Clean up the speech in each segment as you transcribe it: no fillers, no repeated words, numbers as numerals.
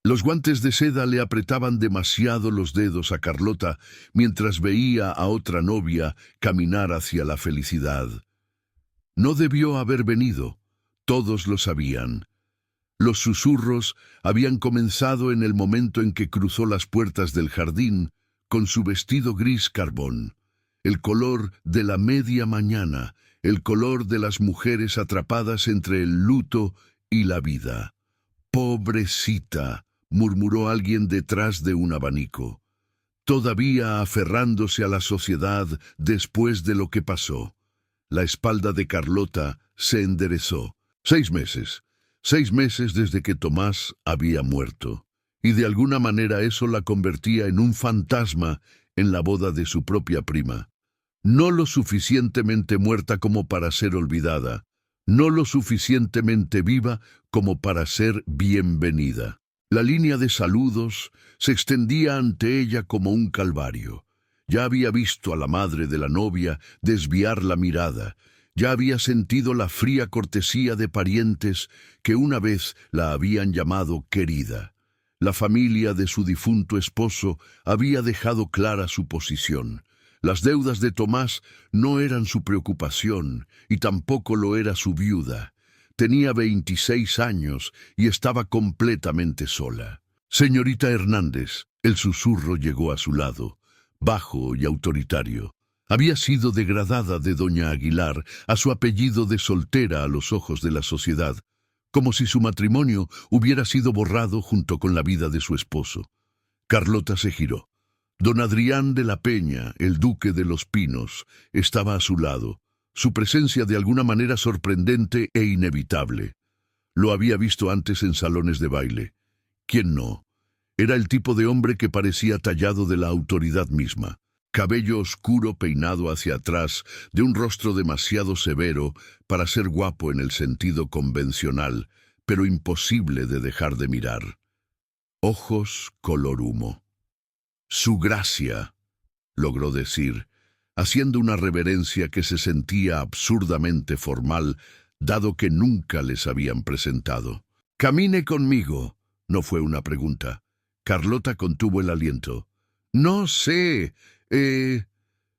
Los guantes de seda le apretaban demasiado los dedos a Carlota mientras veía a otra novia caminar hacia la felicidad. No debió haber venido, todos lo sabían. Los susurros habían comenzado en el momento en que cruzó las puertas del jardín con su vestido gris carbón, el color de la media mañana, el color de las mujeres atrapadas entre el luto y la vida. «Pobrecita», murmuró alguien detrás de un abanico, todavía aferrándose a la sociedad después de lo que pasó. La espalda de Carlota se enderezó. 6 meses. 6 meses desde que Tomás había muerto. Y de alguna manera eso la convertía en un fantasma en la boda de su propia prima. No lo suficientemente muerta como para ser olvidada. No lo suficientemente viva como para ser bienvenida. La línea de saludos se extendía ante ella como un calvario. Ya había visto a la madre de la novia desviar la mirada. Ya había sentido la fría cortesía de parientes que una vez la habían llamado querida. La familia de su difunto esposo había dejado clara su posición. Las deudas de Tomás no eran su preocupación y tampoco lo era su viuda. Tenía 26 años y estaba completamente sola. «Señorita Hernández», el susurro llegó a su lado, bajo y autoritario. Había sido degradada de doña Aguilar a su apellido de soltera a los ojos de la sociedad, como si su matrimonio hubiera sido borrado junto con la vida de su esposo. Carlota se giró. Don Adrián de la Peña, el duque de los Pinos, estaba a su lado, su presencia de alguna manera sorprendente e inevitable. Lo había visto antes en salones de baile. ¿Quién no? Era el tipo de hombre que parecía tallado de la autoridad misma. Cabello oscuro peinado hacia atrás, de un rostro demasiado severo para ser guapo en el sentido convencional, pero imposible de dejar de mirar. Ojos color humo. «Su gracia», logró decir, haciendo una reverencia que se sentía absurdamente formal, dado que nunca les habían presentado. «Camine conmigo», no fue una pregunta. Carlota contuvo el aliento. «No sé,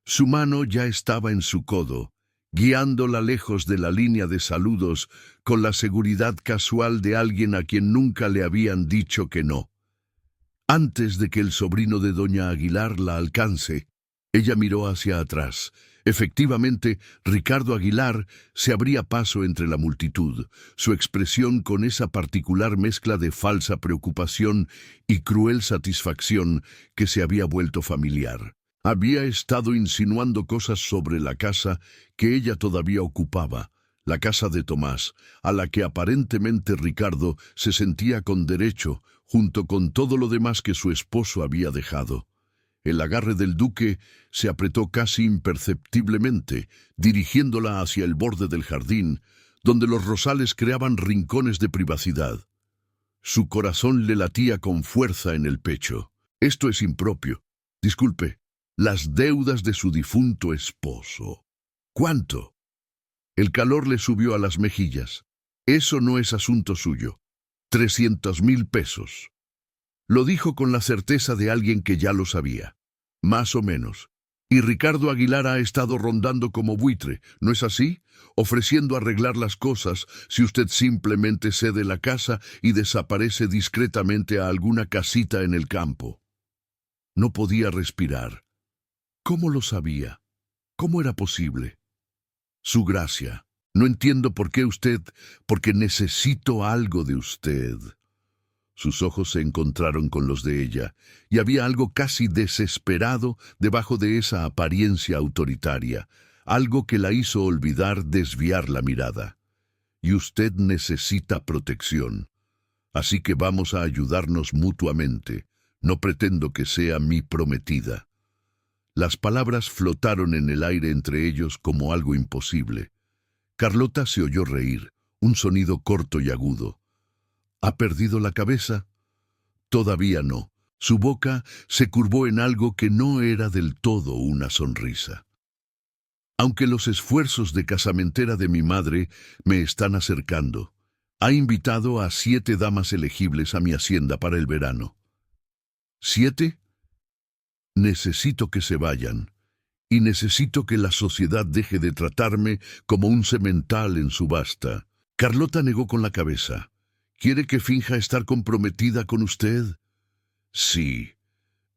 Su mano ya estaba en su codo, guiándola lejos de la línea de saludos con la seguridad casual de alguien a quien nunca le habían dicho que no. Antes de que el sobrino de doña Aguilar la alcance, ella miró hacia atrás. Efectivamente, Ricardo Aguilar se abría paso entre la multitud, su expresión con esa particular mezcla de falsa preocupación y cruel satisfacción que se había vuelto familiar. Había estado insinuando cosas sobre la casa que ella todavía ocupaba, la casa de Tomás, a la que aparentemente Ricardo se sentía con derecho, junto con todo lo demás que su esposo había dejado. El agarre del duque se apretó casi imperceptiblemente, dirigiéndola hacia el borde del jardín, donde los rosales creaban rincones de privacidad. Su corazón le latía con fuerza en el pecho. «Esto es impropio. Disculpe, las deudas de su difunto esposo». «¿Cuánto?» El calor le subió a las mejillas. «Eso no es asunto suyo. 300,000 pesos». Lo dijo con la certeza de alguien que ya lo sabía. Más o menos. Y Ricardo Aguilar ha estado rondando como buitre, ¿no es así? Ofreciendo arreglar las cosas si usted simplemente cede la casa y desaparece discretamente a alguna casita en el campo. No podía respirar. ¿Cómo lo sabía? ¿Cómo era posible? Su gracia. No entiendo por qué usted, porque necesito algo de usted. Sus ojos se encontraron con los de ella, y había algo casi desesperado debajo de esa apariencia autoritaria, algo que la hizo olvidar desviar la mirada. Y usted necesita protección. Así que vamos a ayudarnos mutuamente. No pretendo que sea mi prometida. Las palabras flotaron en el aire entre ellos como algo imposible. Carlota se oyó reír, un sonido corto y agudo. ¿Ha perdido la cabeza? Todavía no. Su boca se curvó en algo que no era del todo una sonrisa. Aunque los esfuerzos de casamentera de mi madre me están acercando, Ha invitado a 7 damas elegibles a mi hacienda para el verano. ¿7? Necesito que se vayan, y necesito que la sociedad deje de tratarme como un semental en subasta. Carlota negó con la cabeza. ¿Quiere que finja estar comprometida con usted? Sí,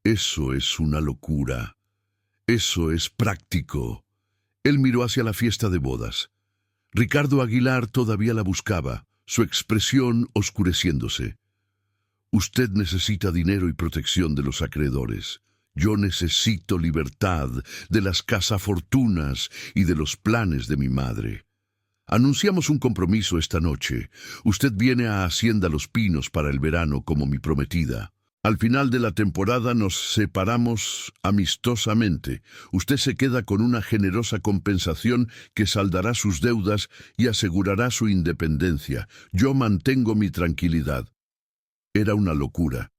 eso es una locura. Eso es práctico. Él miró hacia la fiesta de bodas. Ricardo Aguilar todavía la buscaba, su expresión oscureciéndose. Usted necesita dinero y protección de los acreedores. Yo necesito libertad de las cazafortunas y de los planes de mi madre. Anunciamos un compromiso esta noche. Usted viene a Hacienda Los Pinos para el verano como mi prometida. Al final de la temporada nos separamos amistosamente. Usted se queda con una generosa compensación que saldará sus deudas y asegurará su independencia. Yo mantengo mi tranquilidad. Era una locura.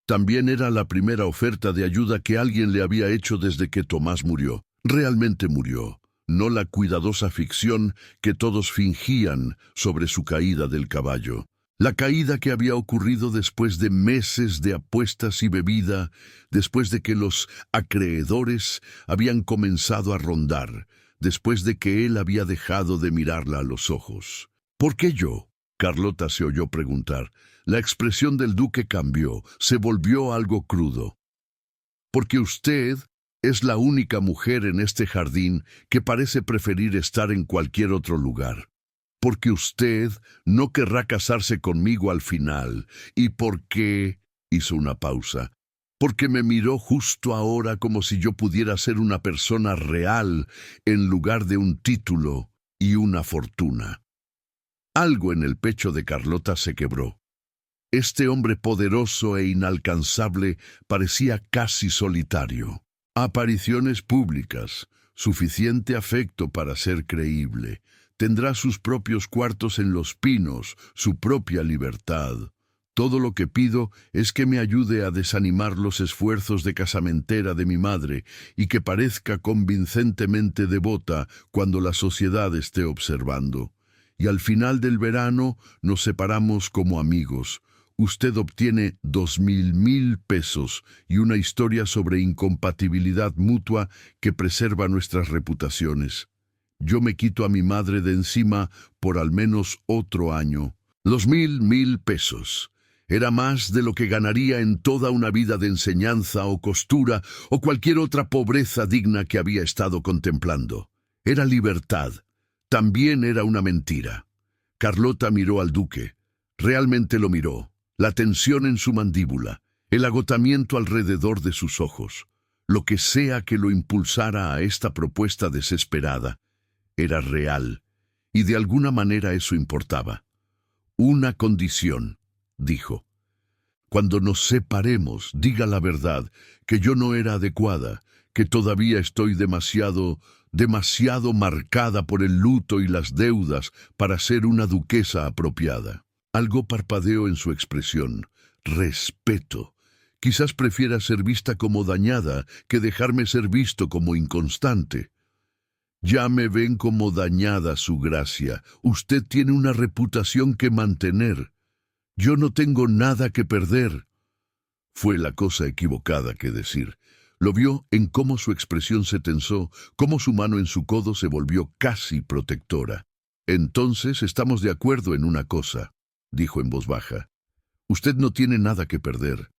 También era la primera oferta de ayuda que alguien le había hecho desde que Tomás murió. Realmente murió, no la cuidadosa ficción que todos fingían sobre su caída del caballo. La caída que había ocurrido después de meses de apuestas y bebida, después de que los acreedores habían comenzado a rondar, después de que él había dejado de mirarla a los ojos. ¿Por qué yo? Carlota se oyó preguntar. La expresión del duque cambió, se volvió algo crudo. Porque usted es la única mujer en este jardín que parece preferir estar en cualquier otro lugar. Porque usted no querrá casarse conmigo al final, y porque... hizo una pausa. Porque me miró justo ahora como si yo pudiera ser una persona real en lugar de un título y una fortuna. Algo en el pecho de Carlota se quebró. Este hombre poderoso e inalcanzable parecía casi solitario. Apariciones públicas, suficiente afecto para ser creíble. Tendrá sus propios cuartos en Los Pinos, su propia libertad. Todo lo que pido es que me ayude a desanimar los esfuerzos de casamentera de mi madre y que parezca convincentemente devota cuando la sociedad esté observando. Y al final del verano nos separamos como amigos. Usted obtiene 2.000 pesos y una historia sobre incompatibilidad mutua que preserva nuestras reputaciones. Yo me quito a mi madre de encima por al menos otro año. Los 1.000 pesos. Era más de lo que ganaría en toda una vida de enseñanza o costura o cualquier otra pobreza digna que había estado contemplando. Era libertad. También era una mentira. Carlota miró al duque. Realmente lo miró. La tensión en su mandíbula, el agotamiento alrededor de sus ojos, lo que sea que lo impulsara a esta propuesta desesperada, era real, y de alguna manera eso importaba. Una condición, dijo. Cuando nos separemos, diga la verdad, que yo no era adecuada, que todavía estoy demasiado marcada por el luto y las deudas para ser una duquesa apropiada. Algo parpadeó en su expresión. Respeto. Quizás prefiera ser vista como dañada que dejarme ser visto como inconstante. Ya me ven como dañada, su gracia. Usted tiene una reputación que mantener. Yo no tengo nada que perder. Fue la cosa equivocada que decir. Lo vio en cómo su expresión se tensó, cómo su mano en su codo se volvió casi protectora. Entonces estamos de acuerdo en una cosa, dijo en voz baja. Usted no tiene nada que perder.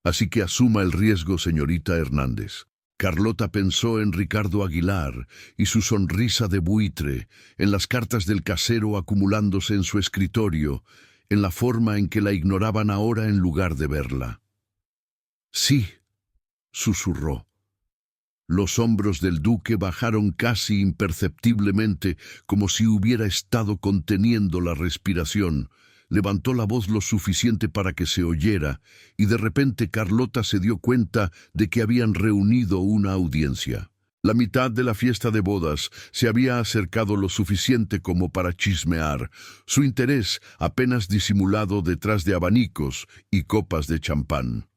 Así que asuma el riesgo, señorita Hernández. Carlota pensó en Ricardo Aguilar y su sonrisa de buitre, en las cartas del casero acumulándose en su escritorio, en la forma en que la ignoraban ahora en lugar de verla. Sí, susurró. Los hombros del duque bajaron casi imperceptiblemente, como si hubiera estado conteniendo la respiración. Levantó la voz lo suficiente para que se oyera, y de repente Carlota se dio cuenta de que habían reunido una audiencia. La mitad de la fiesta de bodas se había acercado lo suficiente como para chismear, su interés apenas disimulado detrás de abanicos y copas de champán.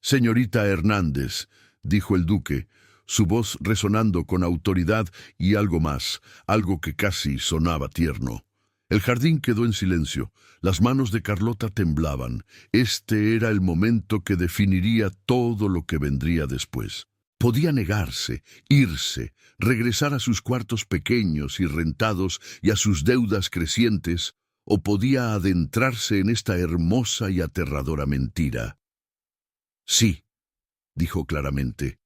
«Señorita Hernández», dijo el duque, su voz resonando con autoridad y algo más, algo que casi sonaba tierno. El jardín quedó en silencio. Las manos de Carlota temblaban. Este era el momento que definiría todo lo que vendría después. Podía negarse, irse, regresar a sus cuartos pequeños y rentados y a sus deudas crecientes, o podía adentrarse en esta hermosa y aterradora mentira. Sí, dijo claramente.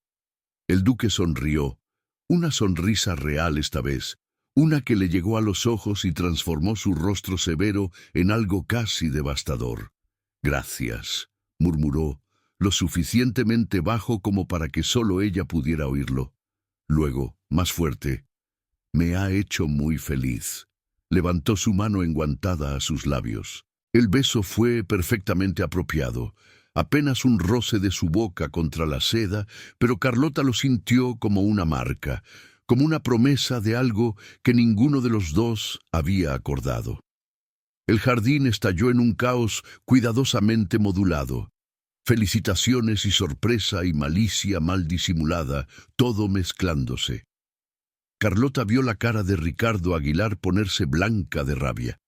El duque sonrió, una sonrisa real esta vez, una que le llegó a los ojos y transformó su rostro severo en algo casi devastador. Gracias, murmuró, lo suficientemente bajo como para que solo ella pudiera oírlo. Luego, más fuerte, me ha hecho muy feliz. Levantó su mano enguantada a sus labios. El beso fue perfectamente apropiado, apenas un roce de su boca contra la seda, pero Carlota lo sintió como una marca, como una promesa de algo que ninguno de los dos había acordado. El jardín estalló en un caos cuidadosamente modulado. Felicitaciones y sorpresa y malicia mal disimulada, todo mezclándose. Carlota vio la cara de Ricardo Aguilar ponerse blanca de rabia.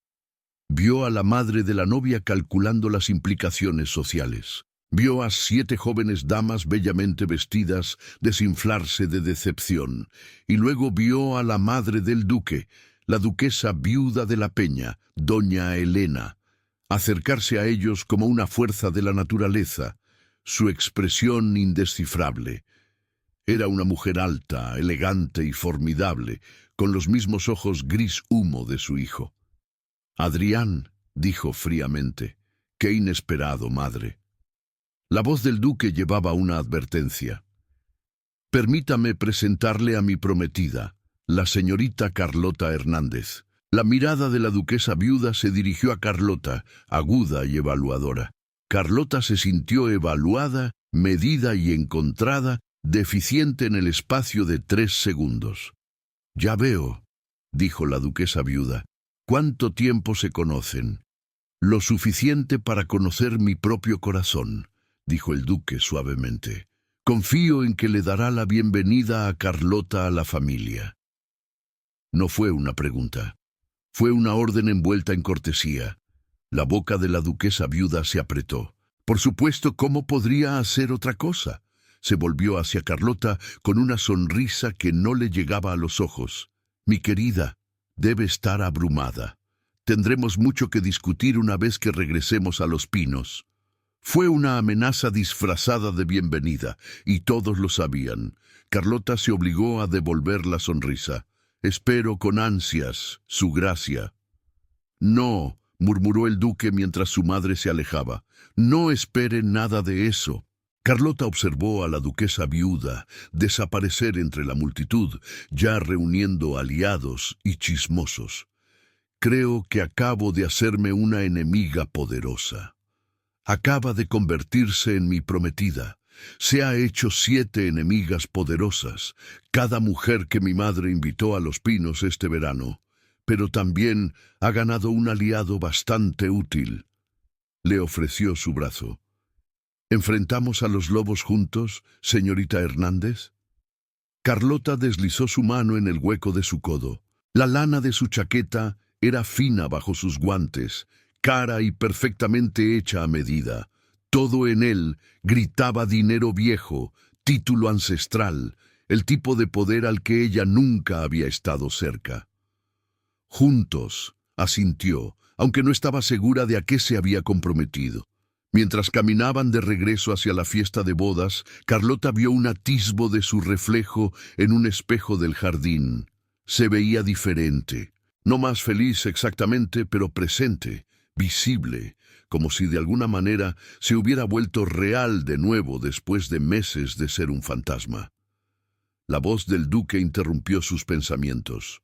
Vio a la madre de la novia calculando las implicaciones sociales. Vio a 7 jóvenes damas bellamente vestidas desinflarse de decepción, y luego vio a la madre del duque, la duquesa viuda de la Peña, doña Elena, acercarse a ellos como una fuerza de la naturaleza, su expresión indescifrable. Era una mujer alta, elegante y formidable, con los mismos ojos gris humo de su hijo. «Adrián», dijo fríamente, «qué inesperado, madre». La voz del duque llevaba una advertencia. «Permítame presentarle a mi prometida, la señorita Carlota Hernández». La mirada de la duquesa viuda se dirigió a Carlota, aguda y evaluadora. Carlota se sintió evaluada, medida y encontrada, deficiente en el espacio de 3 segundos. «Ya veo», dijo la duquesa viuda, «cuánto tiempo se conocen». «Lo suficiente para conocer mi propio corazón», dijo el duque suavemente. «Confío en que le dará la bienvenida a Carlota a la familia». No fue una pregunta. Fue una orden envuelta en cortesía. La boca de la duquesa viuda se apretó. Por supuesto, ¿cómo podría hacer otra cosa? Se volvió hacia Carlota con una sonrisa que no le llegaba a los ojos. «Mi querida, debe estar abrumada. Tendremos mucho que discutir una vez que regresemos a Los Pinos». Fue una amenaza disfrazada de bienvenida, y todos lo sabían. Carlota se obligó a devolver la sonrisa. «Espero con ansias su gracia». «No», murmuró el duque mientras su madre se alejaba. «No espere nada de eso». Carlota observó a la duquesa viuda desaparecer entre la multitud, ya reuniendo aliados y chismosos. «Creo que acabo de hacerme una enemiga poderosa. Acaba de convertirse en mi prometida. Se ha hecho 7 enemigas poderosas, cada mujer que mi madre invitó a Los Pinos este verano, pero también ha ganado un aliado bastante útil». Le ofreció su brazo. «¿Enfrentamos a los lobos juntos, señorita Hernández?» Carlota deslizó su mano en el hueco de su codo. La lana de su chaqueta era fina bajo sus guantes, cara y perfectamente hecha a medida. Todo en él gritaba dinero viejo, título ancestral, el tipo de poder al que ella nunca había estado cerca. «Juntos», asintió, aunque no estaba segura de a qué se había comprometido. Mientras caminaban de regreso hacia la fiesta de bodas, Carlota vio un atisbo de su reflejo en un espejo del jardín. Se veía diferente, no más feliz exactamente, pero presente, visible, como si de alguna manera se hubiera vuelto real de nuevo después de meses de ser un fantasma. La voz del duque interrumpió sus pensamientos.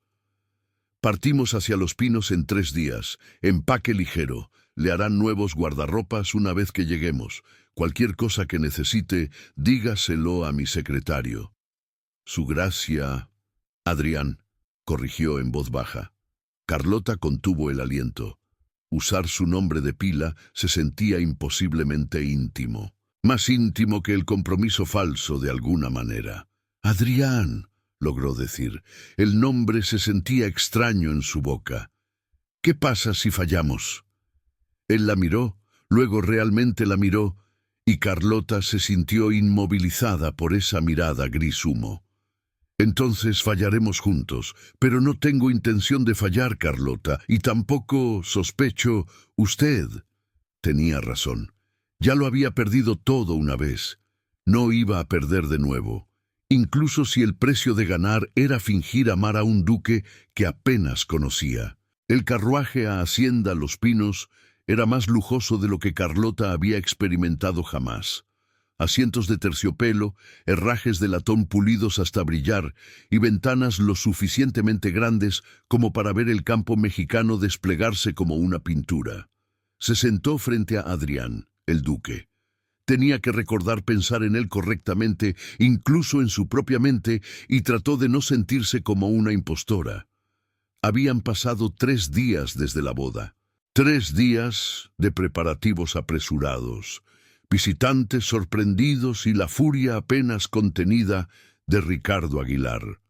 «Partimos hacia Los Pinos en 3 días. Empaque ligero. Le harán nuevos guardarropas una vez que lleguemos. Cualquier cosa que necesite, dígaselo a mi secretario». «Su gracia, Adrián», corrigió en voz baja. Carlota contuvo el aliento. Usar su nombre de pila se sentía imposiblemente íntimo. Más íntimo que el compromiso falso de alguna manera. «Adrián», logró decir. El nombre se sentía extraño en su boca. ¿Qué pasa si fallamos? Él la miró, luego realmente la miró, y Carlota se sintió inmovilizada por esa mirada gris humo. Entonces fallaremos juntos, pero no tengo intención de fallar, Carlota, y tampoco sospecho usted. Tenía razón. Ya lo había perdido todo una vez. No iba a perder de nuevo, incluso si el precio de ganar era fingir amar a un duque que apenas conocía. El carruaje a Hacienda Los Pinos era más lujoso de lo que Carlota había experimentado jamás. Asientos de terciopelo, herrajes de latón pulidos hasta brillar y ventanas lo suficientemente grandes como para ver el campo mexicano desplegarse como una pintura. Se sentó frente a Adrián, el duque. Tenía que recordar pensar en él correctamente, incluso en su propia mente, y trató de no sentirse como una impostora. Habían pasado 3 días desde la boda. 3 días de preparativos apresurados, visitantes sorprendidos y la furia apenas contenida de Ricardo Aguilar.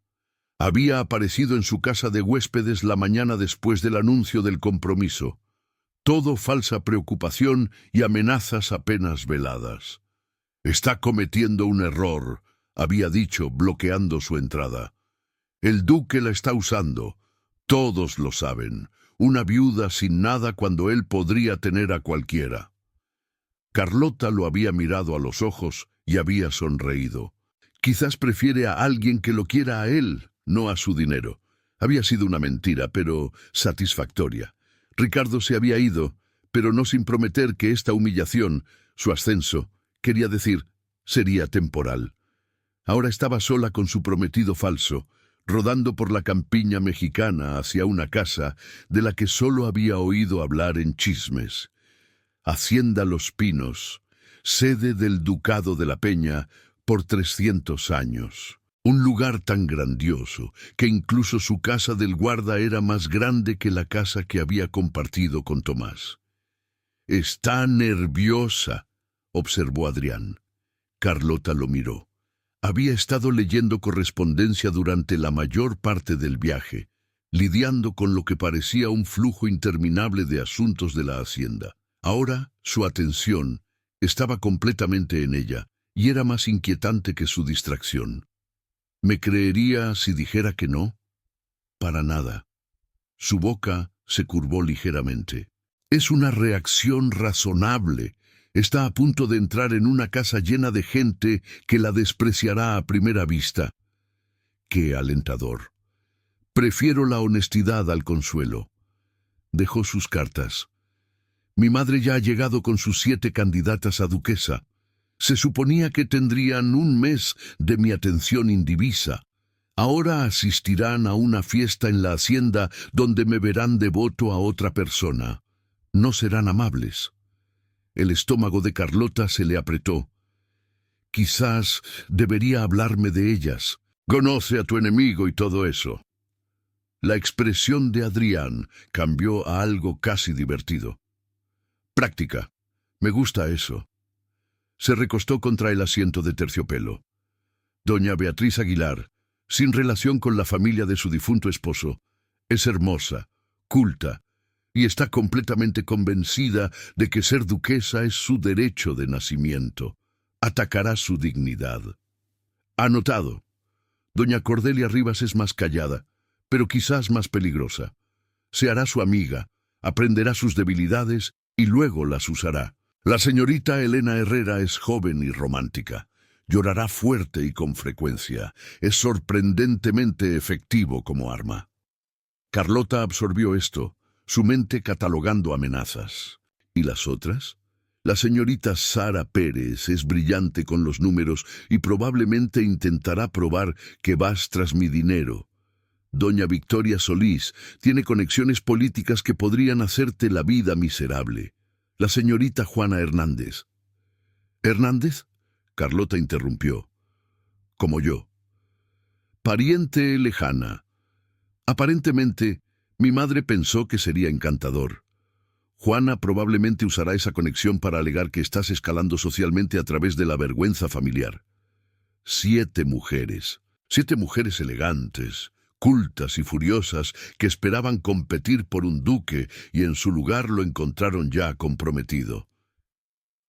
Había aparecido en su casa de huéspedes la mañana después del anuncio del compromiso. Todo falsa preocupación y amenazas apenas veladas. «Está cometiendo un error», había dicho, bloqueando su entrada. «El duque la está usando. Todos lo saben. Una viuda sin nada cuando él podría tener a cualquiera». Carlota lo había mirado a los ojos y había sonreído. Quizás prefiere a alguien que lo quiera a él, no a su dinero. Había sido una mentira, pero satisfactoria. Ricardo se había ido, pero no sin prometer que esta humillación, su ascenso, quería decir, sería temporal. Ahora estaba sola con su prometido falso, rodando por la campiña mexicana hacia una casa de la que solo había oído hablar en chismes. Hacienda Los Pinos, sede del Ducado de la Peña por 300 años. Un lugar tan grandioso que incluso su casa del guarda era más grande que la casa que había compartido con Tomás. «Está nerviosa», observó Adrián. Carlota lo miró. Había estado leyendo correspondencia durante la mayor parte del viaje, lidiando con lo que parecía un flujo interminable de asuntos de la hacienda. Ahora su atención estaba completamente en ella, y era más inquietante que su distracción. ¿Me creería si dijera que no? Para nada. Su boca se curvó ligeramente. Es una reacción razonable. Está a punto de entrar en una casa llena de gente que la despreciará a primera vista. Qué alentador. Prefiero la honestidad al consuelo. Dejó sus cartas. Mi madre ya ha llegado con sus 7 candidatas a duquesa. Se suponía que tendrían un mes de mi atención indivisa. Ahora asistirán a una fiesta en la hacienda donde me verán devoto a otra persona. No serán amables. El estómago de Carlota se le apretó. Quizás debería hablarme de ellas. Conoce a tu enemigo y todo eso. La expresión de Adrián cambió a algo casi divertido. Práctica. Me gusta eso. Se recostó contra el asiento de terciopelo. Doña Beatriz Aguilar, sin relación con la familia de su difunto esposo, es hermosa, culta, y está completamente convencida de que ser duquesa es su derecho de nacimiento. Atacará su dignidad. Anotado. Doña Cordelia Rivas es más callada, pero quizás más peligrosa. Se hará su amiga, aprenderá sus debilidades y luego las usará. La señorita Elena Herrera es joven y romántica. Llorará fuerte y con frecuencia. Es sorprendentemente efectivo como arma. Carlota absorbió esto, su mente catalogando amenazas. ¿Y las otras? La señorita Sara Pérez es brillante con los números y probablemente intentará probar que vas tras mi dinero. Doña Victoria Solís tiene conexiones políticas que podrían hacerte la vida miserable. La señorita Juana Hernández. ¿Hernández? Carlota interrumpió. Como yo. Pariente lejana. Aparentemente, mi madre pensó que sería encantador. Juana probablemente usará esa conexión para alegar que estás escalando socialmente a través de la vergüenza familiar. 7 mujeres. 7 mujeres elegantes, cultas y furiosas que esperaban competir por un duque y en su lugar lo encontraron ya comprometido.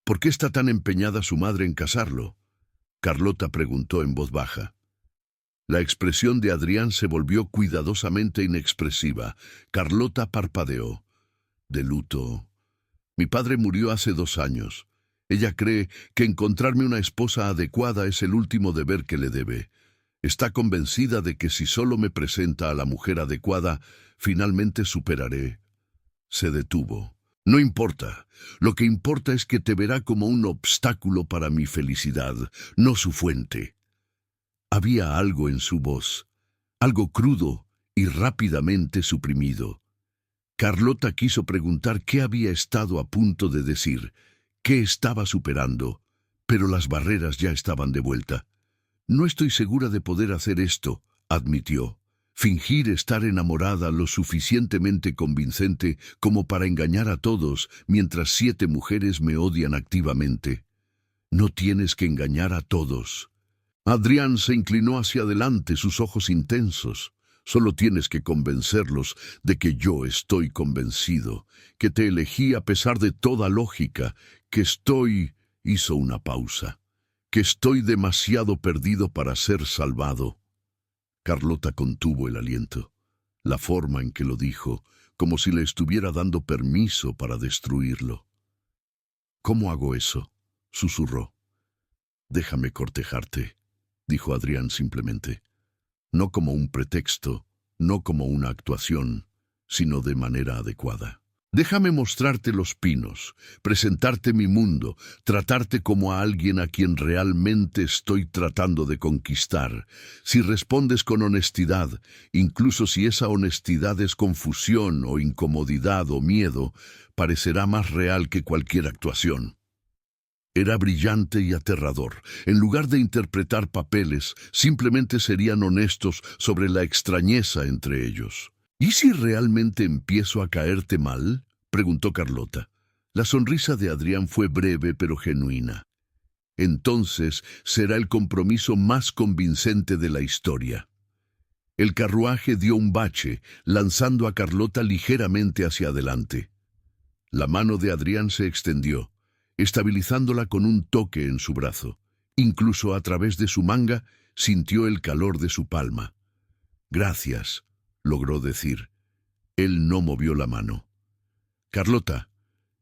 ¿Por qué está tan empeñada su madre en casarlo?, Carlota preguntó en voz baja. La expresión de Adrián se volvió cuidadosamente inexpresiva. Carlota parpadeó. De luto. Mi padre murió hace 2 años. Ella cree que encontrarme una esposa adecuada es el último deber que le debe. Está convencida de que si solo me presenta a la mujer adecuada, finalmente superaré. Se detuvo. No importa. Lo que importa es que te verá como un obstáculo para mi felicidad, no su fuente. Había algo en su voz, algo crudo y rápidamente suprimido. Carlota quiso preguntar qué había estado a punto de decir, qué estaba superando, pero las barreras ya estaban de vuelta. No estoy segura de poder hacer esto, admitió. Fingir estar enamorada lo suficientemente convincente como para engañar a todos mientras 7 mujeres me odian activamente. No tienes que engañar a todos. Adrián se inclinó hacia adelante, sus ojos intensos. Solo tienes que convencerlos de que yo estoy convencido, que te elegí a pesar de toda lógica, que estoy... Hizo una pausa. Que estoy demasiado perdido para ser salvado. Carlota contuvo el aliento. La forma en que lo dijo, como si le estuviera dando permiso para destruirlo. ¿Cómo hago eso?, susurró. Déjame cortejarte, dijo Adrián simplemente. No como un pretexto, no como una actuación, sino de manera adecuada. Déjame mostrarte los pinos, presentarte mi mundo, tratarte como a alguien a quien realmente estoy tratando de conquistar. Si respondes con honestidad, incluso si esa honestidad es confusión o incomodidad o miedo, parecerá más real que cualquier actuación. Era brillante y aterrador. En lugar de interpretar papeles, simplemente serían honestos sobre la extrañeza entre ellos. ¿Y si realmente empiezo a caerte mal?, preguntó Carlota. La sonrisa de Adrián fue breve pero genuina. Entonces será el compromiso más convincente de la historia. El carruaje dio un bache, lanzando a Carlota ligeramente hacia adelante. La mano de Adrián se extendió, estabilizándola con un toque en su brazo. Incluso a través de su manga sintió el calor de su palma. «Gracias», logró decir. Él no movió la mano. «Carlota,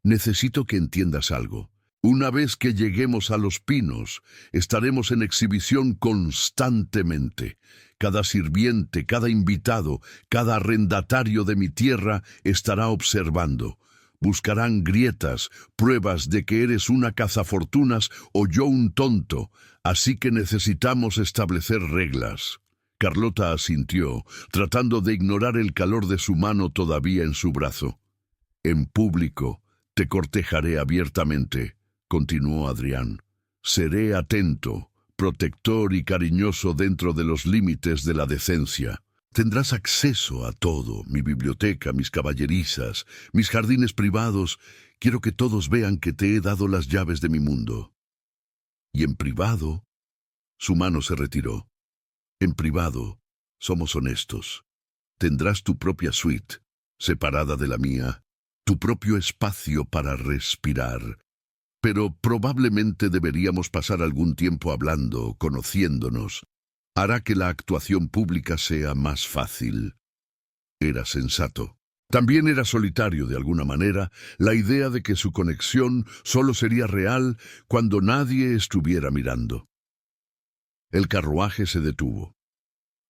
necesito que entiendas algo. Una vez que lleguemos a Los Pinos, estaremos en exhibición constantemente. Cada sirviente, cada invitado, cada arrendatario de mi tierra estará observando. Buscarán grietas, pruebas de que eres una cazafortunas o yo un tonto, así que necesitamos establecer reglas». Carlota asintió, tratando de ignorar el calor de su mano todavía en su brazo. «En público, te cortejaré abiertamente», continuó Adrián. «Seré atento, protector y cariñoso dentro de los límites de la decencia. Tendrás acceso a todo, mi biblioteca, mis caballerizas, mis jardines privados. Quiero que todos vean que te he dado las llaves de mi mundo. Y en privado...» Su mano se retiró. «En privado, somos honestos. Tendrás tu propia suite, separada de la mía, tu propio espacio para respirar. Pero probablemente deberíamos pasar algún tiempo hablando, conociéndonos. Hará que la actuación pública sea más fácil». Era sensato. También era solitario de alguna manera la idea de que su conexión solo sería real cuando nadie estuviera mirando. El carruaje se detuvo.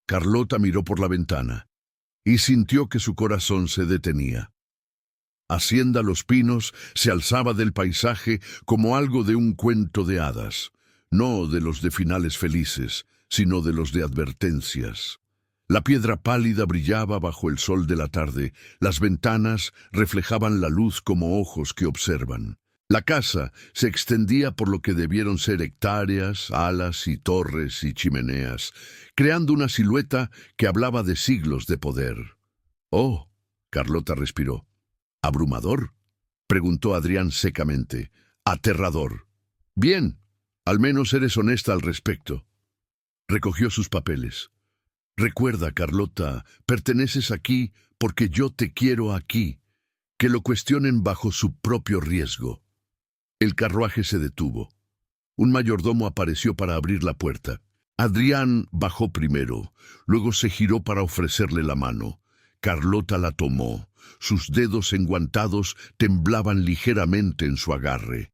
Carlota miró por la ventana y sintió que su corazón se detenía. Hacienda Los Pinos se alzaba del paisaje como algo de un cuento de hadas, no de los de finales felices, sino de los de advertencias. La piedra pálida brillaba bajo el sol de la tarde, las ventanas reflejaban la luz como ojos que observan. La casa se extendía por lo que debieron ser hectáreas, alas y torres y chimeneas, creando una silueta que hablaba de siglos de poder. «Oh», Carlota respiró. «¿Abrumador?», preguntó Adrián secamente. «Aterrador». «Bien, al menos eres honesta al respecto». Recogió sus papeles. Recuerda, Carlota, perteneces aquí porque yo te quiero aquí. Que lo cuestionen bajo su propio riesgo. El carruaje se detuvo. Un mayordomo apareció para abrir la puerta. Adrián bajó primero, luego se giró para ofrecerle la mano. Carlota la tomó. Sus dedos enguantados temblaban ligeramente en su agarre.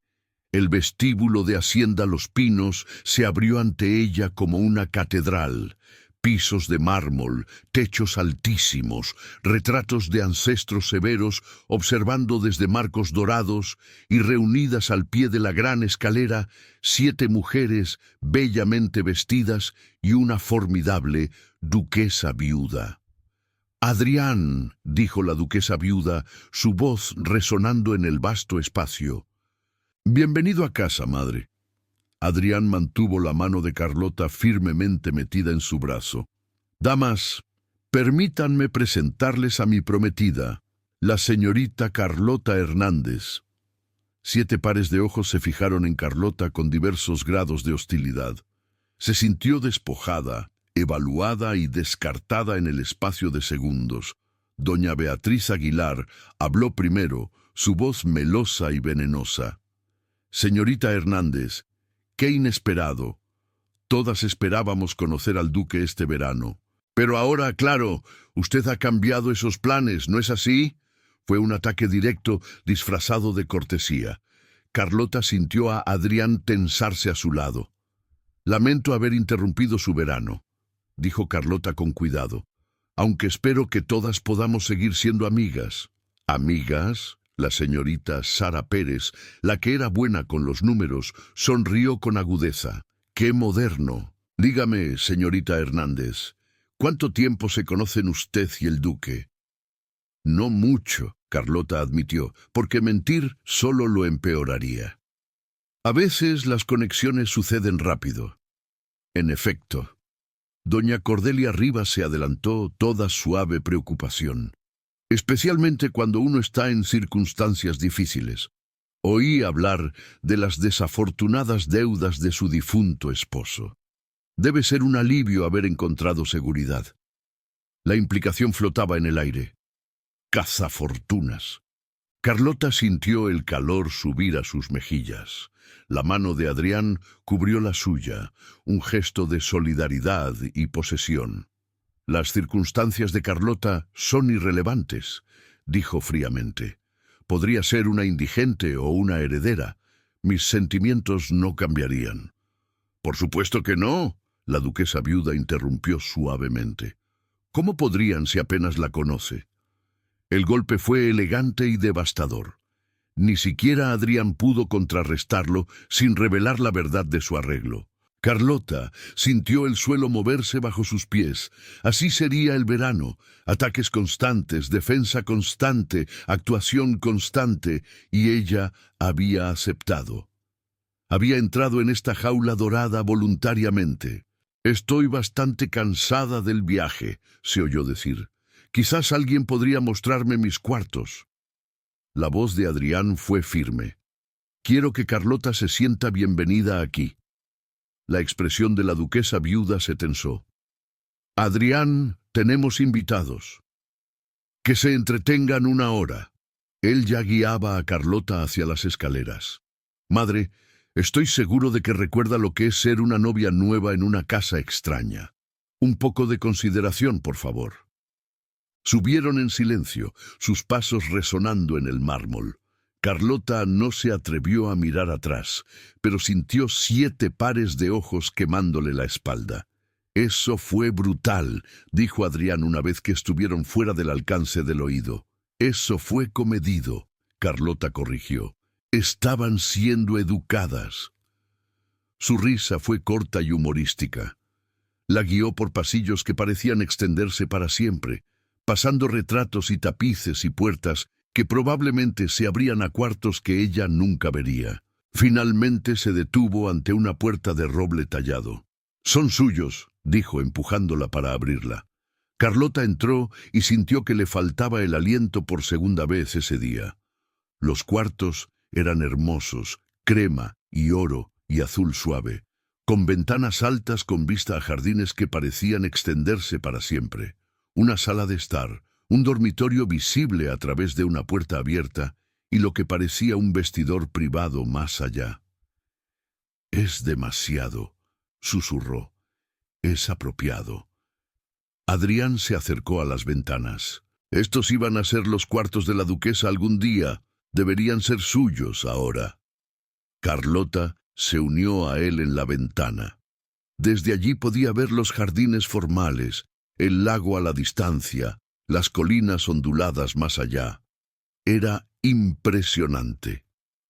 El vestíbulo de Hacienda Los Pinos se abrió ante ella como una catedral. Pisos de mármol, techos altísimos, retratos de ancestros severos observando desde marcos dorados, y reunidas al pie de la gran escalera, 7 mujeres bellamente vestidas y una formidable duquesa viuda. «Adrián», dijo la duquesa viuda, su voz resonando en el vasto espacio. «Bienvenido a casa, madre». Adrián mantuvo la mano de Carlota firmemente metida en su brazo. «Damas, permítanme presentarles a mi prometida, la señorita Carlota Hernández». 7 pares de ojos se fijaron en Carlota con diversos grados de hostilidad. Se sintió despojada, evaluada y descartada en el espacio de segundos. Doña Beatriz Aguilar habló primero, su voz melosa y venenosa. «Señorita Hernández, qué inesperado. Todas esperábamos conocer al duque este verano. Pero ahora, claro, usted ha cambiado esos planes, ¿no es así?». Fue un ataque directo disfrazado de cortesía. Carlota sintió a Adrián tensarse a su lado. «Lamento haber interrumpido su verano», dijo Carlota con cuidado, «aunque espero que todas podamos seguir siendo amigas». «¿Amigas?». La señorita Sara Pérez, la que era buena con los números, sonrió con agudeza. «¡Qué moderno! Dígame, señorita Hernández, ¿cuánto tiempo se conocen usted y el duque?». «No mucho», Carlota admitió, «porque mentir solo lo empeoraría. A veces las conexiones suceden rápido». En efecto. Doña Cordelia Rivas se adelantó, toda suave preocupación. «Especialmente cuando uno está en circunstancias difíciles. Oí hablar de las desafortunadas deudas de su difunto esposo. Debe ser un alivio haber encontrado seguridad». La implicación flotaba en el aire. «Cazafortunas». Carlota sintió el calor subir a sus mejillas. La mano de Adrián cubrió la suya, un gesto de solidaridad y posesión. «Las circunstancias de Carlota son irrelevantes», dijo fríamente. «Podría ser una indigente o una heredera. Mis sentimientos no cambiarían». «Por supuesto que no», la duquesa viuda interrumpió suavemente. «¿Cómo podrían si apenas la conoce?». El golpe fue elegante y devastador. Ni siquiera Adrián pudo contrarrestarlo sin revelar la verdad de su arreglo. Carlota sintió el suelo moverse bajo sus pies. Así sería el verano. Ataques constantes, defensa constante, actuación constante, y ella había aceptado. Había entrado en esta jaula dorada voluntariamente. «Estoy bastante cansada del viaje», se oyó decir. «Quizás alguien podría mostrarme mis cuartos». La voz de Adrián fue firme. «Quiero que Carlota se sienta bienvenida aquí». La expresión de la duquesa viuda se tensó. «Adrián, tenemos invitados. Que se entretengan 1 hora». Él ya guiaba a Carlota hacia las escaleras. «Madre, estoy seguro de que recuerda lo que es ser una novia nueva en una casa extraña. Un poco de consideración, por favor». Subieron en silencio, sus pasos resonando en el mármol. Carlota no se atrevió a mirar atrás, pero sintió 7 pares de ojos quemándole la espalda. «Eso fue brutal», dijo Adrián una vez que estuvieron fuera del alcance del oído. «Eso fue comedido», Carlota corrigió. «Estaban siendo educadas». Su risa fue corta y humorística. La guió por pasillos que parecían extenderse para siempre, pasando retratos y tapices y puertas que probablemente se abrían a cuartos que ella nunca vería. Finalmente se detuvo ante una puerta de roble tallado. «Son suyos», dijo empujándola para abrirla. Carlota entró y sintió que le faltaba el aliento por segunda vez ese día. Los cuartos eran hermosos, crema y oro y azul suave, con ventanas altas con vista a jardines que parecían extenderse para siempre, una sala de estar, un dormitorio visible a través de una puerta abierta y lo que parecía un vestidor privado más allá. «Es demasiado», susurró. «Es apropiado». Adrián se acercó a las ventanas. Estos iban a ser los cuartos de la duquesa algún día. Deberían ser suyos ahora. Carlota se unió a él en la ventana. Desde allí podía ver los jardines formales, el lago a la distancia, las colinas onduladas más allá. Era impresionante.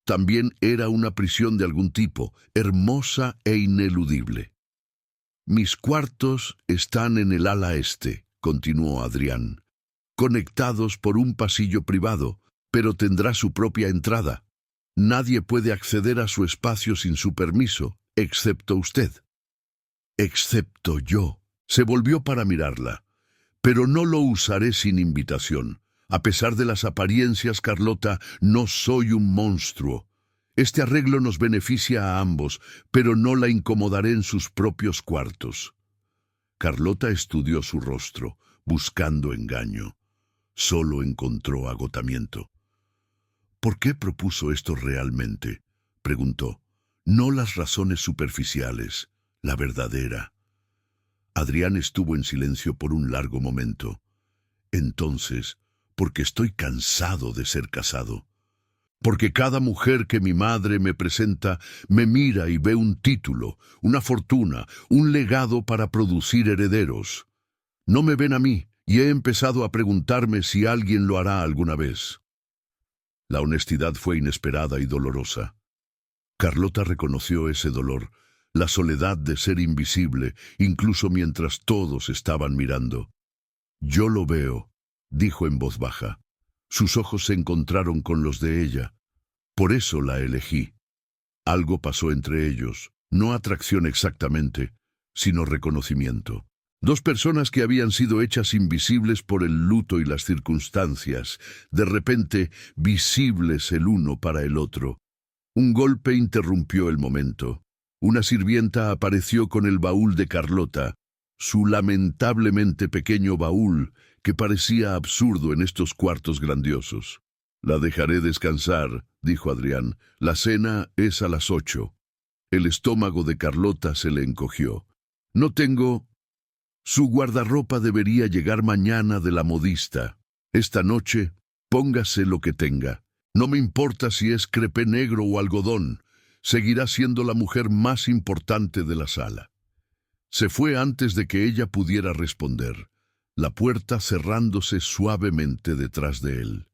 También era una prisión de algún tipo, hermosa e ineludible. «Mis cuartos están en el ala este», continuó Adrián, «conectados por un pasillo privado, pero tendrá su propia entrada. Nadie puede acceder a su espacio sin su permiso, excepto usted». «Excepto yo». Se volvió para mirarla. «Pero no lo usaré sin invitación. A pesar de las apariencias, Carlota, no soy un monstruo. Este arreglo nos beneficia a ambos, pero no la incomodaré en sus propios cuartos». Carlota estudió su rostro, buscando engaño. Solo encontró agotamiento. «¿Por qué propuso esto realmente?», preguntó. «No las razones superficiales, la verdadera». Adrián estuvo en silencio por un largo momento. «Entonces, porque estoy cansado de ser casado. Porque cada mujer que mi madre me presenta me mira y ve un título, una fortuna, un legado para producir herederos. No me ven a mí y he empezado a preguntarme si alguien lo hará alguna vez». La honestidad fue inesperada y dolorosa. Carlota reconoció ese dolor, la soledad de ser invisible, incluso mientras todos estaban mirando. «Yo lo veo», dijo en voz baja. Sus ojos se encontraron con los de ella. «Por eso la elegí». Algo pasó entre ellos, no atracción exactamente, sino reconocimiento. Dos personas que habían sido hechas invisibles por el luto y las circunstancias, de repente visibles el uno para el otro. Un golpe interrumpió el momento. Una sirvienta apareció con el baúl de Carlota, su lamentablemente pequeño baúl que parecía absurdo en estos cuartos grandiosos. «La dejaré descansar», dijo Adrián. «La cena es a las 8». El estómago de Carlota se le encogió. «No tengo...» «Su guardarropa debería llegar mañana de la modista. Esta noche, póngase lo que tenga. No me importa si es crepé negro o algodón. Seguirá siendo la mujer más importante de la sala». Se fue antes de que ella pudiera responder, la puerta cerrándose suavemente detrás de él.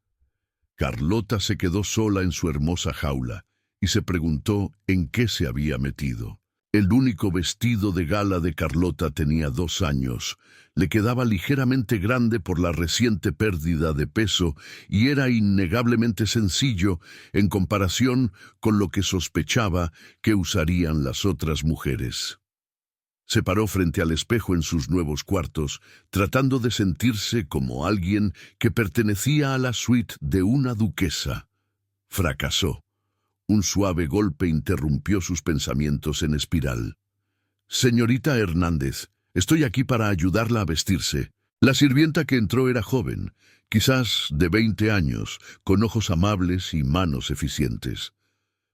Carlota se quedó sola en su hermosa jaula y se preguntó en qué se había metido. El único vestido de gala de Carlota tenía 2 años, le quedaba ligeramente grande por la reciente pérdida de peso y era innegablemente sencillo en comparación con lo que sospechaba que usarían las otras mujeres. Se paró frente al espejo en sus nuevos cuartos, tratando de sentirse como alguien que pertenecía a la suite de una duquesa. Fracasó. Un suave golpe interrumpió sus pensamientos en espiral. «Señorita Hernández, estoy aquí para ayudarla a vestirse». La sirvienta que entró era joven, quizás de 20 años, con ojos amables y manos eficientes.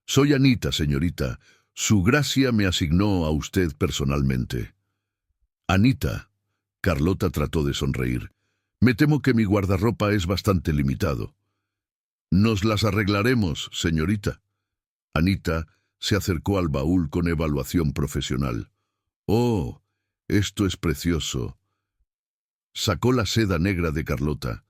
«Soy Anita, señorita. Su gracia me asignó a usted personalmente». «Anita», Carlota trató de sonreír. «Me temo que mi guardarropa es bastante limitado». «Nos las arreglaremos, señorita». Anita se acercó al baúl con evaluación profesional. «Oh, esto es precioso». Sacó la seda negra de Carlota,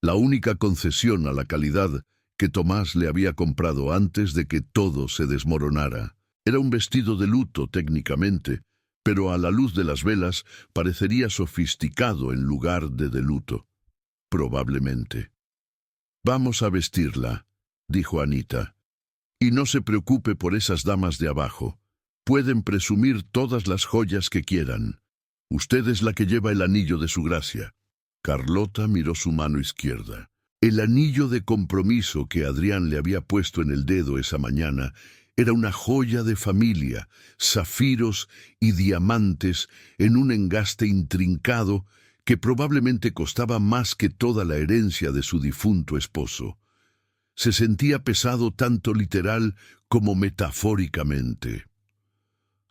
la única concesión a la calidad que Tomás le había comprado antes de que todo se desmoronara. Era un vestido de luto técnicamente, pero a la luz de las velas parecería sofisticado en lugar de luto. Probablemente. «Vamos a vestirla», dijo Anita. «Y no se preocupe por esas damas de abajo. Pueden presumir todas las joyas que quieran. Usted es la que lleva el anillo de su gracia». Carlota miró su mano izquierda. El anillo de compromiso que Adrián le había puesto en el dedo esa mañana Era una joya de familia, zafiros y diamantes en un engaste intrincado que probablemente costaba más que toda la herencia de su difunto esposo. Se sentía pesado tanto literal como metafóricamente.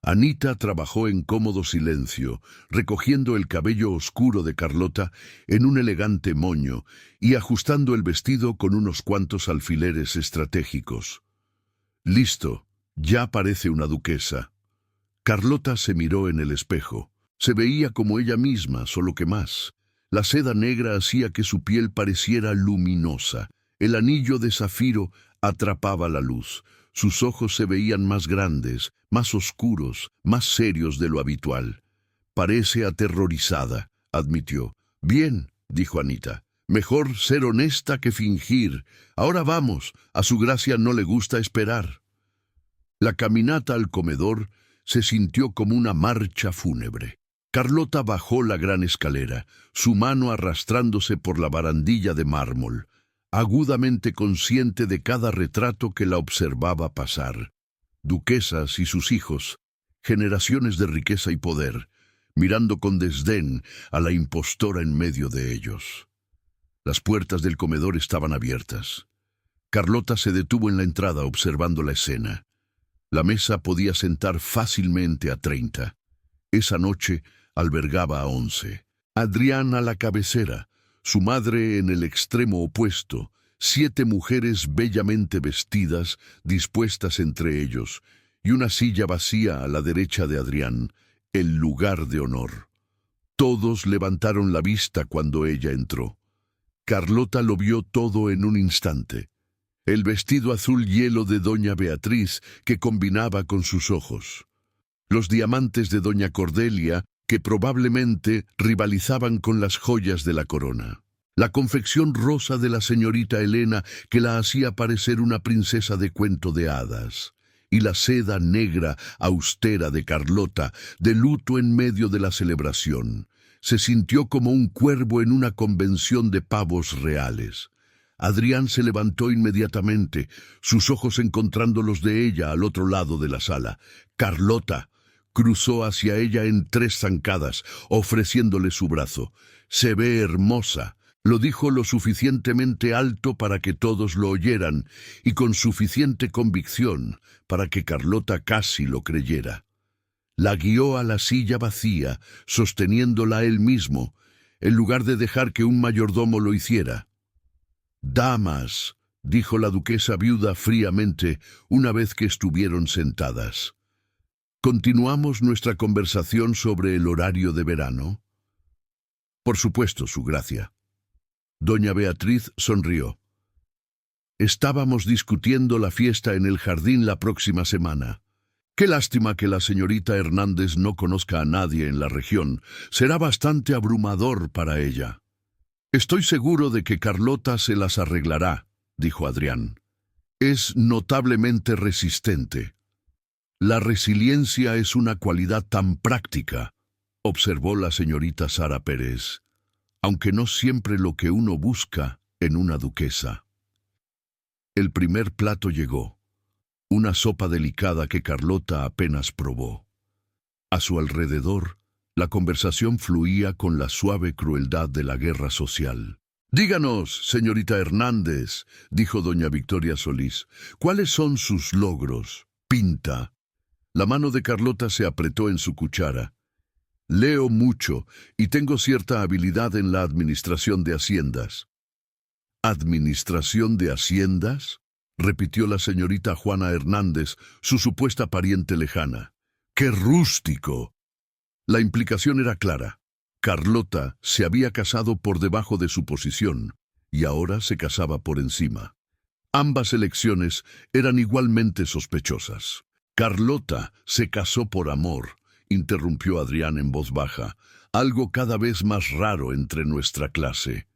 Anita trabajó en cómodo silencio, recogiendo el cabello oscuro de Carlota en un elegante moño y ajustando el vestido con unos cuantos alfileres estratégicos. Listo, ya parece una duquesa. Carlota se miró en el espejo. Se veía como ella misma, solo que más. La seda negra hacía que su piel pareciera luminosa. El anillo de zafiro atrapaba la luz. Sus ojos se veían más grandes, más oscuros, más serios de lo habitual. Parece aterrorizada, admitió. Bien, dijo Anita. Mejor ser honesta que fingir. Ahora vamos, a su gracia no le gusta esperar. La caminata al comedor se sintió como una marcha fúnebre. Carlota bajó la gran escalera, su mano arrastrándose por la barandilla de mármol, agudamente consciente de cada retrato que la observaba pasar. Duquesas y sus hijos, generaciones de riqueza y poder, mirando con desdén a la impostora en medio de ellos. Las puertas del comedor estaban abiertas. Carlota se detuvo en la entrada observando la escena. La mesa podía sentar fácilmente a 30. Esa noche albergaba a 11. Adrián a la cabecera, su madre en el extremo opuesto, 7 mujeres bellamente vestidas, dispuestas entre ellos, y una silla vacía a la derecha de Adrián, el lugar de honor. Todos levantaron la vista cuando ella entró. Carlota lo vio todo en un instante. El vestido azul hielo de doña Beatriz que combinaba con sus ojos. Los diamantes de doña Cordelia que probablemente rivalizaban con las joyas de la corona. La confección rosa de la señorita Elena que la hacía parecer una princesa de cuento de hadas. Y la seda negra austera de Carlota, de luto en medio de la celebración. Se sintió como un cuervo en una convención de pavos reales. Adrián se levantó inmediatamente, sus ojos encontrando los de ella al otro lado de la sala. Carlota cruzó hacia ella en 3 zancadas, ofreciéndole su brazo. «Se ve hermosa», lo dijo lo suficientemente alto para que todos lo oyeran y con suficiente convicción para que Carlota casi lo creyera. La guió a la silla vacía, sosteniéndola él mismo, en lugar de dejar que un mayordomo lo hiciera. «Damas», dijo la duquesa viuda fríamente una vez que estuvieron sentadas. ¿Continuamos nuestra conversación sobre el horario de verano? Por supuesto, su gracia. Doña Beatriz sonrió. Estábamos discutiendo la fiesta en el jardín la próxima semana. Qué lástima que la señorita Hernández no conozca a nadie en la región. Será bastante abrumador para ella. Estoy seguro de que Carlota se las arreglará, dijo Adrián. Es notablemente resistente. La resiliencia es una cualidad tan práctica, observó la señorita Sara Pérez, aunque no siempre lo que uno busca en una duquesa. El primer plato llegó, una sopa delicada que Carlota apenas probó. A su alrededor, la conversación fluía con la suave crueldad de la guerra social. «Díganos, señorita Hernández», dijo doña Victoria Solís, «¿cuáles son sus logros? Pinta». La mano de Carlota se apretó en su cuchara. «Leo mucho y tengo cierta habilidad en la administración de haciendas». «¿Administración de haciendas?», repitió la señorita Juana Hernández, su supuesta pariente lejana. «¡Qué rústico!». La implicación era clara. Carlota se había casado por debajo de su posición y ahora se casaba por encima. Ambas elecciones eran igualmente sospechosas. «Carlota se casó por amor», interrumpió Adrián en voz baja, «algo cada vez más raro entre nuestra clase».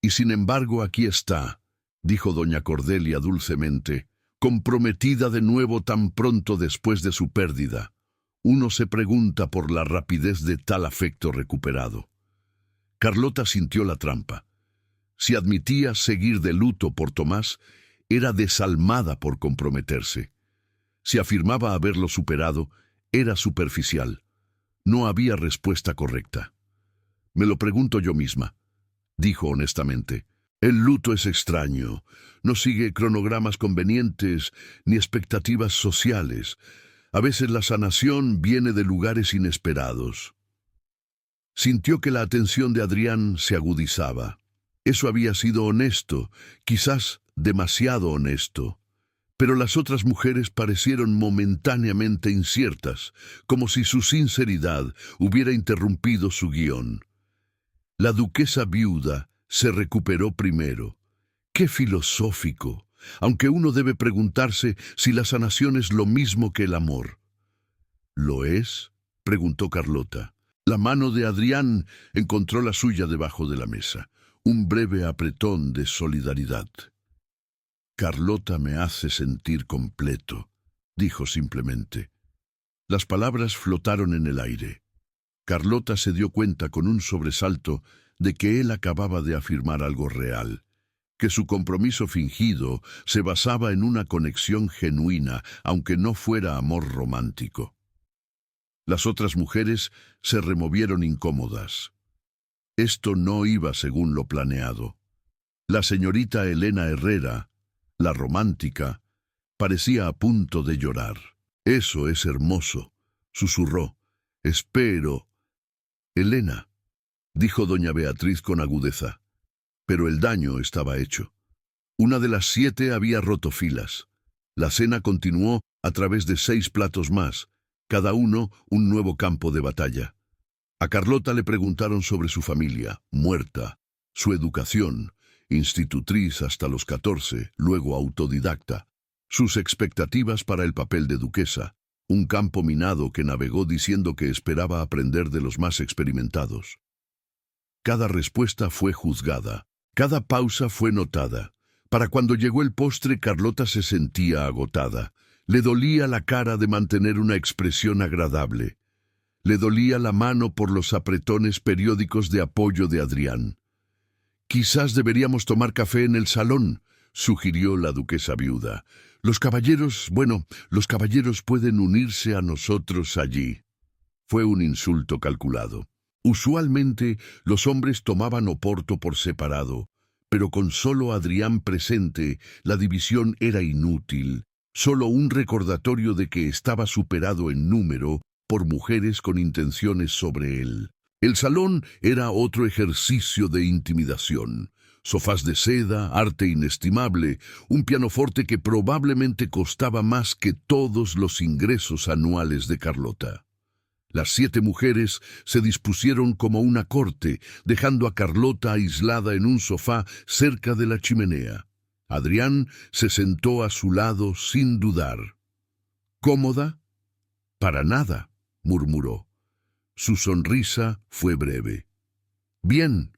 «Y sin embargo aquí está», dijo doña Cordelia dulcemente, «comprometida de nuevo tan pronto después de su pérdida. Uno se pregunta por la rapidez de tal afecto recuperado». Carlota sintió la trampa. Si admitía seguir de luto por Tomás, era desalmada por comprometerse. Si afirmaba haberlo superado, era superficial. No había respuesta correcta. Me lo pregunto yo misma, dijo honestamente. El luto es extraño. No sigue cronogramas convenientes ni expectativas sociales. A veces la sanación viene de lugares inesperados. Sintió que la atención de Adrián se agudizaba. Eso había sido honesto, quizás demasiado honesto. Pero las otras mujeres parecieron momentáneamente inciertas, como si su sinceridad hubiera interrumpido su guión. La duquesa viuda se recuperó primero. ¡Qué filosófico! Aunque uno debe preguntarse si la sanación es lo mismo que el amor. ¿Lo es?, preguntó Carlota. La mano de Adrián encontró la suya debajo de la mesa. Un breve apretón de solidaridad. Carlota me hace sentir completo, dijo simplemente. Las palabras flotaron en el aire. Carlota se dio cuenta con un sobresalto de que él acababa de afirmar algo real, que su compromiso fingido se basaba en una conexión genuina, aunque no fuera amor romántico. Las otras mujeres se removieron incómodas. Esto no iba según lo planeado. La señorita Elena Herrera, la romántica, parecía a punto de llorar. «Eso es hermoso», susurró. «Espero». «Elena», dijo doña Beatriz con agudeza. Pero el daño estaba hecho. Una de las 7 había roto filas. La cena continuó a través de 6 platos más, cada uno un nuevo campo de batalla. A Carlota le preguntaron sobre su familia, muerta, su educación, institutriz hasta los 14, luego autodidacta, sus expectativas para el papel de duquesa, un campo minado que navegó diciendo que esperaba aprender de los más experimentados. Cada respuesta fue juzgada, cada pausa fue notada. Para cuando llegó el postre, Carlota se sentía agotada. Le dolía la cara de mantener una expresión agradable. Le dolía la mano por los apretones periódicos de apoyo de Adrián. «Quizás deberíamos tomar café en el salón», sugirió la duquesa viuda. Los caballeros pueden unirse a nosotros allí». Fue un insulto calculado. Usualmente los hombres tomaban Oporto por separado, pero con solo Adrián presente, la división era inútil, solo un recordatorio de que estaba superado en número por mujeres con intenciones sobre él. El salón era otro ejercicio de intimidación. Sofás de seda, arte inestimable, un pianoforte que probablemente costaba más que todos los ingresos anuales de Carlota. Las 7 mujeres se dispusieron como una corte, dejando a Carlota aislada en un sofá cerca de la chimenea. Adrián se sentó a su lado sin dudar. «¿Cómoda?» «Para nada», murmuró. Su sonrisa fue breve. «Bien.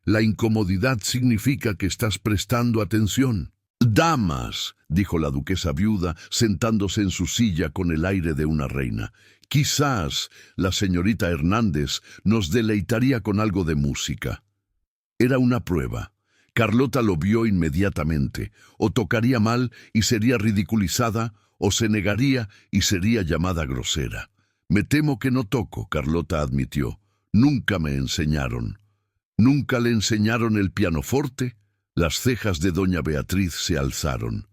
La incomodidad significa que estás prestando atención». «Damas», dijo la duquesa viuda, sentándose en su silla con el aire de una reina. «Quizás la señorita Hernández nos deleitaría con algo de música». Era una prueba. Carlota lo vio inmediatamente. O tocaría mal y sería ridiculizada, o se negaría y sería llamada grosera. «Me temo que no toco», Carlota admitió. «Nunca me enseñaron». «¿Nunca le enseñaron el pianoforte?» Las cejas de doña Beatriz se alzaron.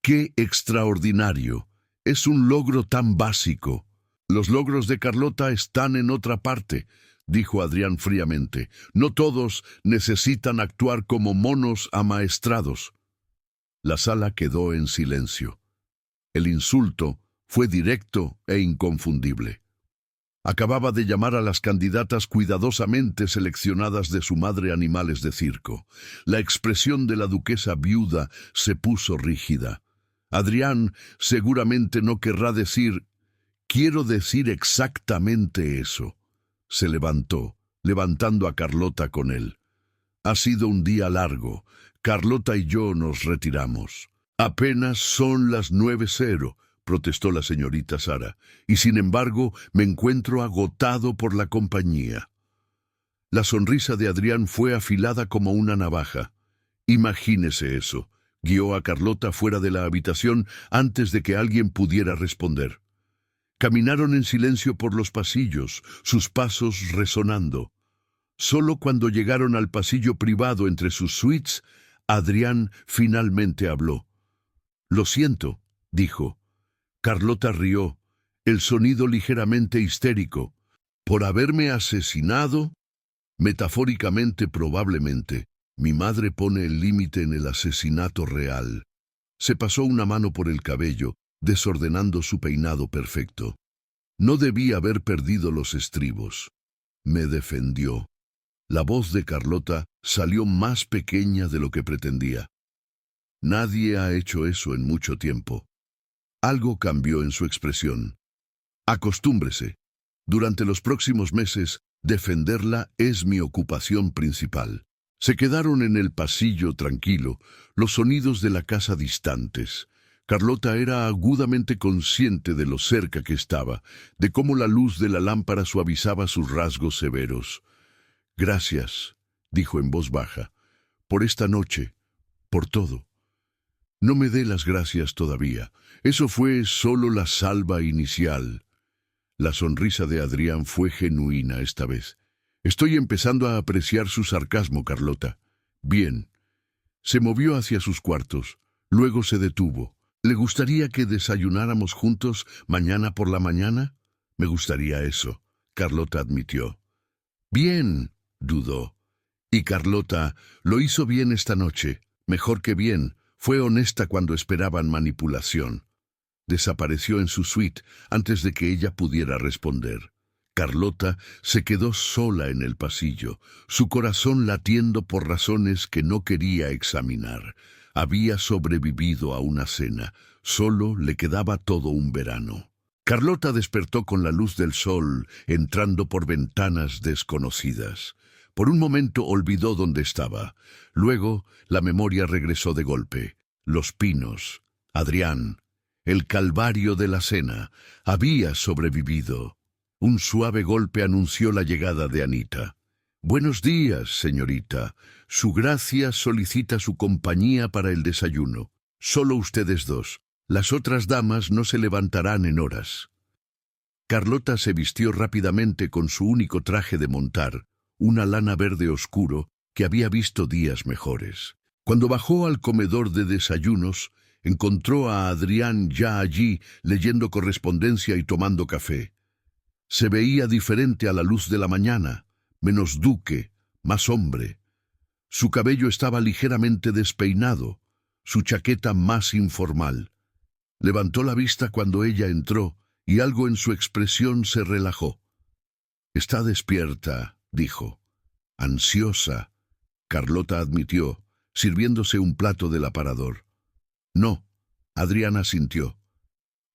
«¡Qué extraordinario! Es un logro tan básico». «Los logros de Carlota están en otra parte», dijo Adrián fríamente. «No todos necesitan actuar como monos amaestrados». La sala quedó en silencio. El insulto fue directo e inconfundible. Acababa de llamar a las candidatas cuidadosamente seleccionadas de su madre animales de circo. La expresión de la duquesa viuda se puso rígida. Adrián seguramente no querrá decir «quiero decir exactamente eso». Se levantó, levantando a Carlota con él. «Ha sido un día largo. Carlota y yo nos retiramos». «Apenas son las 9:00», protestó la señorita Sara, «y sin embargo me encuentro agotado por la compañía». La sonrisa de Adrián fue afilada como una navaja. «Imagínese eso. Guió a Carlota fuera de la habitación antes de que alguien pudiera responder. Caminaron en silencio por los pasillos, sus pasos resonando. Solo cuando llegaron al pasillo privado entre sus suites, Adrián finalmente habló. «Lo siento», dijo. Carlota rió, el sonido ligeramente histérico. «¿Por haberme asesinado?» Metafóricamente, probablemente. Mi madre pone el límite en el asesinato real. Se pasó una mano por el cabello, desordenando su peinado perfecto. No debí haber perdido los estribos. Me defendió. La voz de Carlota salió más pequeña de lo que pretendía. Nadie ha hecho eso en mucho tiempo. Algo cambió en su expresión. Acostúmbrese. Durante los próximos meses, defenderla es mi ocupación principal. Se quedaron en el pasillo tranquilo, los sonidos de la casa distantes. Carlota era agudamente consciente de lo cerca que estaba, de cómo la luz de la lámpara suavizaba sus rasgos severos. «Gracias», dijo en voz baja, «por esta noche, por todo. No me dé las gracias todavía. Eso fue solo la salva inicial». La sonrisa de Adrián fue genuina esta vez. «Estoy empezando a apreciar su sarcasmo, Carlota». «Bien». Se movió hacia sus cuartos. Luego se detuvo. «¿Le gustaría que desayunáramos juntos mañana por la mañana?» «Me gustaría eso», Carlota admitió. «Bien», dudó. Y Carlota lo hizo bien esta noche. Mejor que bien. Fue honesta cuando esperaban manipulación. Desapareció en su suite antes de que ella pudiera responder. Carlota se quedó sola en el pasillo, su corazón latiendo por razones que no quería examinar. Había sobrevivido a una cena, solo le quedaba todo un verano. Carlota despertó con la luz del sol entrando por ventanas desconocidas. Por un momento olvidó dónde estaba. Luego la memoria regresó de golpe. Los pinos, Adrián, el calvario de la cena, había sobrevivido. Un suave golpe anunció la llegada de Anita. «Buenos días, señorita. Su gracia solicita su compañía para el desayuno. Solo ustedes dos. Las otras damas no se levantarán en horas». Carlota se vistió rápidamente con su único traje de montar, una lana verde oscuro que había visto días mejores. Cuando bajó al comedor de desayunos, encontró a Adrián ya allí leyendo correspondencia y tomando café. Se veía diferente a la luz de la mañana, menos duque, más hombre. Su cabello estaba ligeramente despeinado, su chaqueta más informal. Levantó la vista cuando ella entró y algo en su expresión se relajó. «Está despierta», dijo. «Ansiosa», Carlota admitió, sirviéndose un plato del aparador. «No», Adriana asintió.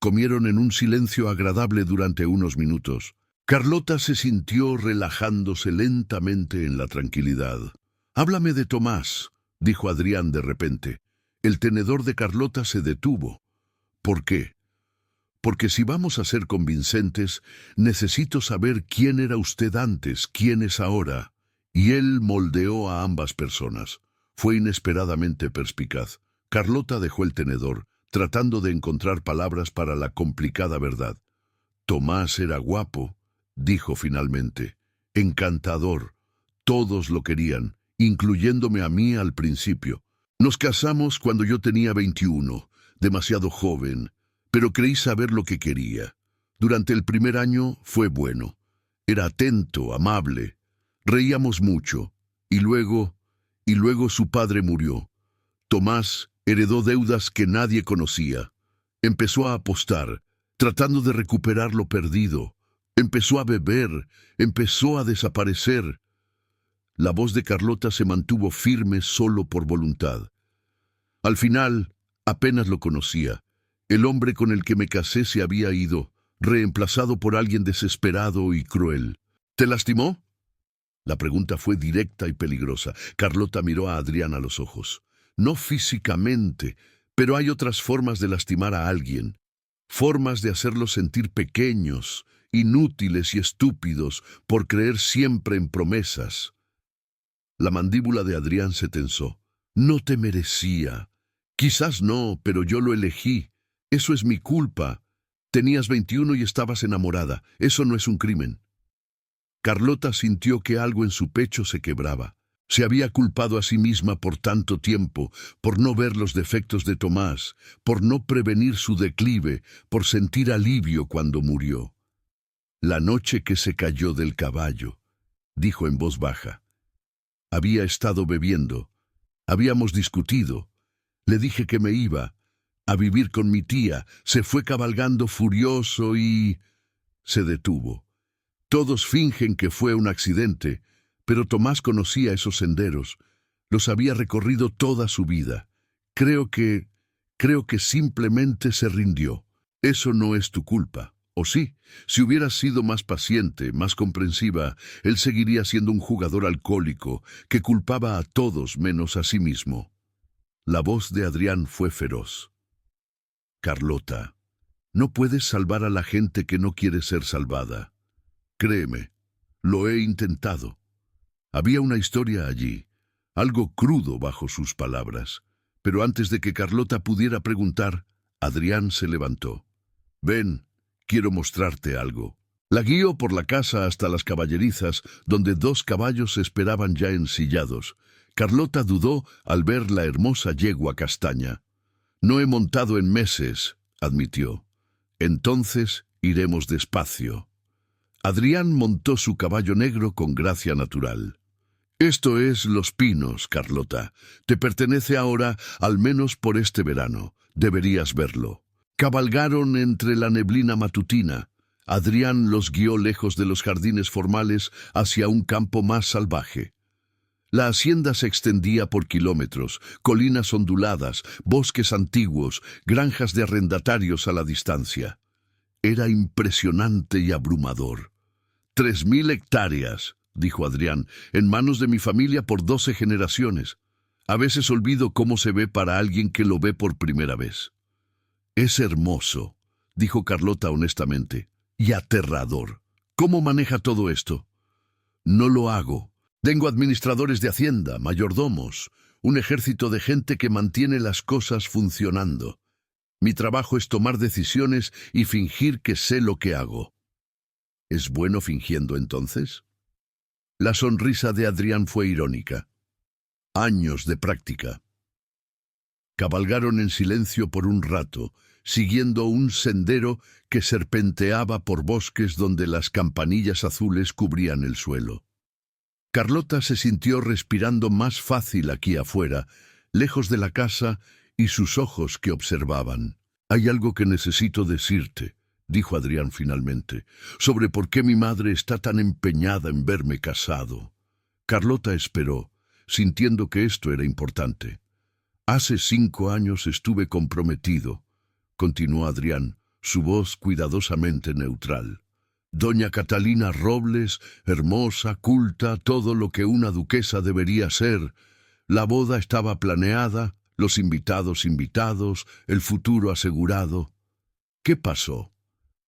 Comieron en un silencio agradable durante unos minutos. Carlota se sintió relajándose lentamente en la tranquilidad. «Háblame de Tomás», dijo Adrián de repente. El tenedor de Carlota se detuvo. «¿Por qué?» «Porque si vamos a ser convincentes, necesito saber quién era usted antes, quién es ahora». Y él moldeó a ambas personas. Fue inesperadamente perspicaz. Carlota dejó el tenedor, tratando de encontrar palabras para la complicada verdad. «Tomás era guapo», dijo finalmente. «Encantador. Todos lo querían, incluyéndome a mí al principio. Nos casamos cuando yo tenía 21, demasiado joven, pero creí saber lo que quería. Durante el primer año fue bueno. Era atento, amable. Reíamos mucho. Y luego su padre murió. Tomás heredó deudas que nadie conocía. Empezó a apostar, tratando de recuperar lo perdido. Empezó a beber, empezó a desaparecer». La voz de Carlota se mantuvo firme solo por voluntad. «Al final, apenas lo conocía. El hombre con el que me casé se había ido, reemplazado por alguien desesperado y cruel. ¿Te lastimó?» La pregunta fue directa y peligrosa. Carlota miró a Adrián a los ojos. «No físicamente, pero hay otras formas de lastimar a alguien. Formas de hacerlos sentir pequeños, inútiles y estúpidos por creer siempre en promesas». La mandíbula de Adrián se tensó. «No te merecía». Quizás no, pero yo lo elegí. Eso es mi culpa. Tenías 21 y estabas enamorada. Eso no es un crimen. Carlota sintió que algo en su pecho se quebraba. Se había culpado a sí misma por tanto tiempo, por no ver los defectos de Tomás, por no prevenir su declive, por sentir alivio cuando murió. La noche que se cayó del caballo, dijo en voz baja. Había estado bebiendo. Habíamos discutido. Le dije que me iba a vivir con mi tía. Se fue cabalgando furioso y... se detuvo. Todos fingen que fue un accidente, pero Tomás conocía esos senderos. Los había recorrido toda su vida. Creo que simplemente se rindió. Eso no es tu culpa. ¿O sí? Si hubieras sido más paciente, más comprensiva, él seguiría siendo un jugador alcohólico que culpaba a todos menos a sí mismo. La voz de Adrián fue feroz. Carlota, no puedes salvar a la gente que no quiere ser salvada. Créeme, lo he intentado. Había una historia allí, algo crudo bajo sus palabras, pero antes de que Carlota pudiera preguntar, Adrián se levantó. Ven, quiero mostrarte algo. La guió por la casa hasta las caballerizas, donde 2 caballos esperaban ya ensillados. Carlota dudó al ver la hermosa yegua castaña. No he montado en meses, admitió. Entonces iremos despacio. Adrián montó su caballo negro con gracia natural. Esto es Los Pinos, Carlota. Te pertenece ahora, al menos por este verano. Deberías verlo. Cabalgaron entre la neblina matutina. Adrián los guió lejos de los jardines formales hacia un campo más salvaje. La hacienda se extendía por kilómetros, colinas onduladas, bosques antiguos, granjas de arrendatarios a la distancia. Era impresionante y abrumador. 3000 hectáreas, dijo Adrián, en manos de mi familia por 12 generaciones. A veces olvido cómo se ve para alguien que lo ve por primera vez. Es hermoso, dijo Carlota honestamente, y aterrador. ¿Cómo maneja todo esto? No lo hago. Tengo administradores de hacienda, mayordomos, un ejército de gente que mantiene las cosas funcionando. Mi trabajo es tomar decisiones y fingir que sé lo que hago. ¿Es bueno fingiendo entonces? La sonrisa de Adrián fue irónica. Años de práctica. Cabalgaron en silencio por un rato, siguiendo un sendero que serpenteaba por bosques donde las campanillas azules cubrían el suelo. Carlota se sintió respirando más fácil aquí afuera, lejos de la casa y sus ojos que observaban. Hay algo que necesito decirte, dijo Adrián finalmente, sobre por qué mi madre está tan empeñada en verme casado. Carlota esperó, sintiendo que esto era importante. Hace 5 años estuve comprometido, continuó Adrián, su voz cuidadosamente neutral. Doña Catalina Robles, hermosa, culta, todo lo que una duquesa debería ser. La boda estaba planeada, los invitados, el futuro asegurado. ¿Qué pasó?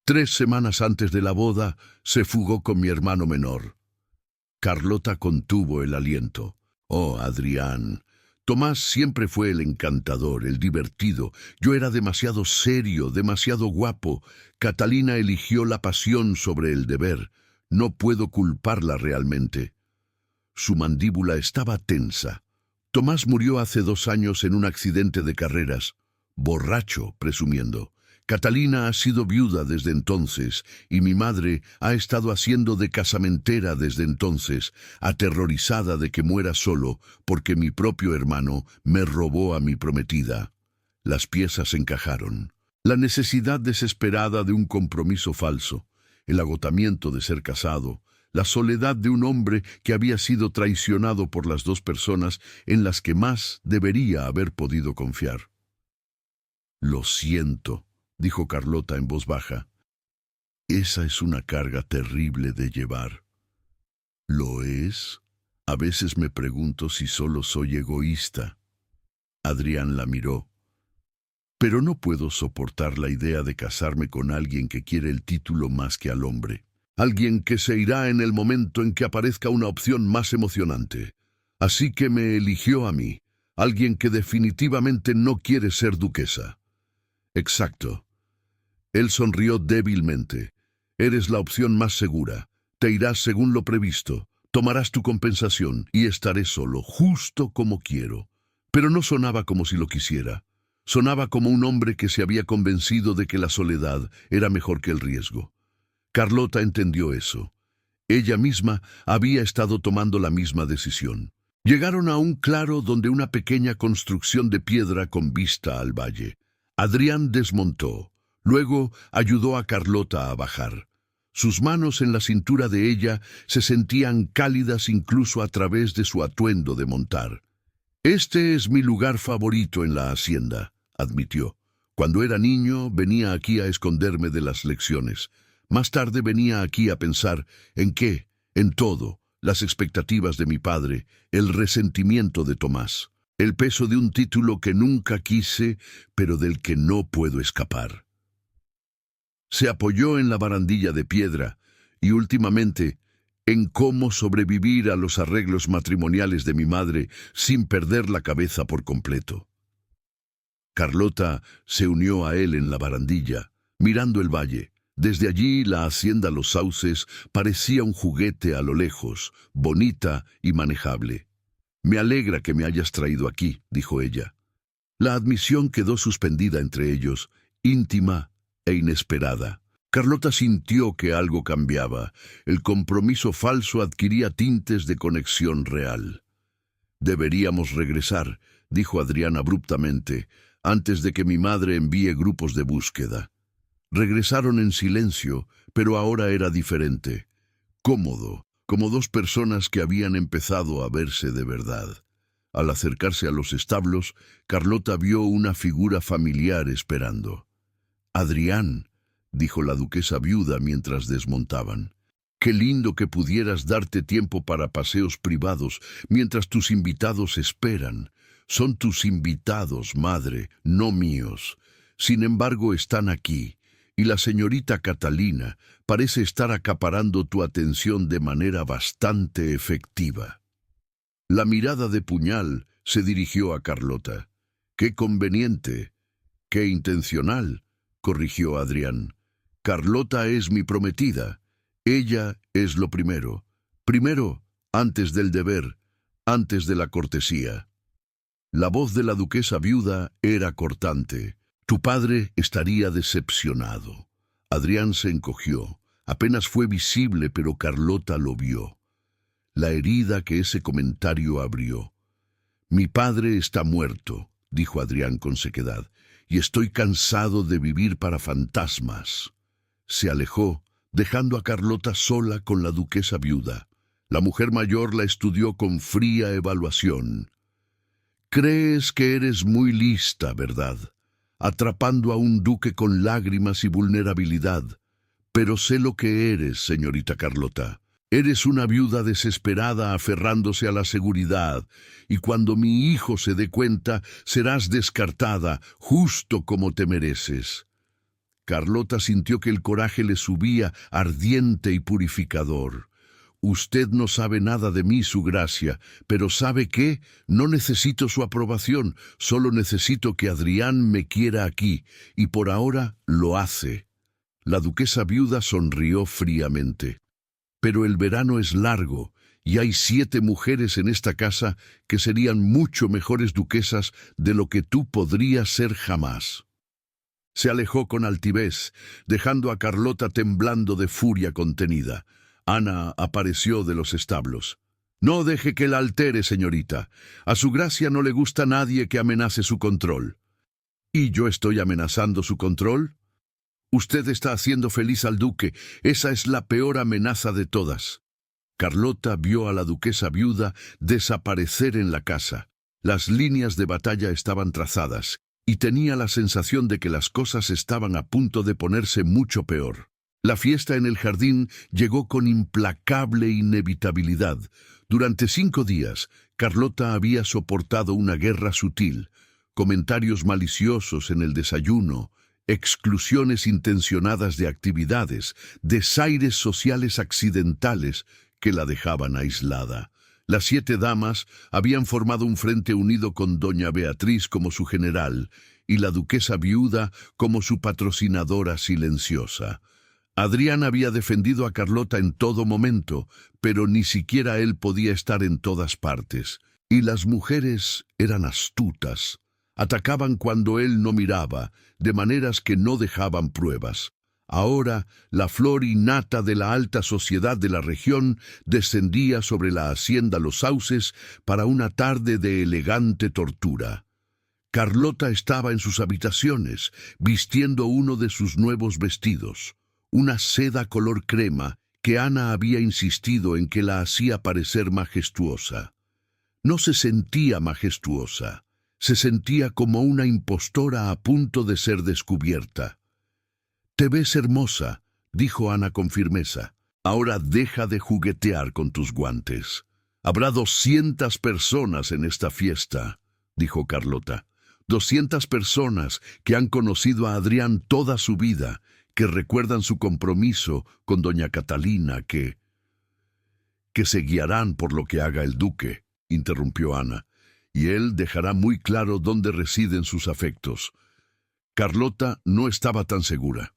3 semanas antes de la boda, se fugó con mi hermano menor. Carlota contuvo el aliento. Oh, Adrián. Tomás siempre fue el encantador, el divertido. Yo era demasiado serio, demasiado guapo. Catalina eligió la pasión sobre el deber. No puedo culparla realmente. Su mandíbula estaba tensa. Tomás murió hace 2 años en un accidente de carreras. Borracho, presumiendo. Catalina ha sido viuda desde entonces, y mi madre ha estado haciendo de casamentera desde entonces, aterrorizada de que muera solo, porque mi propio hermano me robó a mi prometida. Las piezas encajaron. La necesidad desesperada de un compromiso falso, el agotamiento de ser casado, la soledad de un hombre que había sido traicionado por las 2 personas en las que más debería haber podido confiar. Lo siento, dijo Carlota en voz baja. Esa es una carga terrible de llevar. ¿Lo es? A veces me pregunto si solo soy egoísta. Adrián la miró. Pero no puedo soportar la idea de casarme con alguien que quiere el título más que al hombre. Alguien que se irá en el momento en que aparezca una opción más emocionante. Así que me eligió a mí. Alguien que definitivamente no quiere ser duquesa. Exacto. Él sonrió débilmente. Eres la opción más segura. Te irás según lo previsto. Tomarás tu compensación y estaré solo, justo como quiero. Pero no sonaba como si lo quisiera. Sonaba como un hombre que se había convencido de que la soledad era mejor que el riesgo. Carlota entendió eso. Ella misma había estado tomando la misma decisión. Llegaron a un claro donde una pequeña construcción de piedra con vista al valle. Adrián desmontó. Luego ayudó a Carlota a bajar. Sus manos en la cintura de ella se sentían cálidas incluso a través de su atuendo de montar. «Este es mi lugar favorito en la hacienda», admitió. «Cuando era niño venía aquí a esconderme de las lecciones. Más tarde venía aquí a pensar en qué, en todo, las expectativas de mi padre, el resentimiento de Tomás, el peso de un título que nunca quise, pero del que no puedo escapar». Se apoyó en la barandilla de piedra y últimamente en cómo sobrevivir a los arreglos matrimoniales de mi madre sin perder la cabeza por completo. Carlota se unió a él en la barandilla, mirando el valle. Desde allí la hacienda Los Sauces parecía un juguete a lo lejos, bonita y manejable. «Me alegra que me hayas traído aquí», dijo ella. La admisión quedó suspendida entre ellos, íntima e inesperada. Carlota sintió que algo cambiaba. El compromiso falso adquiría tintes de conexión real. «Deberíamos regresar», dijo Adrián abruptamente, «antes de que mi madre envíe grupos de búsqueda». Regresaron en silencio, pero ahora era diferente. Cómodo, como dos personas que habían empezado a verse de verdad. Al acercarse a los establos, Carlota vio una figura familiar esperando. «Adrián», dijo la duquesa viuda mientras desmontaban. «Qué lindo que pudieras darte tiempo para paseos privados mientras tus invitados esperan. Son tus invitados, madre, no míos. Sin embargo, están aquí, y la señorita Catalina parece estar acaparando tu atención de manera bastante efectiva». La mirada de puñal se dirigió a Carlota. «Qué conveniente, qué intencional», corrigió Adrián. «Carlota es mi prometida. Ella es lo primero. Primero, antes del deber, antes de la cortesía». La voz de la duquesa viuda era cortante. «Tu padre estaría decepcionado». Adrián se encogió. Apenas fue visible, pero Carlota lo vio. La herida que ese comentario abrió. «Mi padre está muerto», dijo Adrián con sequedad, «y estoy cansado de vivir para fantasmas». Se alejó, dejando a Carlota sola con la duquesa viuda. La mujer mayor la estudió con fría evaluación. «Crees que eres muy lista, ¿verdad? Atrapando a un duque con lágrimas y vulnerabilidad. Pero sé lo que eres, señorita Carlota. Eres una viuda desesperada aferrándose a la seguridad, y cuando mi hijo se dé cuenta, serás descartada, justo como te mereces». Carlota sintió que el coraje le subía, ardiente y purificador. «Usted no sabe nada de mí, su gracia, pero ¿sabe qué? No necesito su aprobación, solo necesito que Adrián me quiera aquí, y por ahora lo hace». La duquesa viuda sonrió fríamente. «Pero el verano es largo, y hay 7 mujeres en esta casa que serían mucho mejores duquesas de lo que tú podrías ser jamás». Se alejó con altivez, dejando a Carlota temblando de furia contenida. Ana apareció de los establos. «No deje que la altere, señorita. A su gracia no le gusta nadie que amenace su control». «¿Y yo estoy amenazando su control? Usted está haciendo feliz al duque. Esa es la peor amenaza de todas». Carlota vio a la duquesa viuda desaparecer en la casa. Las líneas de batalla estaban trazadas, y tenía la sensación de que las cosas estaban a punto de ponerse mucho peor. La fiesta en el jardín llegó con implacable inevitabilidad. Durante 5 días, Carlota había soportado una guerra sutil, comentarios maliciosos en el desayuno, exclusiones intencionadas de actividades, desaires sociales accidentales que la dejaban aislada. Las 7 damas habían formado un frente unido con doña Beatriz como su general y la duquesa viuda como su patrocinadora silenciosa. Adrián había defendido a Carlota en todo momento, pero ni siquiera él podía estar en todas partes. Y las mujeres eran astutas. Atacaban cuando él no miraba, de maneras que no dejaban pruebas. Ahora, la flor innata de la alta sociedad de la región descendía sobre la hacienda Los Sauces para una tarde de elegante tortura. Carlota estaba en sus habitaciones, vistiendo uno de sus nuevos vestidos, una seda color crema que Ana había insistido en que la hacía parecer majestuosa. No se sentía majestuosa, se sentía como una impostora a punto de ser descubierta. «Te ves hermosa», dijo Ana con firmeza. «Ahora deja de juguetear con tus guantes. Habrá 200 personas en esta fiesta», dijo Carlota. 200 personas que han conocido a Adrián toda su vida, que recuerdan su compromiso con doña Catalina, que se guiarán por lo que haga el duque, interrumpió Ana, y él dejará muy claro dónde residen sus afectos. Carlota no estaba tan segura.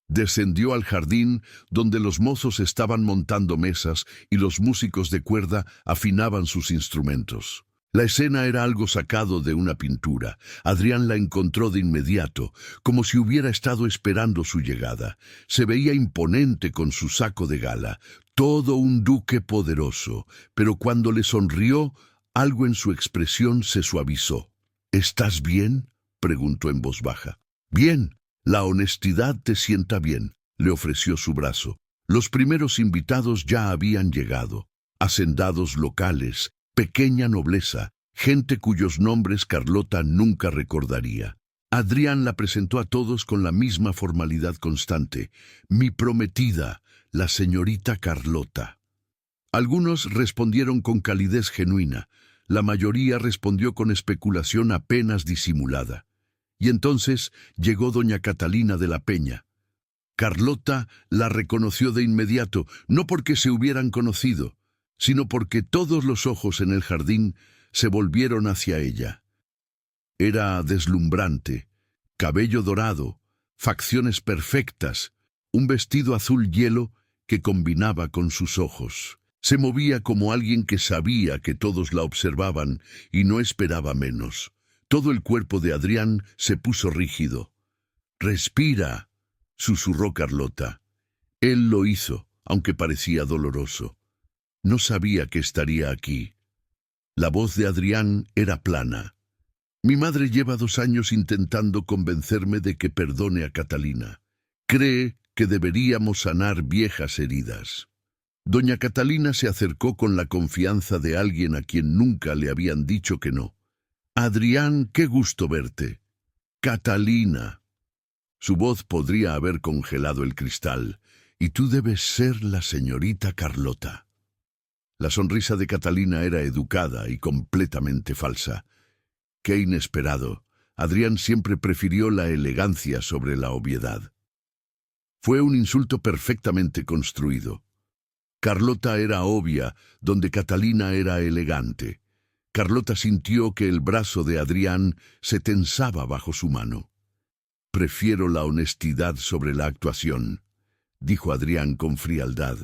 Descendió al jardín donde los mozos estaban montando mesas y los músicos de cuerda afinaban sus instrumentos. La escena era algo sacado de una pintura. Adrián la encontró de inmediato, como si hubiera estado esperando su llegada. Se veía imponente con su saco de gala, todo un duque poderoso, pero cuando le sonrió, algo en su expresión se suavizó. «¿Estás bien?», preguntó en voz baja. «Bien, la honestidad te sienta bien», le ofreció su brazo. Los primeros invitados ya habían llegado, hacendados locales, pequeña nobleza, gente cuyos nombres Carlota nunca recordaría. Adrián la presentó a todos con la misma formalidad constante. «Mi prometida, la señorita Carlota». Algunos respondieron con calidez genuina, la mayoría respondió con especulación apenas disimulada. Y entonces llegó doña Catalina de la Peña. Carlota la reconoció de inmediato, no porque se hubieran conocido, sino porque todos los ojos en el jardín se volvieron hacia ella. Era deslumbrante, cabello dorado, facciones perfectas, un vestido azul hielo que combinaba con sus ojos. Se movía como alguien que sabía que todos la observaban y no esperaba menos. Todo el cuerpo de Adrián se puso rígido. «Respira», susurró Carlota. Él lo hizo, aunque parecía doloroso. No sabía que estaría aquí. La voz de Adrián era plana. «Mi madre lleva 2 años intentando convencerme de que perdone a Catalina. Cree que deberíamos sanar viejas heridas». Doña Catalina se acercó con la confianza de alguien a quien nunca le habían dicho que no. «Adrián, qué gusto verte». «Catalina». Su voz podría haber congelado el cristal. «Y tú debes ser la señorita Carlota». La sonrisa de Catalina era educada y completamente falsa. Qué inesperado. Adrián siempre prefirió la elegancia sobre la obviedad. Fue un insulto perfectamente construido. Carlota era obvia, donde Catalina era elegante. Carlota sintió que el brazo de Adrián se tensaba bajo su mano. «Prefiero la honestidad sobre la actuación», dijo Adrián con frialdad.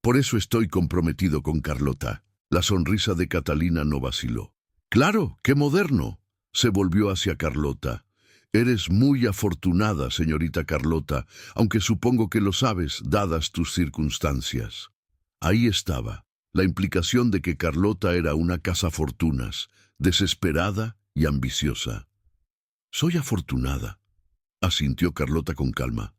«Por eso estoy comprometido con Carlota». La sonrisa de Catalina no vaciló. «Claro, qué moderno», se volvió hacia Carlota. «Eres muy afortunada, señorita Carlota, aunque supongo que lo sabes, dadas tus circunstancias». Ahí estaba, la implicación de que Carlota era una cazafortunas, desesperada y ambiciosa. «Soy afortunada», asintió Carlota con calma.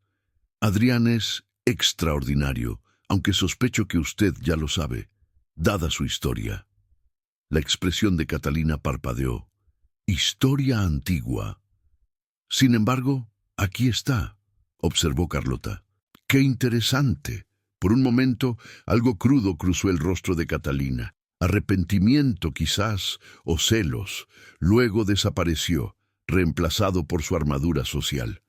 «Adrián es extraordinario, aunque sospecho que usted ya lo sabe, dada su historia». La expresión de Catalina parpadeó. «Historia antigua». «Sin embargo, aquí está», observó Carlota. «Qué interesante». Por un momento, algo crudo cruzó el rostro de Catalina. Arrepentimiento, quizás, o celos. Luego desapareció, reemplazado por su armadura social.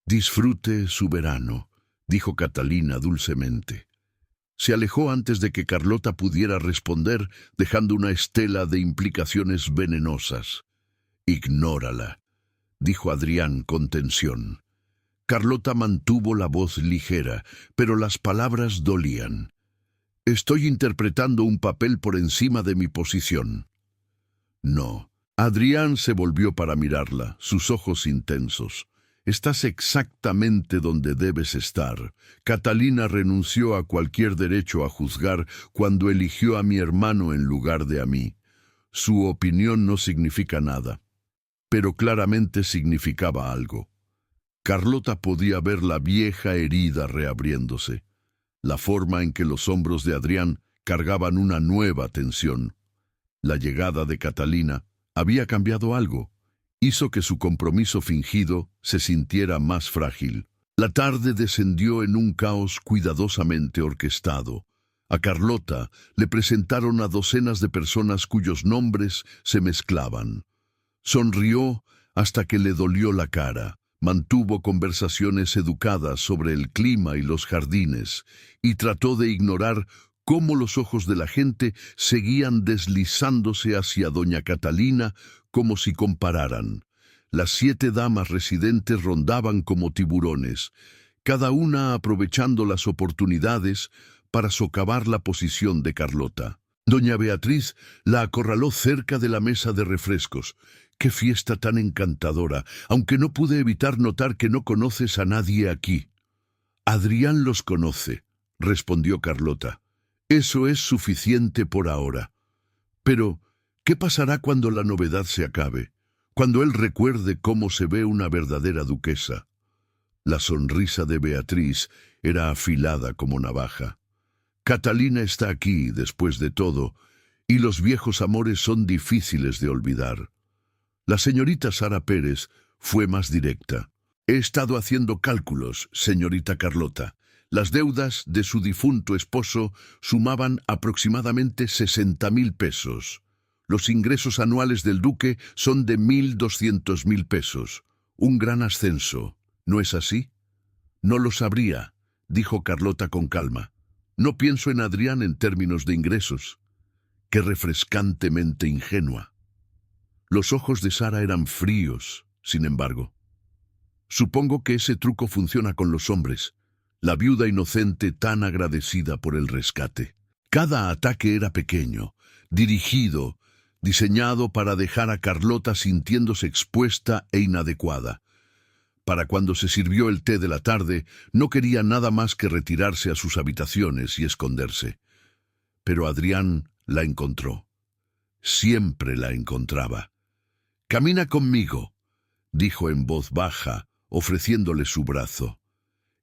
«Disfrute su verano», dijo Catalina dulcemente. Se alejó antes de que Carlota pudiera responder, dejando una estela de implicaciones venenosas. «Ignórala», dijo Adrián con tensión. Carlota mantuvo la voz ligera, pero las palabras dolían. «Estoy interpretando un papel por encima de mi posición». «No». Adrián se volvió para mirarla, sus ojos intensos. «Estás exactamente donde debes estar. Catalina renunció a cualquier derecho a juzgar cuando eligió a mi hermano en lugar de a mí. Su opinión no significa nada, pero claramente significaba algo». Carlota podía ver la vieja herida reabriéndose, la forma en que los hombros de Adrián cargaban una nueva tensión. La llegada de Catalina había cambiado algo, hizo que su compromiso fingido se sintiera más frágil. La tarde descendió en un caos cuidadosamente orquestado. A Carlota le presentaron a docenas de personas cuyos nombres se mezclaban. Sonrió hasta que le dolió la cara. Mantuvo conversaciones educadas sobre el clima y los jardines, y trató de ignorar cómo los ojos de la gente seguían deslizándose hacia doña Catalina como si compararan. Las 7 damas residentes rondaban como tiburones, cada una aprovechando las oportunidades para socavar la posición de Carlota. Doña Beatriz la acorraló cerca de la mesa de refrescos. «¡Qué fiesta tan encantadora! Aunque no pude evitar notar que no conoces a nadie aquí». «Adrián los conoce», respondió Carlota. «Eso es suficiente por ahora. Pero, ¿qué pasará cuando la novedad se acabe? Cuando él recuerde cómo se ve una verdadera duquesa». La sonrisa de Beatriz era afilada como navaja. «Catalina está aquí, después de todo, y los viejos amores son difíciles de olvidar». La señorita Sara Pérez fue más directa. «He estado haciendo cálculos, señorita Carlota. Las deudas de su difunto esposo sumaban aproximadamente 60.000 pesos. Los ingresos anuales del duque son de 1.200.000 pesos. Un gran ascenso, ¿no es así?» «No lo sabría», dijo Carlota con calma. «No pienso en Adrián en términos de ingresos». «Qué refrescantemente ingenua». Los ojos de Sara eran fríos, sin embargo. «Supongo que ese truco funciona con los hombres». La viuda inocente tan agradecida por el rescate. Cada ataque era pequeño, dirigido, diseñado para dejar a Carlota sintiéndose expuesta e inadecuada. Para cuando se sirvió el té de la tarde, no quería nada más que retirarse a sus habitaciones y esconderse. Pero Adrián la encontró. Siempre la encontraba. «Camina conmigo», dijo en voz baja, ofreciéndole su brazo.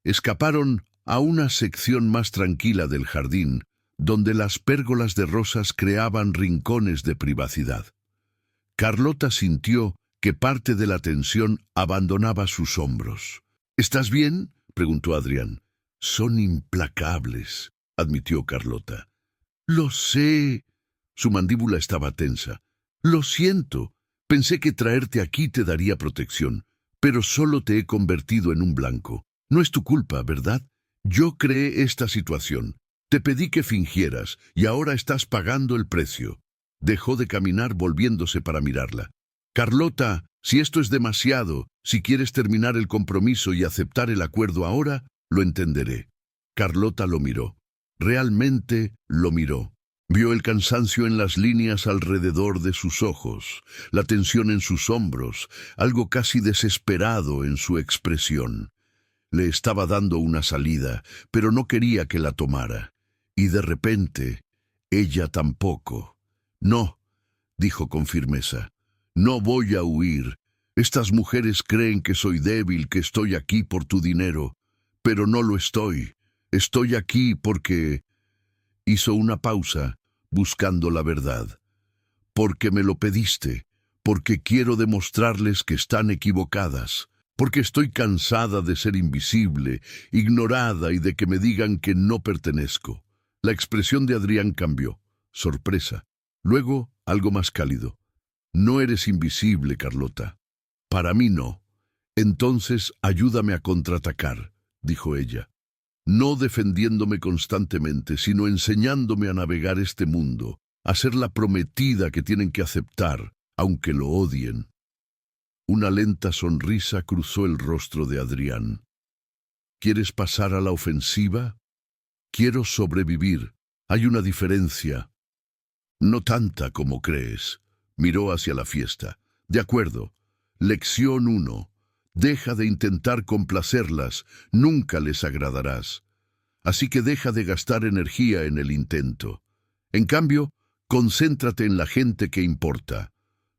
Escaparon a una sección más tranquila del jardín, donde las pérgolas de rosas creaban rincones de privacidad. Carlota sintió que parte de la tensión abandonaba sus hombros. «¿Estás bien?», preguntó Adrián. «Son implacables», admitió Carlota. «Lo sé». Su mandíbula estaba tensa. «Lo siento. Pensé que traerte aquí te daría protección, pero solo te he convertido en un blanco. No es tu culpa, ¿verdad? Yo creé esta situación. Te pedí que fingieras, y ahora estás pagando el precio». Dejó de caminar volviéndose para mirarla. «Carlota, si esto es demasiado, si quieres terminar el compromiso y aceptar el acuerdo ahora, lo entenderé». Carlota lo miró. Realmente lo miró. Vio el cansancio en las líneas alrededor de sus ojos, la tensión en sus hombros, algo casi desesperado en su expresión. Le estaba dando una salida, pero no quería que la tomara. Y de repente, ella tampoco. «No», dijo con firmeza, «no voy a huir. Estas mujeres creen que soy débil, que estoy aquí por tu dinero. Pero no lo estoy. Estoy aquí porque...» Hizo una pausa, buscando la verdad. «Porque me lo pediste, porque quiero demostrarles que están equivocadas, porque estoy cansada de ser invisible, ignorada y de que me digan que no pertenezco». La expresión de Adrián cambió. Sorpresa. Luego, algo más cálido. «No eres invisible, Carlota. Para mí no. Entonces, ayúdame a contraatacar», dijo ella. no defendiéndome constantemente, sino enseñándome a navegar este mundo, a ser la prometida que tienen que aceptar, aunque lo odien. Una lenta sonrisa cruzó el rostro de Adrián. ¿Quieres pasar a la ofensiva? Quiero sobrevivir. Hay una diferencia. No tanta como crees. Miró hacia la fiesta. De acuerdo. Lección 1. Deja de intentar complacerlas. Nunca les agradarás. Así que deja de gastar energía en el intento. En cambio, concéntrate en la gente que importa.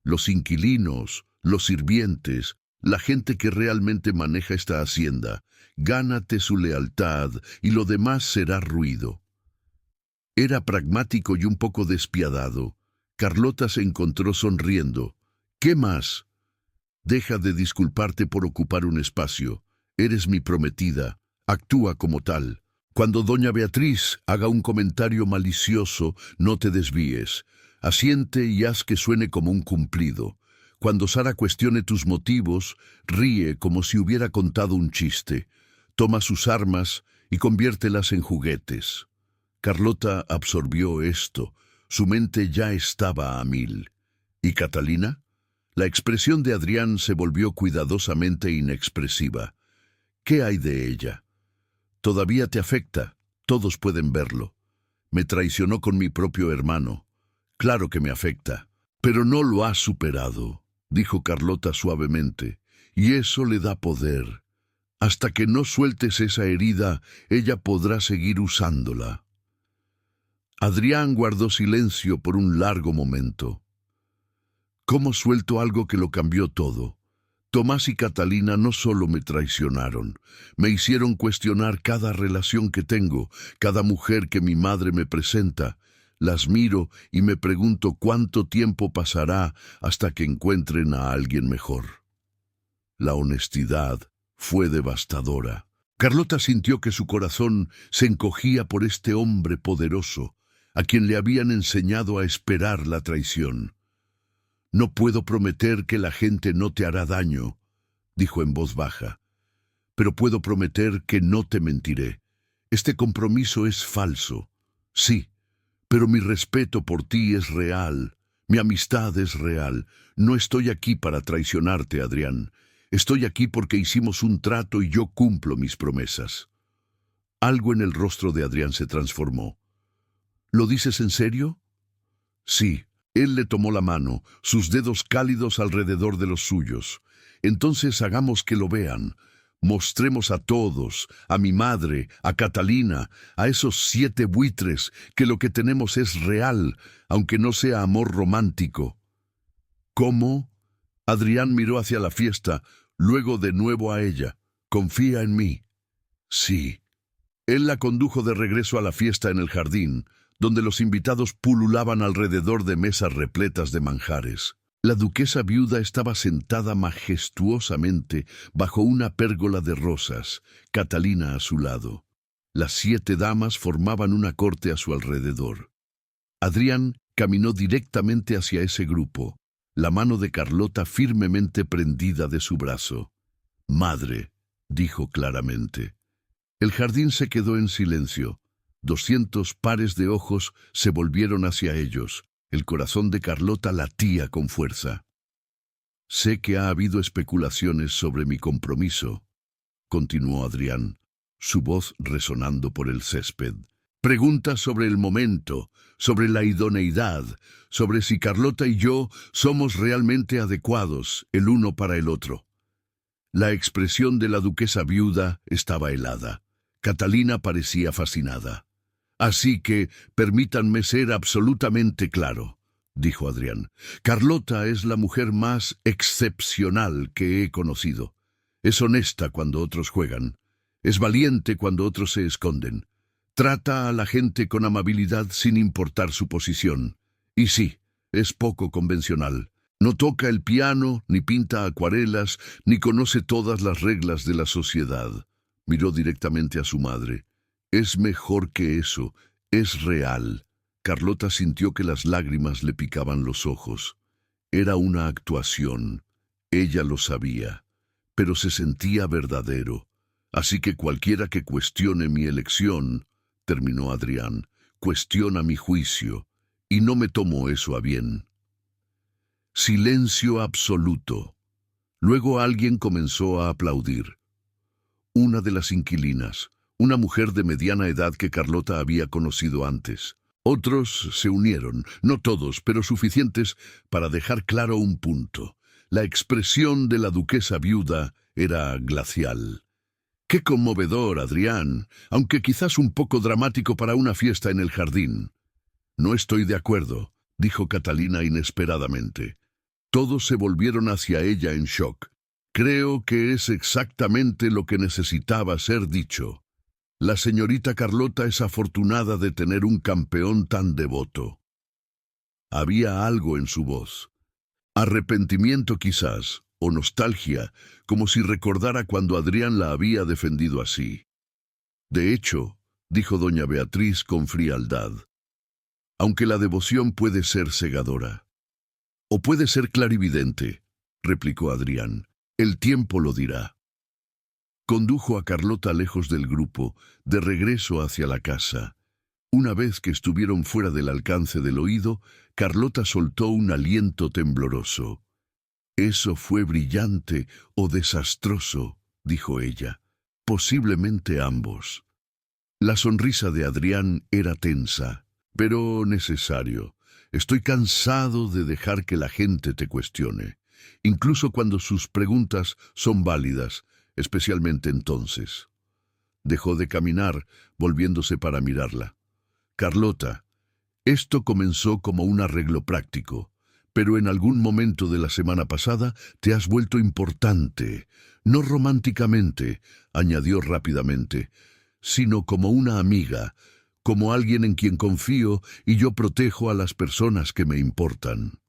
Los inquilinos, los sirvientes, la gente que realmente maneja esta hacienda. Gánate su lealtad y lo demás será ruido. Era pragmático y un poco despiadado. Carlota se encontró sonriendo. ¿Qué más? Deja de disculparte por ocupar un espacio. Eres mi prometida. Actúa como tal. Cuando doña Beatriz haga un comentario malicioso, no te desvíes. Asiente y haz que suene como un cumplido. Cuando Sara cuestione tus motivos, ríe como si hubiera contado un chiste. Toma sus armas y conviértelas en juguetes. Carlota absorbió esto. Su mente ya estaba a mil. ¿Y Catalina? La expresión de Adrián se volvió cuidadosamente inexpresiva. ¿Qué hay de ella? Todavía te afecta. Todos pueden verlo. Me traicionó con mi propio hermano. Claro que me afecta. Pero no lo ha superado, dijo Carlota suavemente. Y eso le da poder. Hasta que no sueltes esa herida, ella podrá seguir usándola. Adrián guardó silencio por un largo momento. ¿Cómo suelto algo que lo cambió todo? Tomás y Catalina no solo me traicionaron, me hicieron cuestionar cada relación que tengo, cada mujer que mi madre me presenta. Las miro y me pregunto cuánto tiempo pasará hasta que encuentren a alguien mejor. La honestidad fue devastadora. Carlota sintió que su corazón se encogía por este hombre poderoso, a quien le habían enseñado a esperar la traición. «No puedo prometer que la gente no te hará daño», dijo en voz baja, «pero puedo prometer que no te mentiré. Este compromiso es falso. Sí, pero mi respeto por ti es real. Mi amistad es real. No estoy aquí para traicionarte, Adrián. Estoy aquí porque hicimos un trato y yo cumplo mis promesas». Algo en el rostro de Adrián se transformó. «¿Lo dices en serio?» «Sí». Él le tomó la mano, sus dedos cálidos alrededor de los suyos. «Entonces hagamos que lo vean. Mostremos a todos, a mi madre, a Catalina, a esos 7 buitres, que lo que tenemos es real, aunque no sea amor romántico». «¿Cómo?» Adrián miró hacia la fiesta, luego de nuevo a ella. «¿Confía en mí?» «Sí». Él la condujo de regreso a la fiesta en el jardín, donde los invitados pululaban alrededor de mesas repletas de manjares. La duquesa viuda estaba sentada majestuosamente bajo una pérgola de rosas, Catalina a su lado. Las 7 damas formaban una corte a su alrededor. Adrián caminó directamente hacia ese grupo, la mano de Carlota firmemente prendida de su brazo. «Madre», dijo claramente. El jardín se quedó en silencio. 200 pares de ojos se volvieron hacia ellos. El corazón de Carlota latía con fuerza. «Sé que ha habido especulaciones sobre mi compromiso», continuó Adrián, su voz resonando por el césped. «Preguntas sobre el momento, sobre la idoneidad, sobre si Carlota y yo somos realmente adecuados el uno para el otro». La expresión de la duquesa viuda estaba helada. Catalina parecía fascinada. «Así que permítanme ser absolutamente claro», dijo Adrián. «Carlota es la mujer más excepcional que he conocido. Es honesta cuando otros juegan. Es valiente cuando otros se esconden. Trata a la gente con amabilidad sin importar su posición. Y sí, es poco convencional. No toca el piano, ni pinta acuarelas, ni conoce todas las reglas de la sociedad». Miró directamente a su madre. «Es mejor que eso, es real». Carlota sintió que las lágrimas le picaban los ojos. Era una actuación. Ella lo sabía, pero se sentía verdadero. Así que cualquiera que cuestione mi elección, terminó Adrián, cuestiona mi juicio, y no me tomo eso a bien. Silencio absoluto. Luego alguien comenzó a aplaudir. Una de las inquilinas, una mujer de mediana edad que Carlota había conocido antes. Otros se unieron, no todos, pero suficientes para dejar claro un punto. La expresión de la duquesa viuda era glacial. ¡Qué conmovedor, Adrián! Aunque quizás un poco dramático para una fiesta en el jardín. No estoy de acuerdo, dijo Catalina inesperadamente. Todos se volvieron hacia ella en shock. Creo que es exactamente lo que necesitaba ser dicho. La señorita Carlota es afortunada de tener un campeón tan devoto. Había algo en su voz. Arrepentimiento quizás, o nostalgia, como si recordara cuando Adrián la había defendido así. De hecho, dijo doña Beatriz con frialdad, aunque la devoción puede ser cegadora. O puede ser clarividente, replicó Adrián. El tiempo lo dirá. Condujo a Carlota lejos del grupo, de regreso hacia la casa. Una vez que estuvieron fuera del alcance del oído, Carlota soltó un aliento tembloroso. «Eso fue brillante o desastroso», dijo ella. «Posiblemente ambos». La sonrisa de Adrián era tensa, pero necesario. «Estoy cansado de dejar que la gente te cuestione, incluso cuando sus preguntas son válidas, especialmente entonces». Dejó de caminar, volviéndose para mirarla. «Carlota, esto comenzó como un arreglo práctico, pero en algún momento de la semana pasada te has vuelto importante, no románticamente», añadió rápidamente, «sino como una amiga, como alguien en quien confío y yo protejo a las personas que me importan».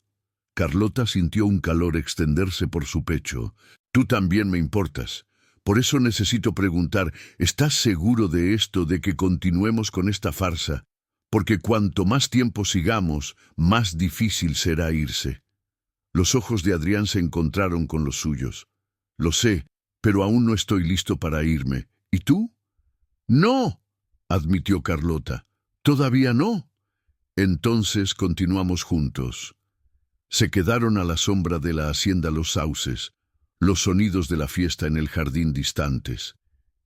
Carlota sintió un calor extenderse por su pecho. «Tú también me importas. Por eso necesito preguntar, ¿estás seguro de esto, de que continuemos con esta farsa? Porque cuanto más tiempo sigamos, más difícil será irse». Los ojos de Adrián se encontraron con los suyos. «Lo sé, pero aún no estoy listo para irme. ¿Y tú?» «No», admitió Carlota. «¿Todavía no?» «Entonces continuamos juntos». Se quedaron a la sombra de la hacienda Los Sauces, los sonidos de la fiesta en el jardín distantes.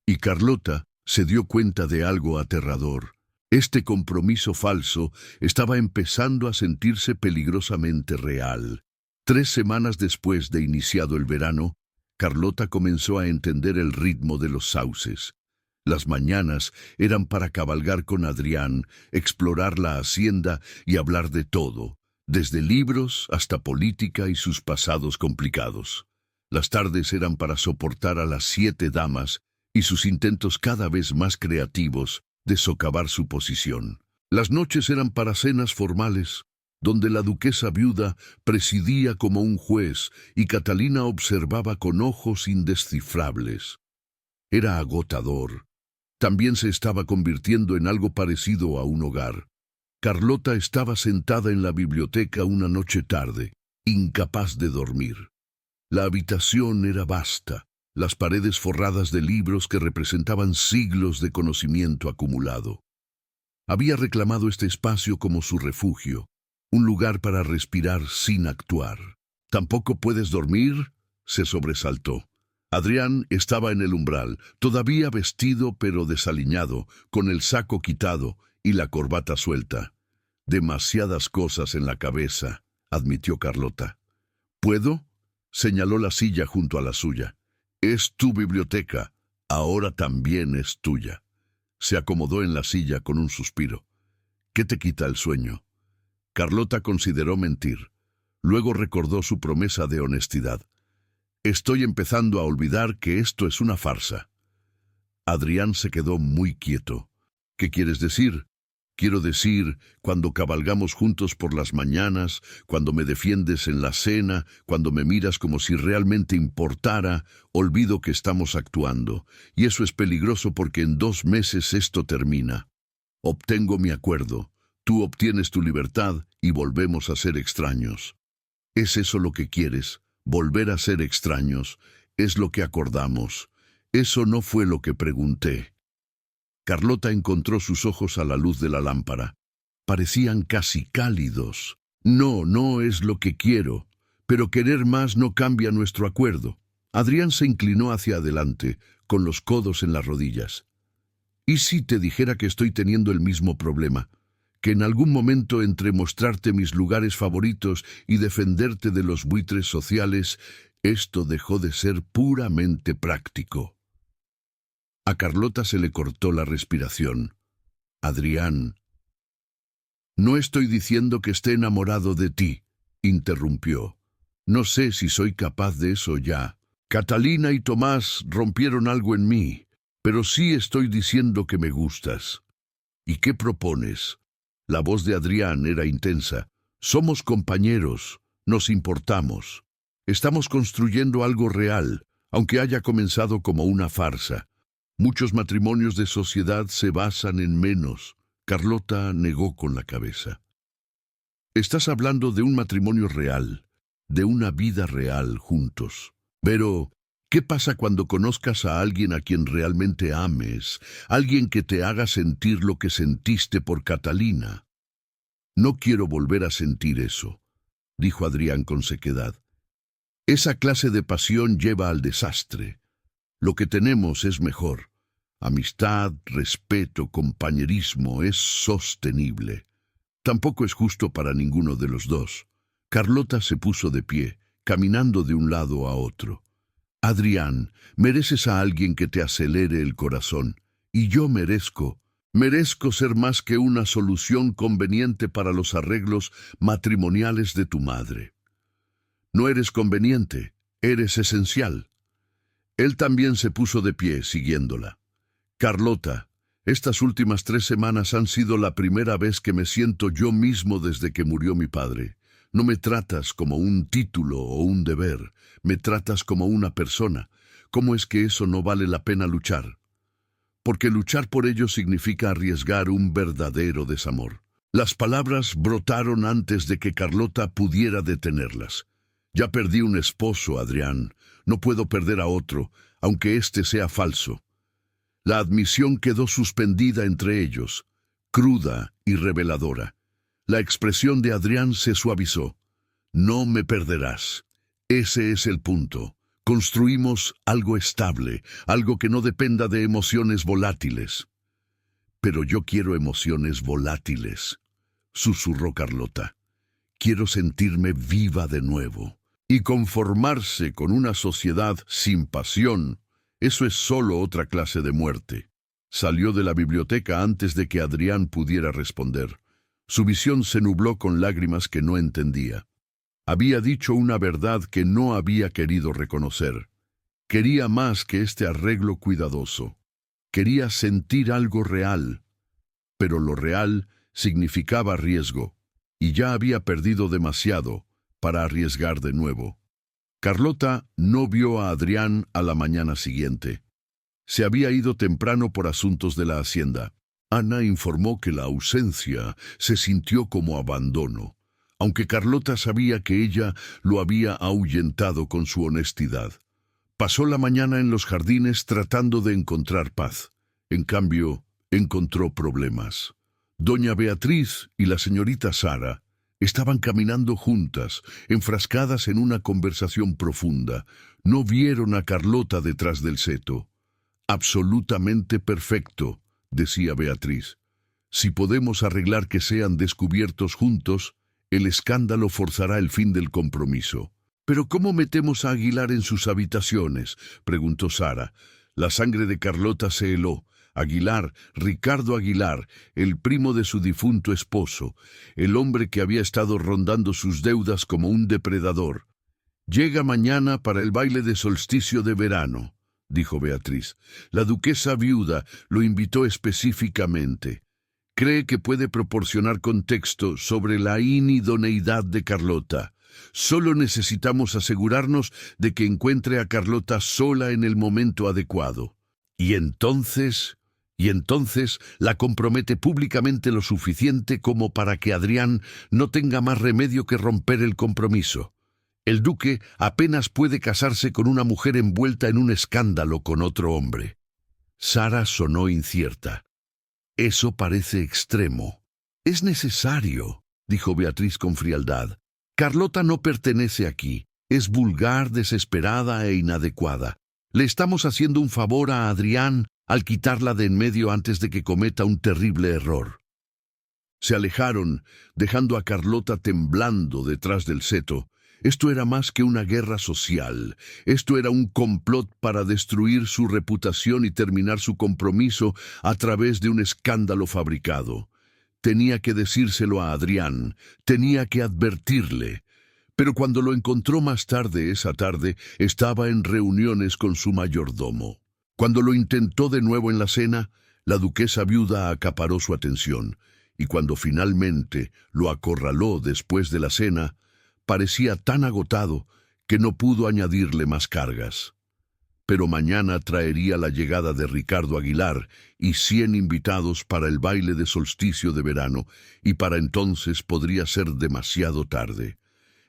Y Carlota se dio cuenta de algo aterrador. Este compromiso falso estaba empezando a sentirse peligrosamente real. 3 semanas después de iniciado el verano, Carlota comenzó a entender el ritmo de Los Sauces. Las mañanas eran para cabalgar con Adrián, explorar la hacienda y hablar de todo, desde libros hasta política y sus pasados complicados. Las tardes eran para soportar a las 7 damas y sus intentos cada vez más creativos de socavar su posición. Las noches eran para cenas formales, donde la duquesa viuda presidía como un juez y Catalina observaba con ojos indescifrables. Era agotador. También se estaba convirtiendo en algo parecido a un hogar. Carlota estaba sentada en la biblioteca una noche tarde, incapaz de dormir. La habitación era vasta, las paredes forradas de libros que representaban siglos de conocimiento acumulado. Había reclamado este espacio como su refugio, un lugar para respirar sin actuar. «¿Tampoco puedes dormir?», se sobresaltó. Adrián estaba en el umbral, todavía vestido pero desaliñado, con el saco quitado y la corbata suelta. «Demasiadas cosas en la cabeza», admitió Carlota. «¿Puedo?», señaló la silla junto a la suya. «Es tu biblioteca, ahora también es tuya». Se acomodó en la silla con un suspiro. «¿Qué te quita el sueño?». Carlota consideró mentir. Luego recordó su promesa de honestidad. «Estoy empezando a olvidar que esto es una farsa». Adrián se quedó muy quieto. «¿Qué quieres decir?». «Quiero decir, cuando cabalgamos juntos por las mañanas, cuando me defiendes en la cena, cuando me miras como si realmente importara, olvido que estamos actuando. Y eso es peligroso porque en 2 meses esto termina. Obtengo mi acuerdo, tú obtienes tu libertad y volvemos a ser extraños. ¿Es eso lo que quieres? Volver a ser extraños. Es lo que acordamos. Eso no fue lo que pregunté. Carlota encontró sus ojos a la luz de la lámpara. Parecían casi cálidos. No, no es lo que quiero, pero querer más no cambia nuestro acuerdo. Adrián se inclinó hacia adelante, con los codos en las rodillas. ¿Y si te dijera que estoy teniendo el mismo problema? Que en algún momento entre mostrarte mis lugares favoritos y defenderte de los buitres sociales, esto dejó de ser puramente práctico. A Carlota se le cortó la respiración. Adrián. No estoy diciendo que esté enamorado de ti, interrumpió. No sé si soy capaz de eso ya. Catalina y Tomás rompieron algo en mí, pero sí estoy diciendo que me gustas. ¿Y qué propones? La voz de Adrián era intensa. Somos compañeros, nos importamos. Estamos construyendo algo real, aunque haya comenzado como una farsa. Muchos matrimonios de sociedad se basan en menos. Carlota negó con la cabeza. Estás hablando de un matrimonio real, de una vida real juntos. Pero, ¿qué pasa cuando conozcas a alguien a quien realmente ames? Alguien que te haga sentir lo que sentiste por Catalina. No quiero volver a sentir eso, dijo Adrián con sequedad. Esa clase de pasión lleva al desastre. Lo que tenemos es mejor. Amistad, respeto, compañerismo es sostenible. Tampoco es justo para ninguno de los dos. Carlota se puso de pie, caminando de un lado a otro. Adrián, mereces a alguien que te acelere el corazón. Y yo merezco ser más que una solución conveniente para los arreglos matrimoniales de tu madre. No eres conveniente, eres esencial. Él también se puso de pie, siguiéndola. Carlota, estas últimas 3 semanas han sido la primera vez que me siento yo mismo desde que murió mi padre. No me tratas como un título o un deber, me tratas como una persona. ¿Cómo es que eso no vale la pena luchar? Porque luchar por ello significa arriesgar un verdadero desamor. Las palabras brotaron antes de que Carlota pudiera detenerlas. Ya perdí un esposo, Adrián. No puedo perder a otro, aunque éste sea falso. La admisión quedó suspendida entre ellos, cruda y reveladora. La expresión de Adrián se suavizó. No me perderás. Ese es el punto. Construimos algo estable, algo que no dependa de emociones volátiles. Pero yo quiero emociones volátiles, susurró Carlota. Quiero sentirme viva de nuevo. Y conformarse con una sociedad sin pasión, eso es solo otra clase de muerte. Salió de la biblioteca antes de que Adrián pudiera responder. Su visión se nubló con lágrimas que no entendía. Había dicho una verdad que no había querido reconocer. Quería más que este arreglo cuidadoso. Quería sentir algo real. Pero lo real significaba riesgo, y ya había perdido demasiado para arriesgar de nuevo. Carlota no vio a Adrián a la mañana siguiente. Se había ido temprano por asuntos de la hacienda. Ana informó que la ausencia se sintió como abandono, aunque Carlota sabía que ella lo había ahuyentado con su honestidad. Pasó la mañana en los jardines tratando de encontrar paz. En cambio, encontró problemas. Doña Beatriz y la señorita Sara estaban caminando juntas, enfrascadas en una conversación profunda. No vieron a Carlota detrás del seto. Absolutamente perfecto, decía Beatriz. Si podemos arreglar que sean descubiertos juntos, el escándalo forzará el fin del compromiso. ¿Pero cómo metemos a Aguilar en sus habitaciones?, preguntó Sara. La sangre de Carlota se heló. Aguilar, Ricardo Aguilar, el primo de su difunto esposo, el hombre que había estado rondando sus deudas como un depredador. Llega mañana para el baile de solsticio de verano, dijo Beatriz. La duquesa viuda lo invitó específicamente. Cree que puede proporcionar contexto sobre la inidoneidad de Carlota. Solo necesitamos asegurarnos de que encuentre a Carlota sola en el momento adecuado. Y entonces la compromete públicamente lo suficiente como para que Adrián no tenga más remedio que romper el compromiso. El duque apenas puede casarse con una mujer envuelta en un escándalo con otro hombre. Sara sonó incierta. Eso parece extremo. Es necesario, dijo Beatriz con frialdad. Carlota no pertenece aquí. Es vulgar, desesperada e inadecuada. Le estamos haciendo un favor a Adrián al quitarla de en medio antes de que cometa un terrible error. Se alejaron, dejando a Carlota temblando detrás del seto. Esto era más que una guerra social. Esto era un complot para destruir su reputación y terminar su compromiso a través de un escándalo fabricado. Tenía que decírselo a Adrián, tenía que advertirle. Pero cuando lo encontró más tarde esa tarde, estaba en reuniones con su mayordomo. Cuando lo intentó de nuevo en la cena, la duquesa viuda acaparó su atención, y cuando finalmente lo acorraló después de la cena, parecía tan agotado que no pudo añadirle más cargas. Pero mañana traería la llegada de Ricardo Aguilar y 100 invitados para el baile de solsticio de verano, y para entonces podría ser demasiado tarde.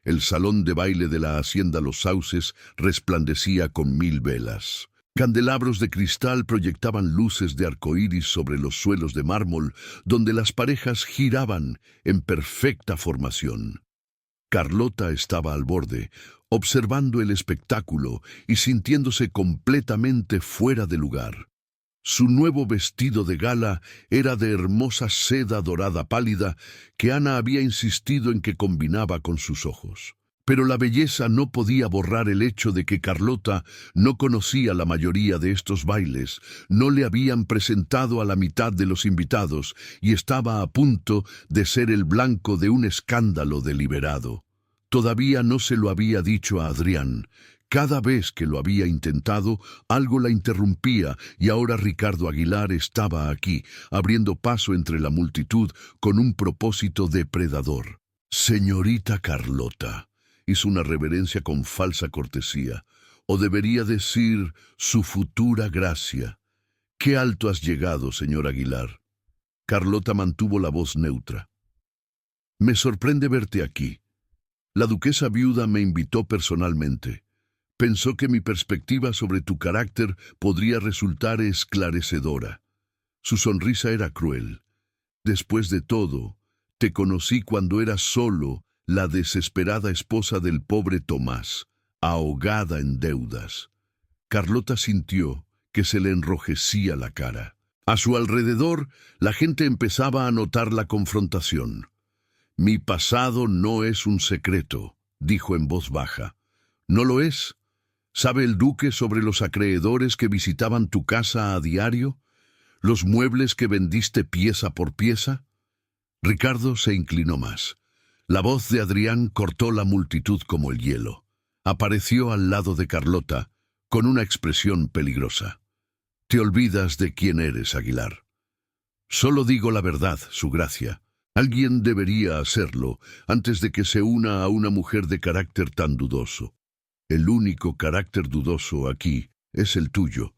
El salón de baile de la hacienda Los Sauces resplandecía con 1000 velas. Candelabros de cristal proyectaban luces de arcoíris sobre los suelos de mármol, donde las parejas giraban en perfecta formación. Carlota estaba al borde, observando el espectáculo y sintiéndose completamente fuera de lugar. Su nuevo vestido de gala era de hermosa seda dorada pálida que Ana había insistido en que combinaba con sus ojos. Pero la belleza no podía borrar el hecho de que Carlota no conocía la mayoría de estos bailes, no le habían presentado a la mitad de los invitados y estaba a punto de ser el blanco de un escándalo deliberado. Todavía no se lo había dicho a Adrián. Cada vez que lo había intentado, algo la interrumpía y ahora Ricardo Aguilar estaba aquí, abriendo paso entre la multitud con un propósito depredador. «Señorita Carlota», hizo una reverencia con falsa cortesía, o debería decir su futura gracia. «Qué alto has llegado, señor Aguilar». Carlota mantuvo la voz neutra. «Me sorprende verte aquí. La duquesa viuda me invitó personalmente. Pensó que mi perspectiva sobre tu carácter podría resultar esclarecedora». Su sonrisa era cruel. «Después de todo, te conocí cuando eras solo la desesperada esposa del pobre Tomás, ahogada en deudas». Carlota sintió que se le enrojecía la cara. A su alrededor, la gente empezaba a notar la confrontación. «Mi pasado no es un secreto», dijo en voz baja. «¿No lo es? ¿Sabe el duque sobre los acreedores que visitaban tu casa a diario? ¿Los muebles que vendiste pieza por pieza?» Ricardo se inclinó más. La voz de Adrián cortó la multitud como el hielo. Apareció al lado de Carlota, con una expresión peligrosa. «Te olvidas de quién eres, Aguilar». «Solo digo la verdad, su gracia. Alguien debería hacerlo antes de que se una a una mujer de carácter tan dudoso. El único carácter dudoso aquí es el tuyo».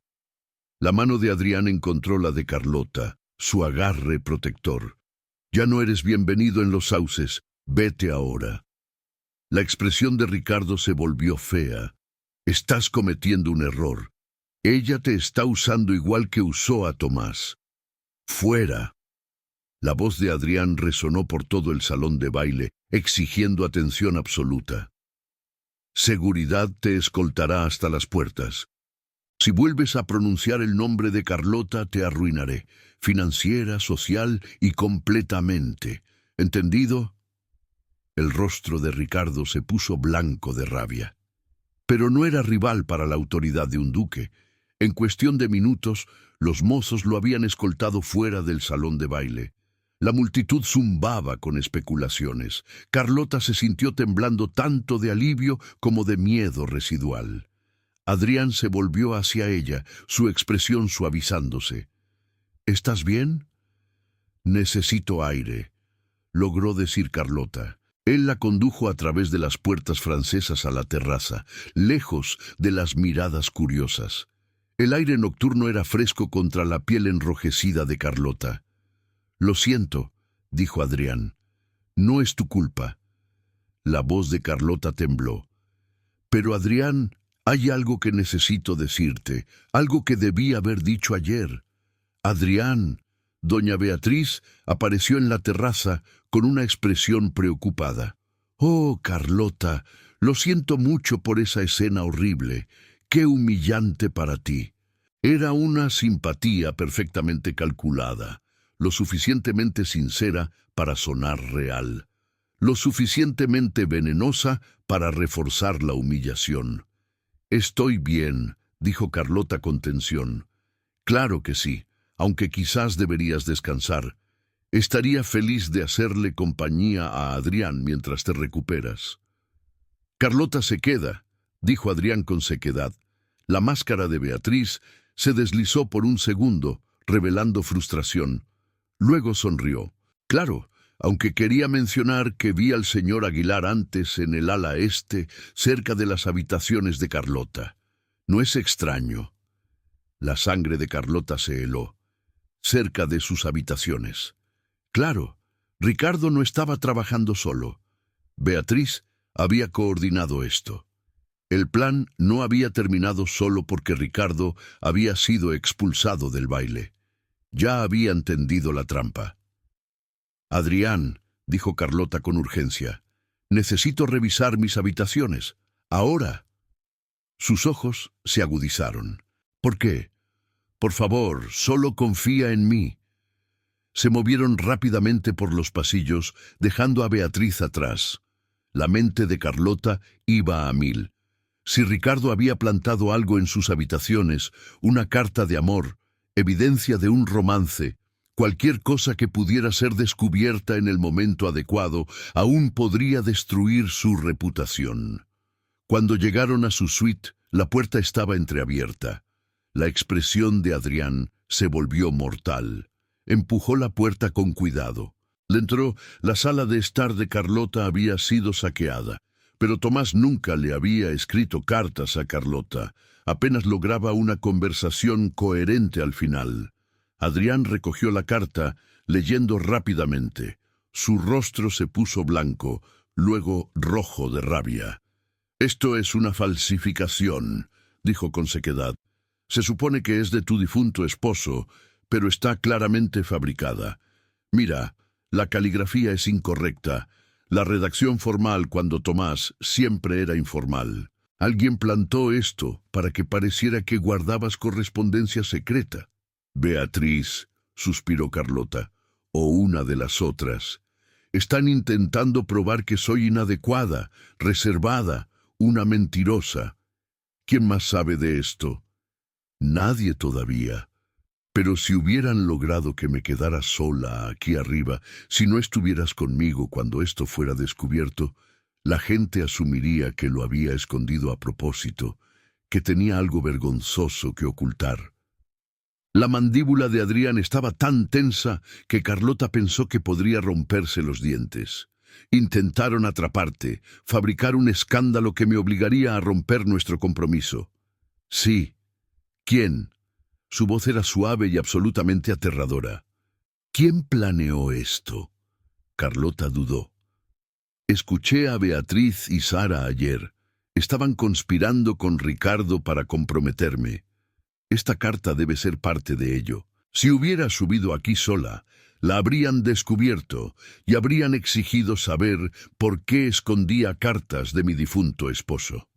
La mano de Adrián encontró la de Carlota, su agarre protector. «Ya no eres bienvenido en Los Sauces. Vete ahora». La expresión de Ricardo se volvió fea. «Estás cometiendo un error. Ella te está usando igual que usó a Tomás. Fuera». La voz de Adrián resonó por todo el salón de baile, exigiendo atención absoluta. «Seguridad te escoltará hasta las puertas. Si vuelves a pronunciar el nombre de Carlota, te arruinaré, financiera, social y completamente. ¿Entendido?» El rostro de Ricardo se puso blanco de rabia. Pero no era rival para la autoridad de un duque. En cuestión de minutos, los mozos lo habían escoltado fuera del salón de baile. La multitud zumbaba con especulaciones. Carlota se sintió temblando tanto de alivio como de miedo residual. Adrián se volvió hacia ella, su expresión suavizándose. «¿Estás bien?» «Necesito aire», logró decir Carlota. Él la condujo a través de las puertas francesas a la terraza, lejos de las miradas curiosas. El aire nocturno era fresco contra la piel enrojecida de Carlota. «Lo siento», dijo Adrián. «No es tu culpa». La voz de Carlota tembló. Pero Adrián, hay algo que necesito decirte, algo que debí haber dicho ayer. Adrián, doña Beatriz apareció en la terraza con una expresión preocupada. Oh, Carlota, lo siento mucho por esa escena horrible. Qué humillante para ti. Era una simpatía perfectamente calculada, lo suficientemente sincera para sonar real, lo suficientemente venenosa para reforzar la humillación. Estoy bien, dijo Carlota con tensión. Claro que sí, aunque quizás deberías descansar. Estaría feliz de hacerle compañía a Adrián mientras te recuperas. Carlota se queda, dijo Adrián con sequedad. La máscara de Beatriz se deslizó por un segundo, revelando frustración. Luego sonrió. Claro, aunque quería mencionar que vi al señor Aguilar antes en el ala este, cerca de las habitaciones de Carlota. No es extraño. La sangre de Carlota se heló, cerca de sus habitaciones. Claro, Ricardo no estaba trabajando solo. Beatriz había coordinado esto. El plan no había terminado solo porque Ricardo había sido expulsado del baile. Ya había entendido la trampa. Adrián, dijo Carlota con urgencia, necesito revisar mis habitaciones. Ahora. Sus ojos se agudizaron. ¿Por qué? Por favor, solo confía en mí. Se movieron rápidamente por los pasillos, dejando a Beatriz atrás. La mente de Carlota iba a mil. Si Ricardo había plantado algo en sus habitaciones, una carta de amor, evidencia de un romance, cualquier cosa que pudiera ser descubierta en el momento adecuado, aún podría destruir su reputación. Cuando llegaron a su suite, la puerta estaba entreabierta. La expresión de Adrián se volvió mortal. Empujó la puerta con cuidado. Dentro, la sala de estar de Carlota había sido saqueada, pero Tomás nunca le había escrito cartas a Carlota. Apenas lograba una conversación coherente al final. Adrián recogió la carta, leyendo rápidamente. Su rostro se puso blanco, luego rojo de rabia. «Esto es una falsificación», dijo con sequedad. «Se supone que es de tu difunto esposo, pero está claramente fabricada. Mira, la caligrafía es incorrecta. La redacción formal cuando Tomás siempre era informal. Alguien plantó esto para que pareciera que guardabas correspondencia secreta». «Beatriz», suspiró Carlota, «o una de las otras. Están intentando probar que soy inadecuada, reservada, una mentirosa. ¿Quién más sabe de esto? Nadie todavía. Pero si hubieran logrado que me quedara sola aquí arriba, si no estuvieras conmigo cuando esto fuera descubierto, la gente asumiría que lo había escondido a propósito, que tenía algo vergonzoso que ocultar». La mandíbula de Adrián estaba tan tensa que Carlota pensó que podría romperse los dientes. «Intentaron atraparte, fabricar un escándalo que me obligaría a romper nuestro compromiso». «Sí». «¿Quién?» Su voz era suave y absolutamente aterradora. «¿Quién planeó esto?» Carlota dudó. «Escuché a Beatriz y Sara ayer. Estaban conspirando con Ricardo para comprometerme. Esta carta debe ser parte de ello. Si hubiera subido aquí sola, la habrían descubierto y habrían exigido saber por qué escondía cartas de mi difunto esposo».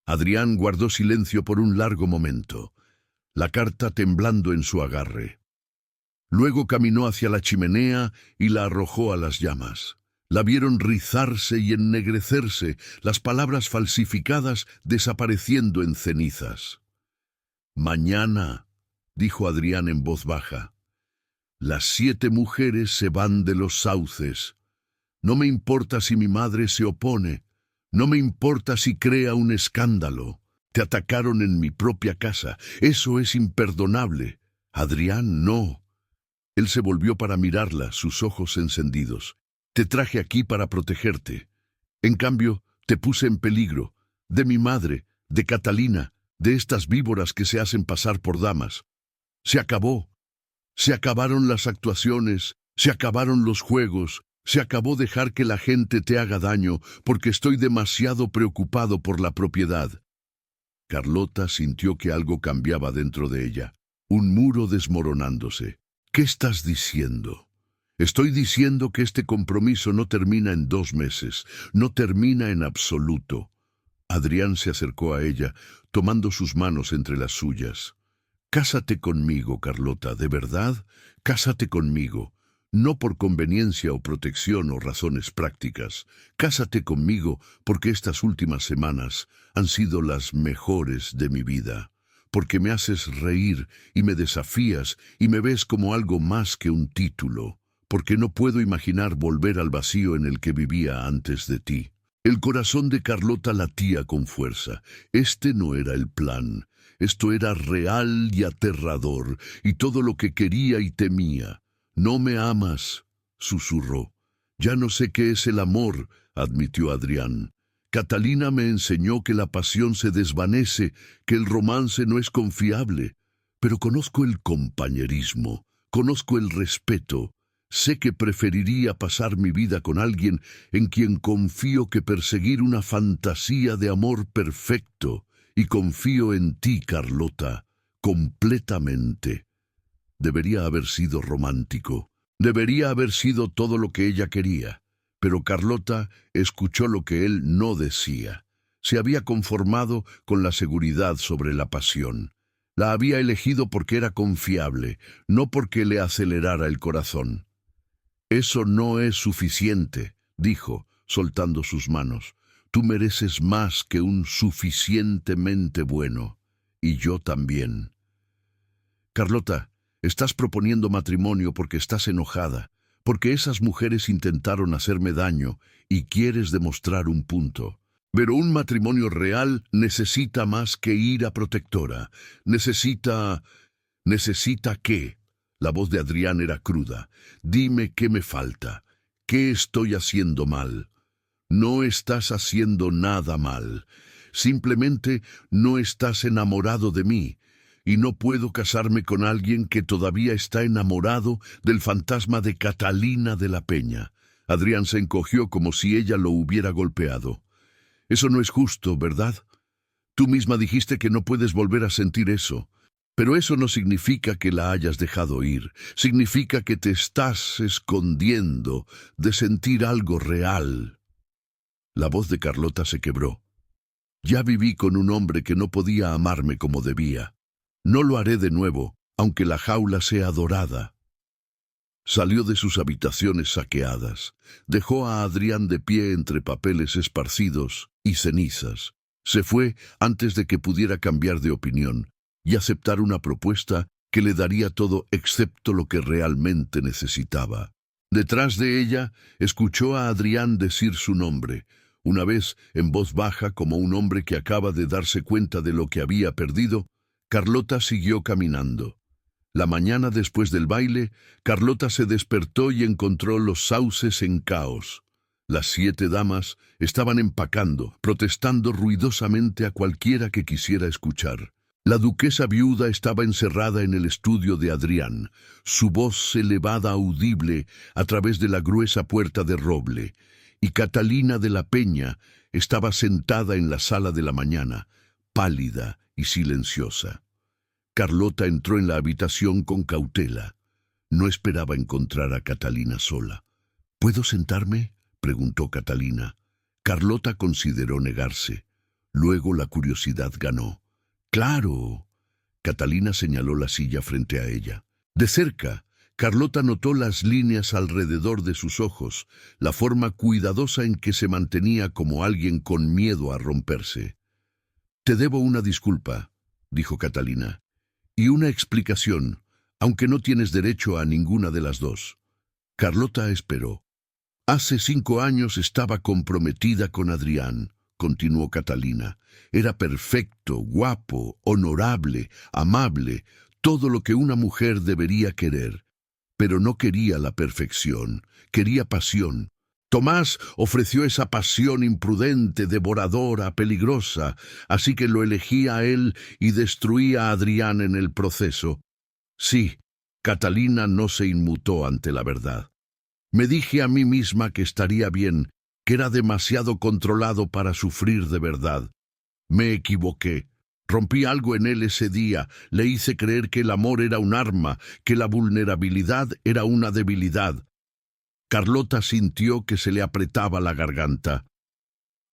Adrián guardó silencio por un largo momento, la carta temblando en su agarre. Luego caminó hacia la chimenea y la arrojó a las llamas. La vieron rizarse y ennegrecerse, las palabras falsificadas desapareciendo en cenizas. «Mañana», dijo Adrián en voz baja, «las 7 mujeres se van de los sauces. No me importa si mi madre se opone, no me importa si crea un escándalo. Te atacaron en mi propia casa, eso es imperdonable. Adrián, no». Él se volvió para mirarla, sus ojos encendidos. «Te traje aquí para protegerte. En cambio, te puse en peligro, de mi madre, de Catalina, de estas víboras que se hacen pasar por damas. Se acabó. Se acabaron las actuaciones, se acabaron los juegos, Se acabó dejar que la gente te haga daño porque estoy demasiado preocupado por la propiedad. Carlota sintió que algo cambiaba dentro de ella, un muro desmoronándose. ¿Qué estás diciendo? Estoy diciendo que este compromiso no termina en 2 meses, no termina en absoluto. Adrián se acercó a ella, tomando sus manos entre las suyas. Cásate conmigo, Carlota, ¿de verdad? Cásate conmigo. No por conveniencia o protección o razones prácticas. Cásate conmigo porque estas últimas semanas han sido las mejores de mi vida. Porque me haces reír y me desafías y me ves como algo más que un título. Porque no puedo imaginar volver al vacío en el que vivía antes de ti. El corazón de Carlota latía con fuerza. Este no era el plan. Esto era real y aterrador, y todo lo que quería y temía. «No me amas», susurró. «Ya no sé qué es el amor», admitió Adrián. «Catalina me enseñó que la pasión se desvanece, que el romance no es confiable. Pero conozco el compañerismo, conozco el respeto. Sé que preferiría pasar mi vida con alguien en quien confío que perseguir una fantasía de amor perfecto. Y confío en ti, Carlota, completamente». Debería haber sido romántico. Debería haber sido todo lo que ella quería. Pero Carlota escuchó lo que él no decía. Se había conformado con la seguridad sobre la pasión. La había elegido porque era confiable, no porque le acelerara el corazón. «Eso no es suficiente», dijo, soltando sus manos. «Tú mereces más que un suficientemente bueno. Y yo también». «Carlota, estás proponiendo matrimonio porque estás enojada, porque esas mujeres intentaron hacerme daño y quieres demostrar un punto. Pero un matrimonio real necesita más que ira protectora. ¿Necesita qué?» La voz de Adrián era cruda. «Dime qué me falta. ¿Qué estoy haciendo mal?» «No estás haciendo nada mal. Simplemente no estás enamorado de mí. Y no puedo casarme con alguien que todavía está enamorado del fantasma de Catalina de la Peña». Adrián se encogió como si ella lo hubiera golpeado. «Eso no es justo, ¿verdad? Tú misma dijiste que no puedes volver a sentir eso. Pero eso no significa que la hayas dejado ir. Significa que te estás escondiendo de sentir algo real». La voz de Carlota se quebró. «Ya viví con un hombre que no podía amarme como debía. No lo haré de nuevo, aunque la jaula sea dorada». Salió de sus habitaciones saqueadas. Dejó a Adrián de pie entre papeles esparcidos y cenizas. Se fue antes de que pudiera cambiar de opinión y aceptar una propuesta que le daría todo excepto lo que realmente necesitaba. Detrás de ella, escuchó a Adrián decir su nombre, una vez en voz baja como un hombre que acaba de darse cuenta de lo que había perdido. Carlota siguió caminando. La mañana después del baile, Carlota se despertó y encontró los sauces en caos. Las 7 damas estaban empacando, protestando ruidosamente a cualquiera que quisiera escuchar. La duquesa viuda estaba encerrada en el estudio de Adrián, su voz elevada audible a través de la gruesa puerta de roble, y Catalina de la Peña estaba sentada en la sala de la mañana, pálida y silenciosa. Carlota entró en la habitación con cautela. No esperaba encontrar a Catalina sola. «¿Puedo sentarme?», preguntó Catalina. Carlota consideró negarse. Luego la curiosidad ganó. «¡Claro!». Catalina señaló la silla frente a ella. De cerca, Carlota notó las líneas alrededor de sus ojos, la forma cuidadosa en que se mantenía como alguien con miedo a romperse. «Te debo una disculpa», dijo Catalina, «y una explicación, aunque no tienes derecho a ninguna de las dos». Carlota esperó. «Hace 5 años estaba comprometida con Adrián», continuó Catalina. «Era perfecto, guapo, honorable, amable, todo lo que una mujer debería querer. Pero no quería la perfección, quería pasión. Tomás ofreció esa pasión imprudente, devoradora, peligrosa, así que lo elegí a él y destruí a Adrián en el proceso. Sí, Catalina no se inmutó ante la verdad. Me dije a mí misma que estaría bien, que era demasiado controlado para sufrir de verdad. Me equivoqué. Rompí algo en él ese día, le hice creer que el amor era un arma, que la vulnerabilidad era una debilidad. Carlota sintió que se le apretaba la garganta.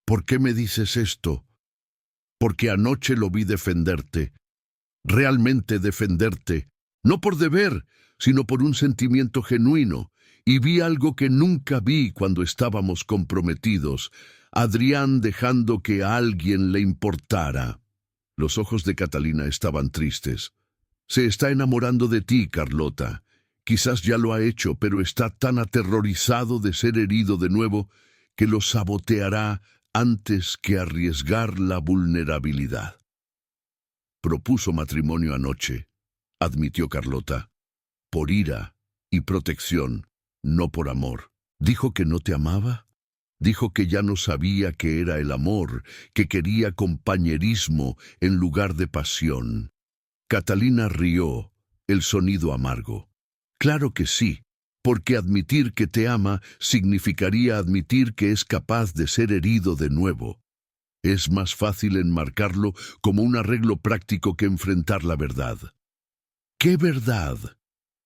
¿Por qué me dices esto? Porque anoche lo vi defenderte. Realmente defenderte. No por deber, sino por un sentimiento genuino. Y vi algo que nunca vi cuando estábamos comprometidos. Adrián dejando que a alguien le importara. Los ojos de Catalina estaban tristes. Se está enamorando de ti, Carlota. Quizás ya lo ha hecho, pero está tan aterrorizado de ser herido de nuevo que lo saboteará antes que arriesgar la vulnerabilidad. Propuso matrimonio anoche, admitió Carlota, por ira y protección, no por amor. ¿Dijo que no te amaba? Dijo que ya no sabía qué era el amor, que quería compañerismo en lugar de pasión. Catalina rió, el sonido amargo. Claro que sí, porque admitir que te ama significaría admitir que es capaz de ser herido de nuevo. Es más fácil enmarcarlo como un arreglo práctico que enfrentar la verdad. ¿Qué verdad?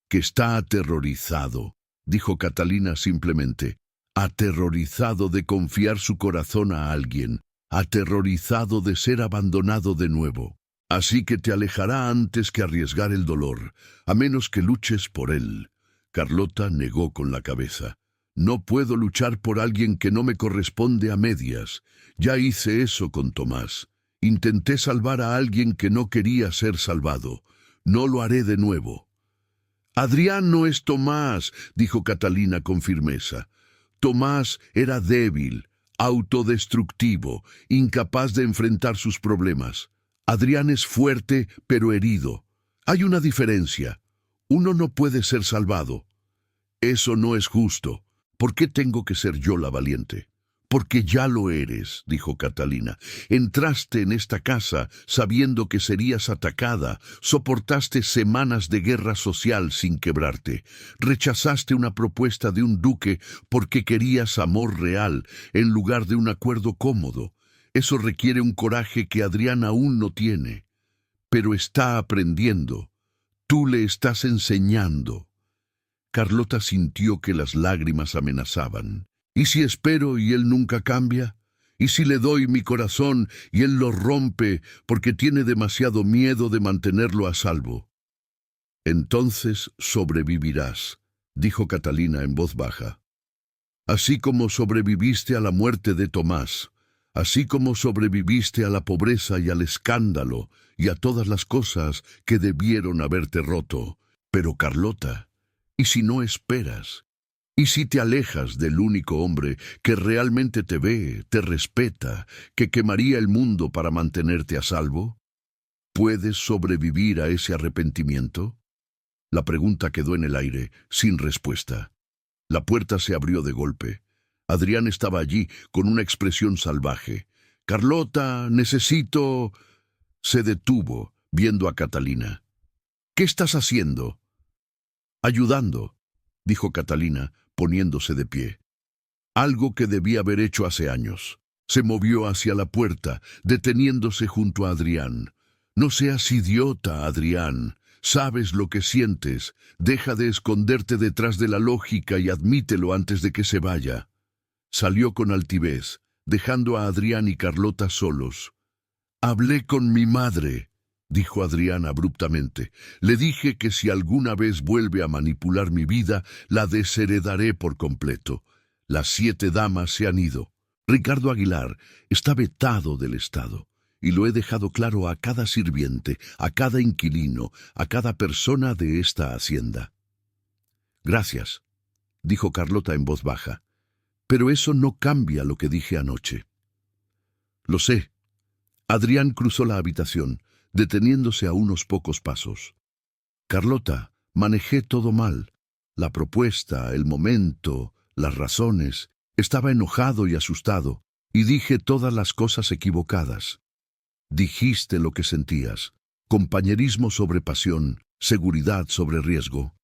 Que está aterrorizado, dijo Catalina simplemente. Aterrorizado de confiar su corazón a alguien, aterrorizado de ser abandonado de nuevo. Así que te alejará antes que arriesgar el dolor, a menos que luches por él. Carlota negó con la cabeza. No puedo luchar por alguien que no me corresponde a medias. Ya hice eso con Tomás. Intenté salvar a alguien que no quería ser salvado. No lo haré de nuevo. Adrián no es Tomás, dijo Catalina con firmeza. Tomás era débil, autodestructivo, incapaz de enfrentar sus problemas. Adrián es fuerte, pero herido. Hay una diferencia. Uno no puede ser salvado. Eso no es justo. ¿Por qué tengo que ser yo la valiente? Porque ya lo eres, dijo Catalina. Entraste en esta casa sabiendo que serías atacada, soportaste semanas de guerra social sin quebrarte, rechazaste una propuesta de un duque porque querías amor real en lugar de un acuerdo cómodo. Eso requiere un coraje que Adrián aún no tiene, pero está aprendiendo. Tú le estás enseñando. Carlota sintió que las lágrimas amenazaban. ¿Y si espero y él nunca cambia? ¿Y si le doy mi corazón y él lo rompe porque tiene demasiado miedo de mantenerlo a salvo? Entonces sobrevivirás, dijo Catalina en voz baja. Así como sobreviviste a la muerte de Tomás, así como sobreviviste a la pobreza y al escándalo y a todas las cosas que debieron haberte roto. Pero Carlota, ¿y si no esperas? ¿Y si te alejas del único hombre que realmente te ve, te respeta, que quemaría el mundo para mantenerte a salvo? ¿Puedes sobrevivir a ese arrepentimiento? La pregunta quedó en el aire, sin respuesta. La puerta se abrió de golpe. Adrián estaba allí, con una expresión salvaje. «Carlota, necesito...» Se detuvo, viendo a Catalina. «¿Qué estás haciendo?» «Ayudando», dijo Catalina, poniéndose de pie. Algo que debía haber hecho hace años. Se movió hacia la puerta, deteniéndose junto a Adrián. «No seas idiota, Adrián. Sabes lo que sientes. Deja de esconderte detrás de la lógica y admítelo antes de que se vaya». Salió con altivez, dejando a Adrián y Carlota solos. «Hablé con mi madre», dijo Adrián abruptamente. «Le dije que si alguna vez vuelve a manipular mi vida, la desheredaré por completo. Las 7 damas se han ido. Ricardo Aguilar está vetado del Estado, y lo he dejado claro a cada sirviente, a cada inquilino, a cada persona de esta hacienda». «Gracias», dijo Carlota en voz baja. «Pero eso no cambia lo que dije anoche». «Lo sé». Adrián cruzó la habitación, deteniéndose a unos pocos pasos. «Carlota, manejé todo mal. La propuesta, el momento, las razones. Estaba enojado y asustado, y dije todas las cosas equivocadas. Dijiste lo que sentías. Compañerismo sobre pasión, seguridad sobre riesgo.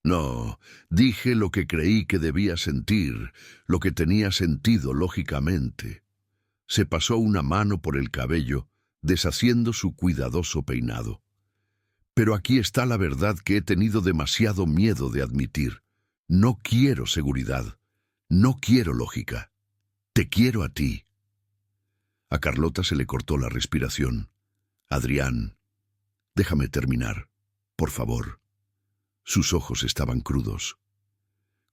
No, dije lo que creí que debía sentir, lo que tenía sentido lógicamente. Se pasó una mano por el cabello, deshaciendo su cuidadoso peinado. Pero aquí está la verdad que he tenido demasiado miedo de admitir. No quiero seguridad, no quiero lógica. Te quiero a ti. A Carlota se le cortó la respiración. Adrián, déjame terminar, por favor. Sus ojos estaban crudos.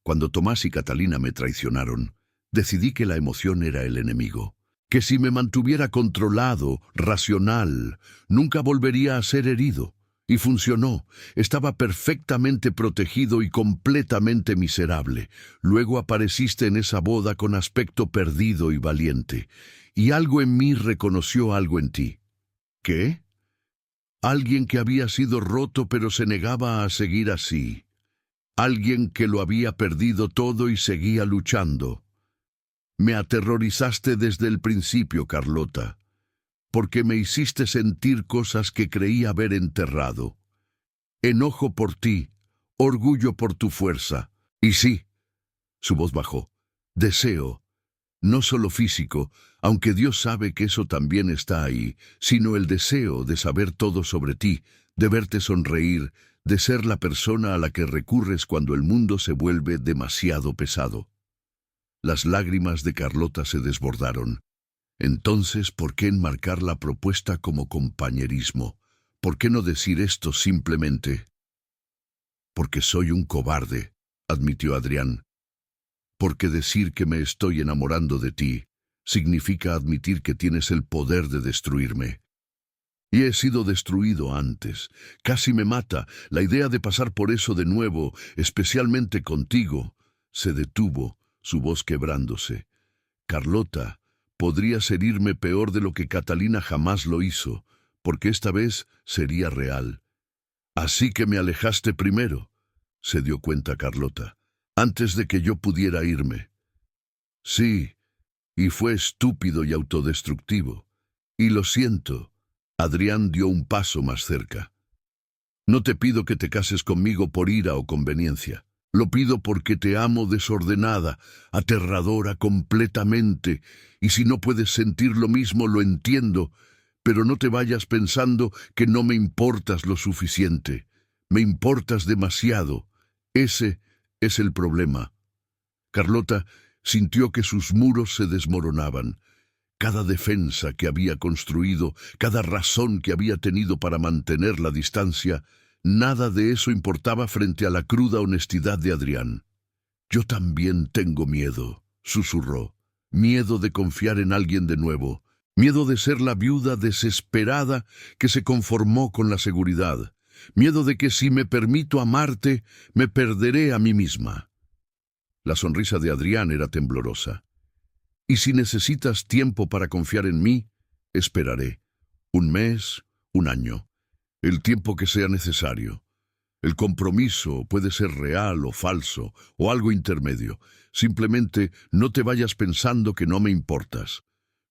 Cuando Tomás y Catalina me traicionaron, decidí que la emoción era el enemigo, que si me mantuviera controlado, racional, nunca volvería a ser herido. Y funcionó. Estaba perfectamente protegido y completamente miserable. Luego apareciste en esa boda con aspecto perdido y valiente. Y algo en mí reconoció algo en ti. ¿Qué? Alguien que había sido roto pero se negaba a seguir así. Alguien que lo había perdido todo y seguía luchando. Me aterrorizaste desde el principio, Carlota, porque me hiciste sentir cosas que creí haber enterrado. Enojo por ti, orgullo por tu fuerza. Y sí, su voz bajó, deseo, no solo físico, aunque Dios sabe que eso también está ahí, sino el deseo de saber todo sobre ti, de verte sonreír, de ser la persona a la que recurres cuando el mundo se vuelve demasiado pesado. Las lágrimas de Carlota se desbordaron. Entonces, ¿por qué enmarcar la propuesta como compañerismo? ¿Por qué no decir esto simplemente? Porque soy un cobarde, admitió Adrián. Porque decir que me estoy enamorando de ti significa admitir que tienes el poder de destruirme. Y he sido destruido antes. Casi me mata. La idea de pasar por eso de nuevo, especialmente contigo. Se detuvo, su voz quebrándose. Carlota, podrías herirme peor de lo que Catalina jamás lo hizo, porque esta vez sería real. Así que me alejaste primero, se dio cuenta Carlota, antes de que yo pudiera irme. Sí, y fue estúpido y autodestructivo. Y lo siento. Adrián dio un paso más cerca. No te pido que te cases conmigo por ira o conveniencia. Lo pido porque te amo desordenada, aterradora completamente, y si no puedes sentir lo mismo lo entiendo, pero no te vayas pensando que no me importas lo suficiente. Me importas demasiado. Ese es el problema. Carlota sintió que sus muros se desmoronaban. Cada defensa que había construido, cada razón que había tenido para mantener la distancia, nada de eso importaba frente a la cruda honestidad de Adrián. Yo también tengo miedo, susurró. Miedo de confiar en alguien de nuevo. Miedo de ser la viuda desesperada que se conformó con la seguridad. Miedo de que si me permito amarte, me perderé a mí misma. La sonrisa de Adrián era temblorosa. Y si necesitas tiempo para confiar en mí, esperaré. 1 mes, 1 año. El tiempo que sea necesario. El compromiso puede ser real o falso, o algo intermedio. Simplemente no te vayas pensando que no me importas.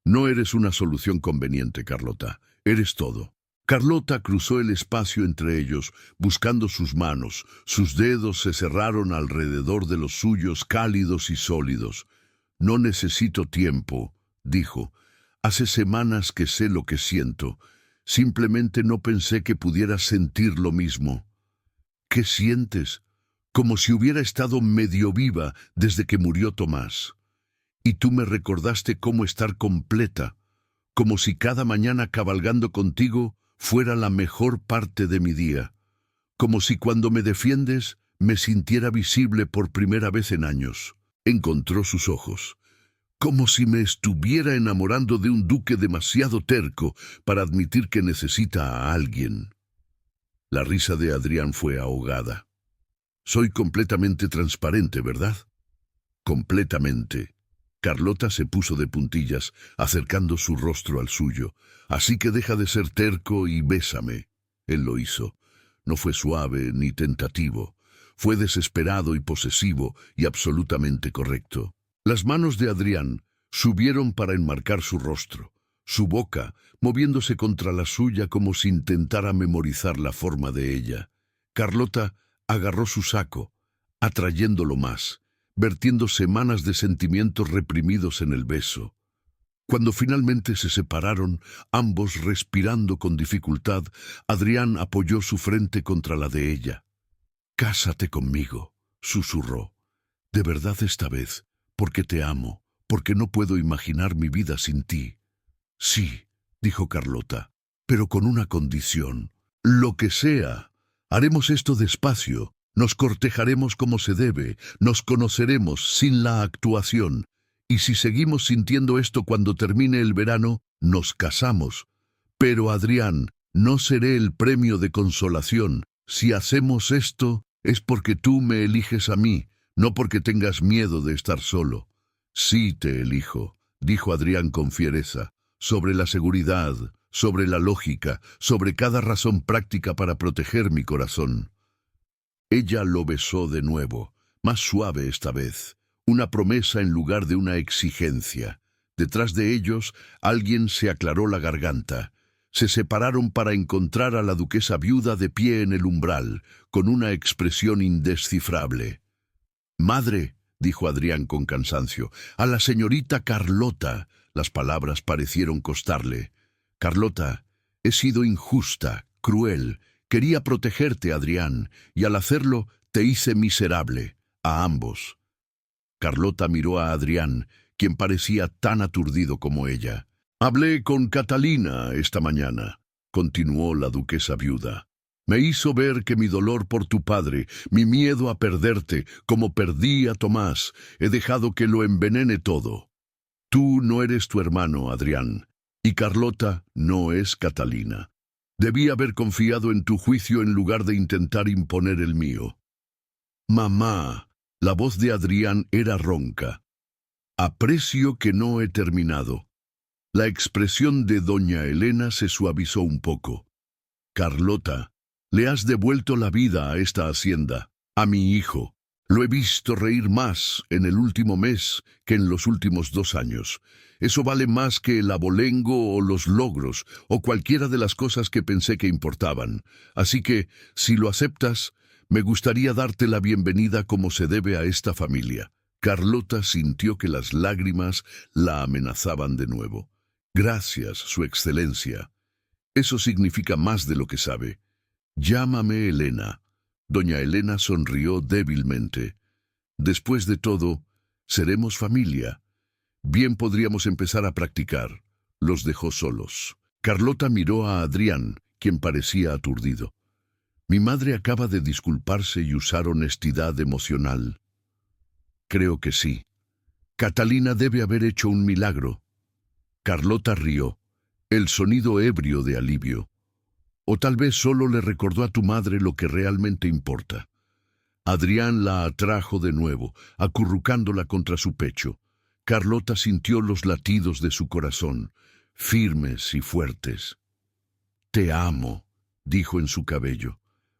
No eres una solución conveniente, Carlota. Eres todo. Carlota cruzó el espacio entre ellos, buscando sus manos. Sus dedos se cerraron alrededor de los suyos cálidos y sólidos. No necesito tiempo, dijo. Hace semanas que sé lo que siento. Simplemente no pensé que pudieras sentir lo mismo. ¿Qué sientes? Como si hubiera estado medio viva desde que murió Tomás. Y tú me recordaste cómo estar completa, como si cada mañana cabalgando contigo fuera la mejor parte de mi día, como si cuando me defiendes me sintiera visible por primera vez en años. Encontró sus ojos. Como si me estuviera enamorando de un duque demasiado terco para admitir que necesita a alguien. La risa de Adrián fue ahogada. Soy completamente transparente, ¿verdad? Completamente. Carlota se puso de puntillas, acercando su rostro al suyo. Así que deja de ser terco y bésame. Él lo hizo. No fue suave ni tentativo. Fue desesperado y posesivo y absolutamente correcto. Las manos de Adrián subieron para enmarcar su rostro, su boca moviéndose contra la suya como si intentara memorizar la forma de ella. Carlota Agarró su saco, atrayéndolo más, vertiendo semanas de sentimientos reprimidos en el beso. Cuando finalmente se separaron, ambos respirando con dificultad, Adrián apoyó su frente contra la de ella. «Cásate conmigo», susurró. «De verdad esta vez, porque te amo, porque no puedo imaginar mi vida sin ti». «Sí», dijo Carlota, «pero con una condición. Lo que sea. Haremos esto despacio, nos cortejaremos como se debe, nos conoceremos sin la actuación. Y si seguimos sintiendo esto cuando termine el verano, nos casamos. Pero, Adrián, no seré el premio de consolación. Si hacemos esto, es porque tú me eliges a mí, no porque tengas miedo de estar solo». «Sí te elijo», dijo Adrián con fiereza, «sobre la seguridad, sobre la lógica, sobre cada razón práctica para proteger mi corazón». Ella lo besó de nuevo, más suave esta vez, una promesa en lugar de una exigencia. Detrás de ellos, alguien se aclaró la garganta. Se separaron para encontrar a la duquesa viuda de pie en el umbral, con una expresión indescifrable. «Madre», dijo Adrián con cansancio, «a la señorita Carlota». Las palabras parecieron costarle. «Carlota, he sido injusta, cruel. Quería protegerte, Adrián, y al hacerlo te hice miserable, a ambos». Carlota miró a Adrián, quien parecía tan aturdido como ella. «Hablé con Catalina esta mañana», continuó la duquesa viuda. «Me hizo ver que mi dolor por tu padre, mi miedo a perderte, como perdí a Tomás, he dejado que lo envenene todo. Tú no eres tu hermano, Adrián, y Carlota no es Catalina. Debí haber confiado en tu juicio en lugar de intentar imponer el mío». «Mamá», la voz de Adrián era ronca. «Aprecio que no he terminado». La expresión de doña Elena se suavizó un poco. «Carlota, le has devuelto la vida a esta hacienda, a mi hijo. Lo he visto reír más en el último mes que en los últimos 2 años. Eso vale más que el abolengo o los logros, o cualquiera de las cosas que pensé que importaban. Así que, si lo aceptas, me gustaría darte la bienvenida como se debe a esta familia». Carlota sintió que las lágrimas la amenazaban de nuevo. «Gracias, Su Excelencia. Eso significa más de lo que sabe. Llámame Elena». Doña Elena sonrió débilmente. «Después de todo, seremos familia. Bien podríamos empezar a practicar». Los dejó solos. Carlota miró a Adrián, quien parecía aturdido. «Mi madre acaba de disculparse y usar honestidad emocional». «Creo que sí. Catalina debe haber hecho un milagro». Carlota rió, el sonido ebrio de alivio. «O tal vez solo le recordó a tu madre lo que realmente importa». Adrián la atrajo de nuevo, acurrucándola contra su pecho. Carlota sintió los latidos de su corazón, firmes y fuertes. «Te amo», dijo en su cabello.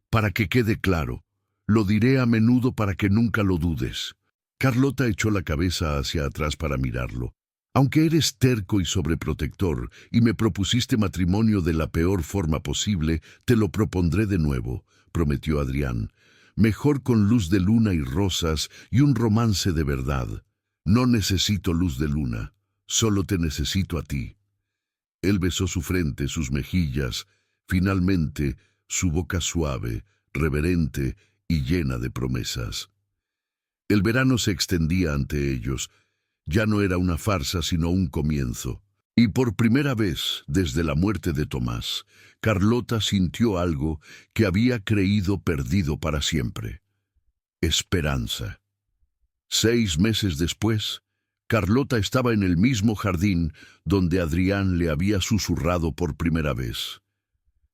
«Para que quede claro, lo diré a menudo para que nunca lo dudes». Carlota echó la cabeza hacia atrás para mirarlo. «Aunque eres terco y sobreprotector, y me propusiste matrimonio de la peor forma posible, te lo propondré de nuevo», prometió Adrián. «Mejor con luz de luna y rosas y un romance de verdad. No necesito luz de luna, solo te necesito a ti». Él besó su frente, sus mejillas, finalmente su boca suave, reverente y llena de promesas. El verano se extendía ante ellos. Ya no era una farsa sino un comienzo. Y por primera vez, desde la muerte de Tomás, Carlota sintió algo que había creído perdido para siempre: esperanza. 6 meses después, Carlota estaba en el mismo jardín donde Adrián le había susurrado por primera vez: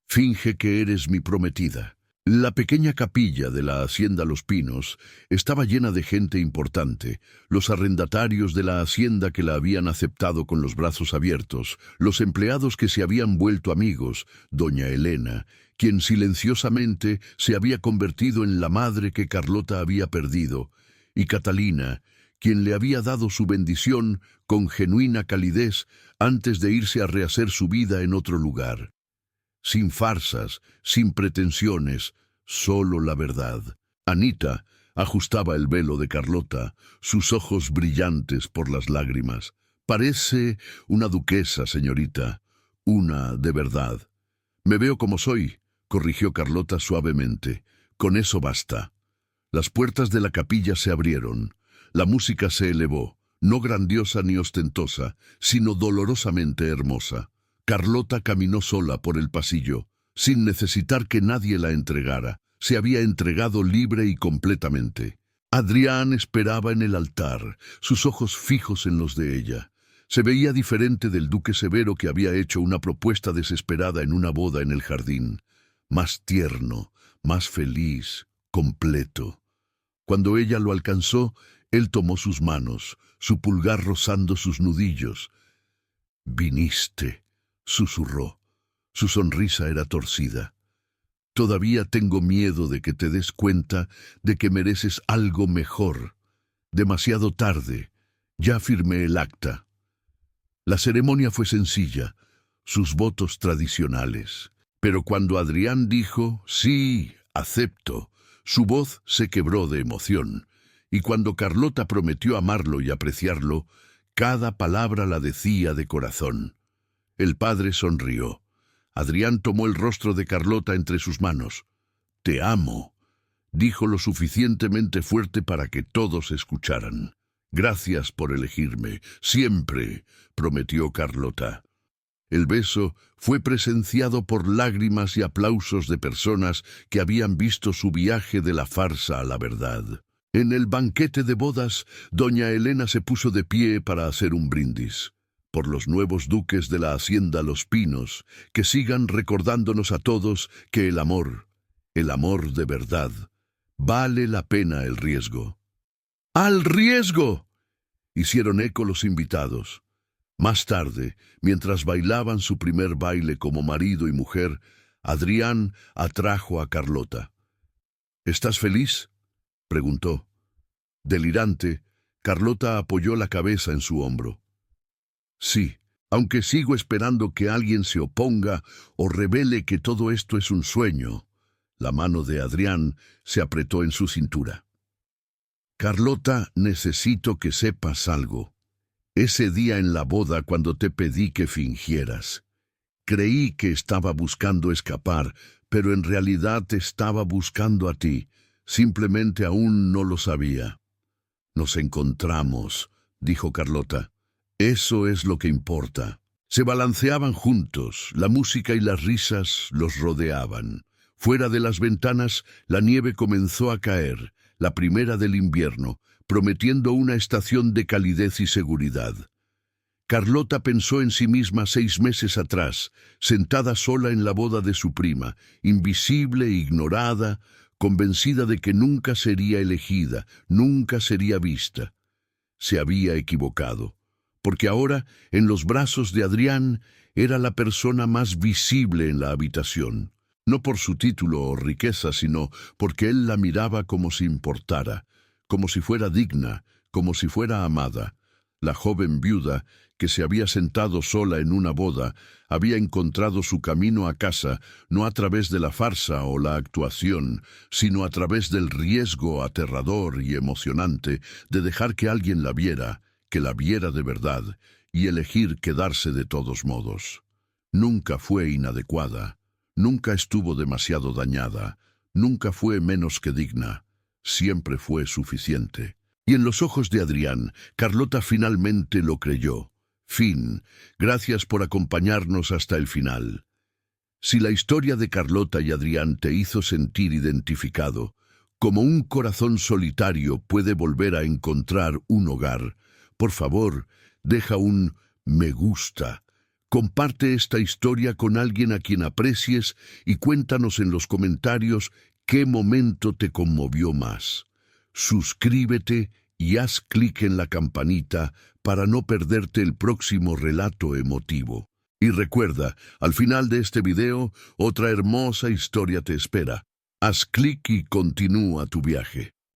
«Finge que eres mi prometida». La pequeña capilla de la hacienda Los Pinos estaba llena de gente importante, los arrendatarios de la hacienda que la habían aceptado con los brazos abiertos, los empleados que se habían vuelto amigos, doña Elena, quien silenciosamente se había convertido en la madre que Carlota había perdido, y Catalina, quien le había dado su bendición con genuina calidez antes de irse a rehacer su vida en otro lugar. Sin farsas, sin pretensiones, solo la verdad. Anita ajustaba el velo de Carlota, sus ojos brillantes por las lágrimas. Parece una duquesa, señorita, una de verdad. Me veo como soy, corrigió Carlota suavemente. Con eso basta. Las puertas de la capilla se abrieron. La música se elevó, no grandiosa ni ostentosa, sino dolorosamente hermosa. Carlota caminó sola por el pasillo, sin necesitar que nadie la entregara. Se había entregado libre y completamente. Adrián esperaba en el altar, sus ojos fijos en los de ella. Se veía diferente del duque severo que había hecho una propuesta desesperada en una boda en el jardín. Más tierno, más feliz, completo. Cuando ella lo alcanzó, él tomó sus manos, su pulgar rozando sus nudillos. «Viniste», susurró. Su sonrisa era torcida. «Todavía tengo miedo de que te des cuenta de que mereces algo mejor. Demasiado tarde. Ya firmé el acta». La ceremonia fue sencilla, sus votos tradicionales. Pero cuando Adrián dijo, «Sí, acepto», su voz se quebró de emoción. Y cuando Carlota prometió amarlo y apreciarlo, cada palabra la decía de corazón. El padre sonrió. Adrián tomó el rostro de Carlota entre sus manos. «Te amo», dijo lo suficientemente fuerte para que todos escucharan. «Gracias por elegirme, siempre», prometió Carlota. El beso fue presenciado por lágrimas y aplausos de personas que habían visto su viaje de la farsa a la verdad. En el banquete de bodas, doña Elena se puso de pie para hacer un brindis. «Por los nuevos duques de la hacienda Los Pinos, que sigan recordándonos a todos que el amor de verdad, vale la pena el riesgo». «¡Al riesgo!», hicieron eco los invitados. Más tarde, mientras bailaban su primer baile como marido y mujer, Adrián atrajo a Carlota. «¿Estás feliz?», preguntó. Delirante, Carlota apoyó la cabeza en su hombro. «Sí, aunque sigo esperando que alguien se oponga o revele que todo esto es un sueño». La mano de Adrián se apretó en su cintura. «Carlota, necesito que sepas algo. Ese día en la boda cuando te pedí que fingieras, creí que estaba buscando escapar, pero en realidad te estaba buscando a ti. Simplemente aún no lo sabía». «Nos encontramos», dijo Carlota. «Eso es lo que importa». Se balanceaban juntos, la música y las risas los rodeaban. Fuera de las ventanas, la nieve comenzó a caer, la primera del invierno, prometiendo una estación de calidez y seguridad. Carlota pensó en sí misma 6 meses atrás, sentada sola en la boda de su prima, invisible, ignorada, convencida de que nunca sería elegida, nunca sería vista. Se había equivocado, porque ahora, en los brazos de Adrián, era la persona más visible en la habitación. No por su título o riqueza, sino porque él la miraba como si importara, como si fuera digna, como si fuera amada. La joven viuda, que se había sentado sola en una boda, había encontrado su camino a casa no a través de la farsa o la actuación, sino a través del riesgo aterrador y emocionante de dejar que alguien la viera, que la viera de verdad, y elegir quedarse de todos modos. Nunca fue inadecuada, nunca estuvo demasiado dañada, nunca fue menos que digna, siempre fue suficiente. Y en los ojos de Adrián, Carlota finalmente lo creyó. Fin. Gracias por acompañarnos hasta el final. Si la historia de Carlota y Adrián te hizo sentir identificado, como un corazón solitario puede volver a encontrar un hogar, por favor, deja un me gusta. Comparte esta historia con alguien a quien aprecies y cuéntanos en los comentarios qué momento te conmovió más. Suscríbete y haz clic en la campanita para no perderte el próximo relato emotivo. Y recuerda, al final de este video, otra hermosa historia te espera. Haz clic y continúa tu viaje.